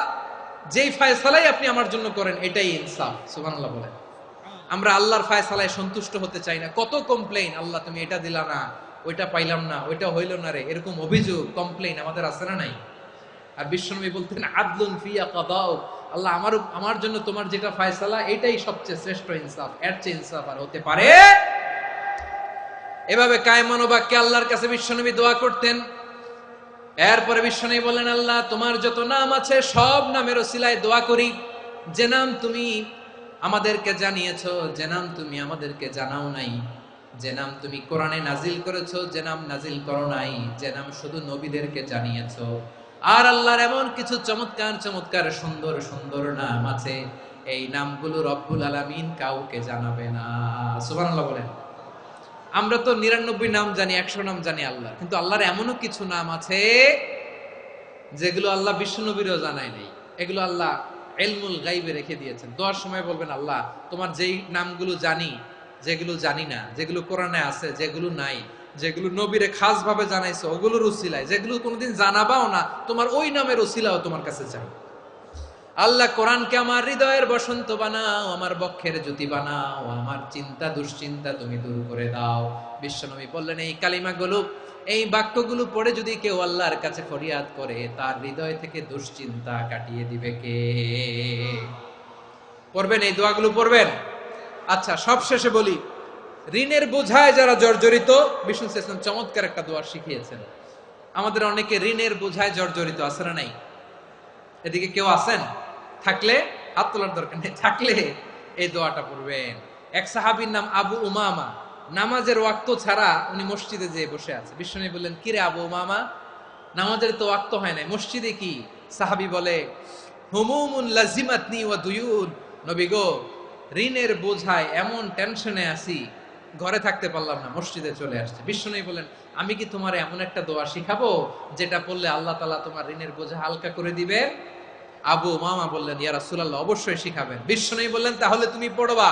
যেই ফয়সালাই আপনি আমার জন্য করেন এটাই ইনসাফ। সুবহানাল্লাহ বলেন। আমরা আল্লাহর ফয়সালায় সন্তুষ্ট হতে চাই না। কত কমপ্লেইন, আল্লাহ তুমি এটা দিলা না, ওইটা পাইলাম না, ওইটা হইল না রে, এরকম অভিযোগ, কমপ্লেইন আমাদের আছে না নাই? আর বিশ্বনবী বলতেন, আদলুন ফিয়া কাদাউক, আল্লাহ আমার জন্য তোমার যেটা ফয়সালা এটাই সবচেয়ে শ্রেষ্ঠ ইনসাফ, এর চেয়ে ইনসাফ আর হতে পারে? এভাবে কায়মান বাক্যে আল্লাহর কাছে বিশ্বনবী দোয়া করতেন। এরপরে বিশ্বনবী বললেন, আল্লাহ তোমার যত নাম আছে সব নামের ওসিলায় দোয়া করি, যে নাম তুমি আমাদেরকে জানিয়েছো, যে নাম তুমি আমাদেরকে জানাও নাই, যে নাম তুমি কোরআনে নাজিল করেছো, যে নাম নাজিল করো নাই, যে নাম শুধু নবীদেরকে জানিয়েছো। আর আল্লাহর এমন কিছু চমৎকার চমৎকার সুন্দর সুন্দর নাম আছে, এই নামগুলো রব্বুল আলামিন কাউকে জানাবে না। সুবহানাল্লাহ বলেন। আমরা তো 99 নাম জানি, 100 নাম জানি আল্লাহ, কিন্তু আল্লাহর এমনও কিছু নাম আছে যেগুলো আল্লাহ বিশ্বনবীরও জানায় নাই। এগুলো আল্লাহ ইলমুল গায়বে রেখে দিয়েছেন। দোয়ার সময় বলবেন, আল্লাহ তোমার যেই নামগুলো জানি, যেগুলো জানি না, যেগুলো কোরআনে আছে, যেগুলো নাই, যেগুলো নবীরে খাস ভাবে জানাইছো ওগুলোর উসিলায়, যেগুলো কোনোদিন জানাবাও না, তোমার ওই নামের উসিলাও তোমার কাছে চাই। আল্লাহ কোরআনকে আমার হৃদয়ের বসন্ত বানাও, আমার বক্ষের জ্যোতি বানাও, আমার চিন্তা দুশ্চিন্তা তুমি দূর করে দাও। বিশ্বনবী বললেন, এই কালিমাগুলো, এই বাক্যগুলো পড়ে যদি কেউ আল্লাহর কাছে ফরিয়াদ করে, তার হৃদয় থেকে দুশ্চিন্তা কাটিয়ে দিবে কে? পড়বেন, এই দোয়াগুলো পড়বেন। আচ্ছা, সব শেষে বলি, ঋণের বোঝায় যারা জর্জরিত, বিষ্ণু ইসলাম চমৎকার একটা দোয়া শিখিয়েছেন। আমাদের অনেকে ঋণের বোঝায় জর্জরিত, আছে না নাই? এদিকে কেউ আছেন? থাকলে হাত তোলার দরকার নেই, থাকলে এই দোয়াটা পড়বেন। এক সাহাবীর নাম আবু উমামা, নামাজের ওয়াক্ত ছাড়া উনি মসজিদে যেয়ে বসে আছে। বিশ্বনবী বললেন, কি রে আবু উমামা, নামাজের তো ওয়াক্ত হয় নাই, মসজিদে কি? সাহাবী বলে, হুমুমুন লাজিমাতনি ওয়া দুয়ুন, নবী গো ঋণের বোঝায় এমন টেনশনে আছি, ঘরে থাকতে পারলাম না, মসজিদে চলে আসছে। বিশ্বনবী বলেন, আমি কি তোমার এমন একটা দোয়া শিখাবো যেটা পড়লে আল্লাহ তাআলা তোমার ঋণের বোঝা হালকা করে দিবেন? আবু উমামা বললেন, ইয়া রাসূলুল্লাহ অবশ্যই শিখাবেন। বিশ্বনবী বললেন, তাহলে তুমি পড়বা,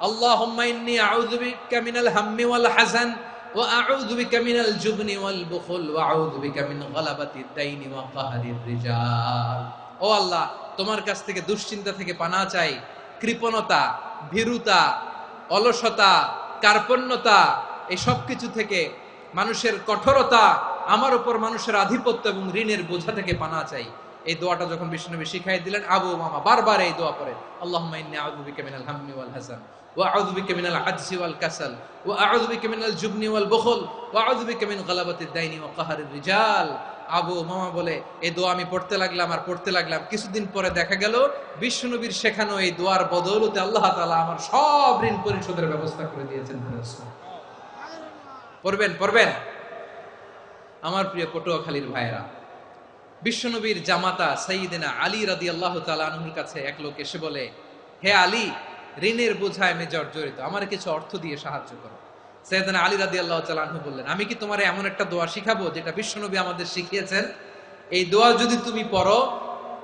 আল্লাহুম্মা ইন্নী আউযু বিকা মিনাল হাম্মি ওয়াল হাযান ওয়া আউযু বিকা মিনাল জুবনি ওয়াল বুখল ওয়া আউযু বিকা মিন গালাবাতিদ দাইনি ওয়া কাহরির রিজাল। ও আল্লাহ, তোমার কাছ থেকে দুশ্চিন্তা থেকে পানা চাই, কৃপণতা, ভীরুতা, অলসতা, কার্পণ্যতা, এই সব কিছু থেকে, মানুষের কঠোরতা, আমার উপর মানুষের আধিপত্য এবং ঋণের বোঝা থেকে পানা চাই। এই দোয়াটা যখন বিশ্বনবী শিখাই দিলেন, আবু মামা বারবার এই দোয়া পড়ে, আল্লাহুম্মা ইন্নী আউযু বিকা মিনাল হাম্মি ওয়াল হাযান ওয়া আউযু বিকা মিনাল আজজি ওয়াল কাসাল ওয়া আউযু বিকা মিনাল জুবনি ওয়াল বুখল ওয়া আউযু বিকা মিন গালাবাতিদ দাইনি ওয়া কাহরির রিজাল। আবু মামা বলে এই দোয়া আমি পড়তে লাগলাম। কিছুদিন পরে দেখা গেল বিশ্বনবীর শেখানো এই দোয়ার বদৌলতে আল্লাহ তাআলা আমার সব ঋণ পরিশোধের ব্যবস্থা করে দিয়েছেন। পড়বেন আমার প্রিয় পটুয়াখালীর ভাইরা। বিশ্বনবীর জামাতা সাইয়্যিদিনা আলী রাদিয়াল্লাহু তাআলা আনহুর কাছে এক লোক এসে বলে, হে আলী, ঋণের বোঝায় আমি জর্জরিত, আমার কিছু অর্থ দিয়ে সাহায্য করো। সাইয়্যিদিনা আলী রাদিয়াল্লাহু তাআলা আনহু বললেন, আমি কি তোমারে এমন একটা দোয়া শিখাবো যেটা বিশ্বনবী আমাদের শিখিয়েছেন? এই দোয়া যদি তুমি পড়ো,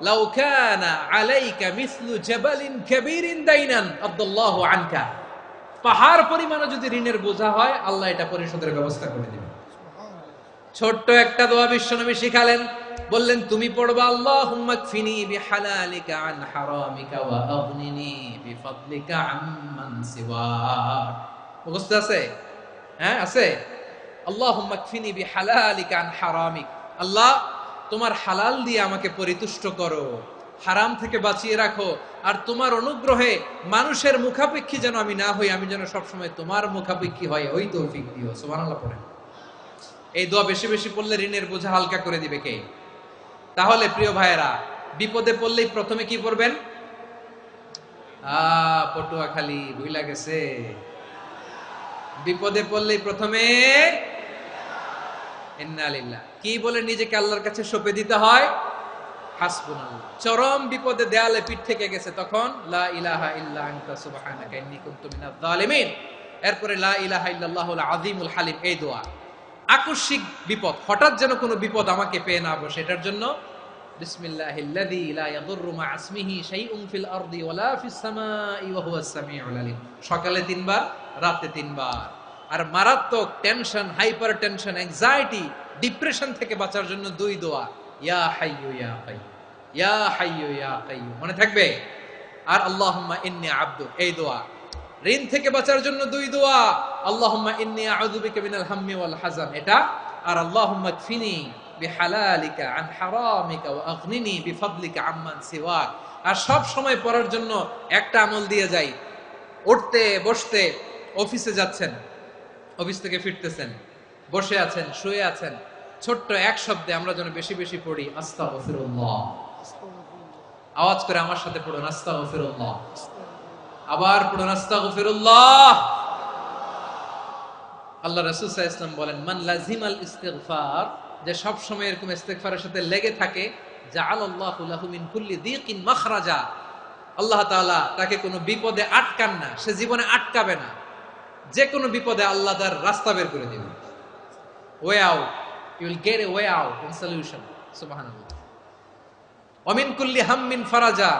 লাউ কানা আলাইকা মিসলু জাবালিন কাবীরিন দাইনান আব্দুল্লাহু আনকা, পাহাড় পরিমাণে যদি ঋণের বোঝা হয়, আল্লাহ এটা পরিশোধের ব্যবস্থা করে দিবেন। ছোট্ট একটা দোয়া বিশ্বনবী শিখালেন, বললেন তুমি পড়বা, আল্লাহুম্মা কফিনি বিহালালিকা আন হারামিকা ওয়া আগনিনি বিফাদলিকা আম্মান সিওয়াক। মুখস্থ আছে? হ্যাঁ আছে। আল্লাহুম্মা কফিনি বিহালালিকা আন হারামিক, আল্লাহ তোমার হালাল দিয়ে আমাকে পরিতুষ্ট করো, হারাম থেকে বাঁচিয়ে রাখো, আর তোমার অনুগ্রহে মানুষের মুখাপেক্ষী যেন আমি না হই, আমি যেন সবসময় তোমার মুখাপেক্ষী হয়, ওই তৌফিক দিও। সুবহানাল্লাহ পড়েন। এই দোয়া বেশি বেশি পড়লে ঋণের বোঝা হালকা করে দিবে কে? তাহলে প্রিয় ভাইয়েরা, বিপদে পড়লেই প্রথমে কি পড়বেন? পটুয়াখালী ভুইলা গেছে। বিপদে পড়লেই প্রথমে ইন্না লিল্লাহ কি বলে নিজেকে আল্লাহর কাছে সঁপে দিতে হয়? হাসবুনাল্লাহ। চরম বিপদে দেয়ালে পিঠ থেকে গেছে, তখন লা ইলাহা ইল্লা আনতা সুবহানাকা ইন্নী কুনতু মিনাজ জালিমিন। এরপরে লা ইলাহা ইল্লাল্লাহুল আযীমুল হালিম, এই দোয়া। আকস্মিক বিপদ, হঠাৎ যেন কোনো বিপদ আমাকে পেয়ে না বসে, এটার জন্য বিসমিল্লাহিল্লাযী লা ইয়াদুররু মা ইসমিহি শাইউন ফিল আরদি ওয়ালা ফিস সামাই ওয়া হুয়াস সামিউল আলিম। সকালে 3 বার, রাতে 3 বার। আর মারাত্মক tension, hyper tension, anxiety, depression থেকে বাঁচার জন্য 2 দোয়া, ইয়া হাইয়্যু ইয়া কাইয়্যুম, ইয়া হাইয়্যু ইয়া কাইয়্যুম, মনে থাকবে? আর আল্লাহুম্মা ইন্নী আবদুক, এই দোয়া। ঋণ থেকে বাঁচার জন্য 2 দোয়া, আল্লাহুম্মা ইন্নী আউযু বিকা মিনাল হাম্মি ওয়াল হাযান, এটা। আর আল্লাহুম্মা কফিনি বিহালালিকা আন হারামিকা ওয়া আগনিনি বিফাদলিকা আম্মান সিওয়াক। আর সব সময় পড়ার জন্য একটা আমল দিয়ে যাই, উঠতে বসতে, অফিসে যাচ্ছেন, অফিস থেকে ফিরতেছেন, বসে আছেন, শুয়ে আছেন, ছোট্ট এক শব্দে আমরা যেন বেশি বেশি পড়ি আস্তাগফিরুল্লাহ। আওয়াজ করে আমার সাথে পড়ুন, আস্তাগফিরুল্লাহ। আবার পড়ুন, আস্তাগফিরুল্লাহ। আল্লাহ রাসূল সাল্লাল্লাহু আলাইহি ওয়াসাল্লাম বলেন, মান লাজিমাল ইস্তিগফার, যে সব সময় এরকম ইস্তিগফারের সাথে লেগে থাকে, জাআলাল্লাহু লাহু মিন কুল্লি দীকিন মাখরাজা, আল্লাহ তাআলা তাকে কোনো বিপদে আটকান না, সে জীবনে আটকাবে না, যে কোনো বিপদে আল্লাহ তার রাস্তা বের করে দিবেন। Way out, you will get a way out and solution. সুবহানাল্লাহ। ওয়া মিন কুল্লি হাম্মিন ফারাজা,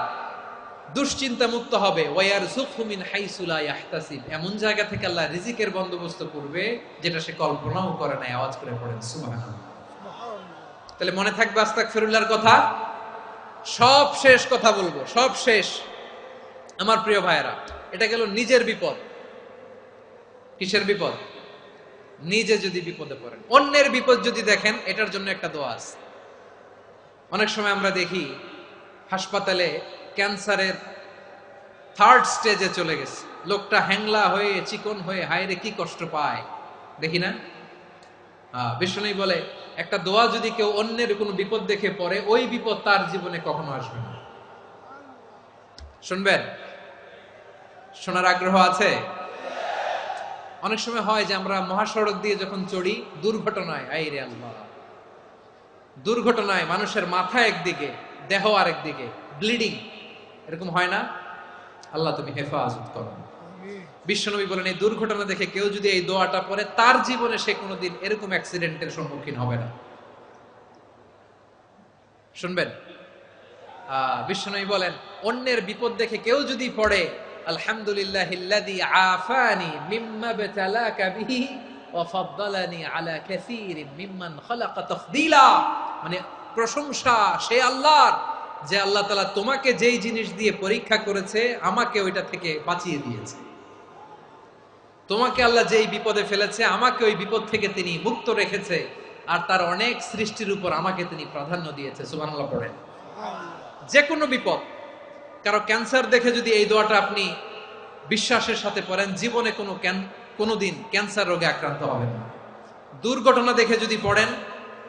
দুশ্চিন্তা মুক্ত হবে। ওয়ায়ারযুকহু মিন হাইসু লা ইয়াহতাসিব, এমন জায়গা থেকে আল্লাহ রিজিকের বন্দোবস্ত করবে যেটা সে কল্পনাও করে নাই। আওয়াজ করে পড়েন সুবহানাল্লাহ। তাহলে মনে থাকবে আস্তাগফিরুল্লাহর কথা। সব শেষ কথা বলবো, সব শেষ আমার প্রিয় ভাইয়েরা। এটা গেল নিজের বিপদ। কিসের বিপদ? নিজে যদি বিপদে পড়েন। অন্যের বিপদ যদি দেখেন, এটার জন্য একটা দোয়া আছে। অনেক সময় আমরা দেখি হাসপাতালে ক্যান্সারের 3rd স্টেজে চলে গেছে, লোকটা হ্যাংলা হয়ে, চিকন হয়ে, হায়রে কি কষ্ট পায়, দেখি না? বিষ্ণু বলে, একটা দোয়া যদি কেউ অন্যের কোনো বিপদ দেখে পড়ে, ওই বিপদ তার জীবনে কখনো আসবে না। শুনবেন? শোনার আগ্রহ আছে? অনেক সময় হয় যে আমরা মহাসড়ক দিয়ে যখন চড়ি, দুর্ঘটনায়, আইরে আল্লাহ, দুর্ঘটনায় মানুষের মাথা একদিকে, দেহ আরেকদিকে, ব্লিডিং, এরকম হয় না? আল্লাহ তুমি হেফাজত করো। বিশ্বনবী বলেন, এই দুর্ঘটনা দেখে কেউ যদি এই দোয়াটা পড়ে, তার জীবনে সে কোনোদিন এরকম অ্যাক্সিডেন্টের সম্মুখীন হবে না। শুনবেন? বিশ্বনবী বলেন, অন্যের বিপদ দেখে কেউ যদি পড়ে, আলহামদুলিল্লাহিল্লাযী আফানি মিম্মা বতালাকা বিহি ওয়া ফাদ্দালানি আলা কাসীরিন মিম্মান খালাকা তাফদীলা, মানে প্রশংসা সে আল্লাহর যে আল্লাহ তাআলা তোমাকে যেই জিনিস দিয়ে পরীক্ষা করেছে আমাকে ওইটা থেকে বাঁচিয়ে দিয়েছে। তোমাকে আল্লাহ যেই বিপদে ফেলেছে আমাকে ওই বিপদ থেকে তিনি মুক্ত রেখেছে, আর তার অনেক সৃষ্টির উপর আমাকে তিনি প্রাধান্য দিয়েছে। সুবহানাল্লাহ পড়েন। যে কোনো বিপদ, কারো ক্যান্সার দেখে যদি এই দোয়াটা আপনি বিশ্বাসের সাথে পড়েন, জীবনে কোনোদিন ক্যান্সার রোগে আক্রান্ত হবেন না। দুর্ঘটনা দেখে যদি পড়েন,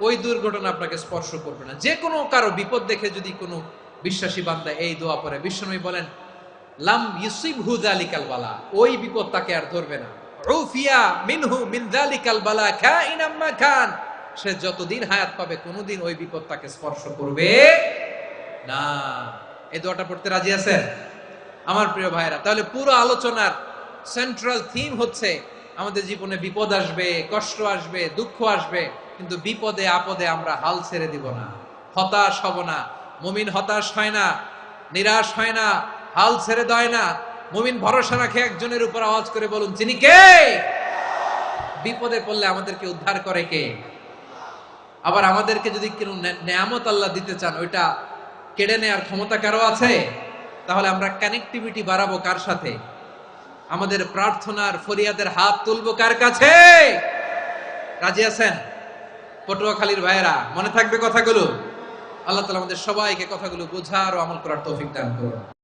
ওই দুর্ঘটনা আপনাকে স্পর্শ করবে না। যে কোনো কারো বিপদ দেখে যদি কোনো বিশ্বাসী বান্দা এই দোয়া পড়ে, বিশ্বনবী বলেন লাম ইউসিবহু যালিকাল বালা, ওই বিপদ তাকে আর ধরবে না। উফিয়া মিনহু মিন যালিকাল বালা কাইনাম মা কান, সে যতদিন হায়াত পাবে কোনোদিন ওই বিপদ তাকে স্পর্শ করবে না। এই দোয়াটা পড়তে রাজি আছেন আমার প্রিয় ভাইরা? তাহলে পুরো আলোচনার সেন্ট্রাল থিম হচ্ছে আমাদের জীবনে বিপদ আসবে, কষ্ট আসবে, দুঃখ আসবে, কিন্তু বিপদে আপদে আমরা হাল ছেড়ে দিব না, হতাশ হব না। মুমিন হতাশ হয় না, নিরাশ হয় না, হাল ছেড়ে দেয় না। মুমিন ভরসা রাখে একজনের উপর। আওয়াজ করে বলুন, যিনি কে? বিপদে পড়লে আমাদেরকে উদ্ধার করে কে? আবার আমাদেরকে যদি কোনো নেয়ামত আল্লাহ দিতে চান, ওইটা কেড়ে নেওয়ার ক্ষমতা কারো আছে? তাহলে আমরা কানেক্টিভিটি বাড়াবো কার সাথে? আমাদের প্রার্থনার ফরিয়াদের হাত তুলবো কার কাছে? রাজি আছেন পটুয়াখালীর ভাইয়েরা? মনে থাকবে কথাগুলো? আল্লাহ তাআলা আমাদের সবাইকে কথাগুলো বোঝার ও আমল করার তৌফিক দান করুন।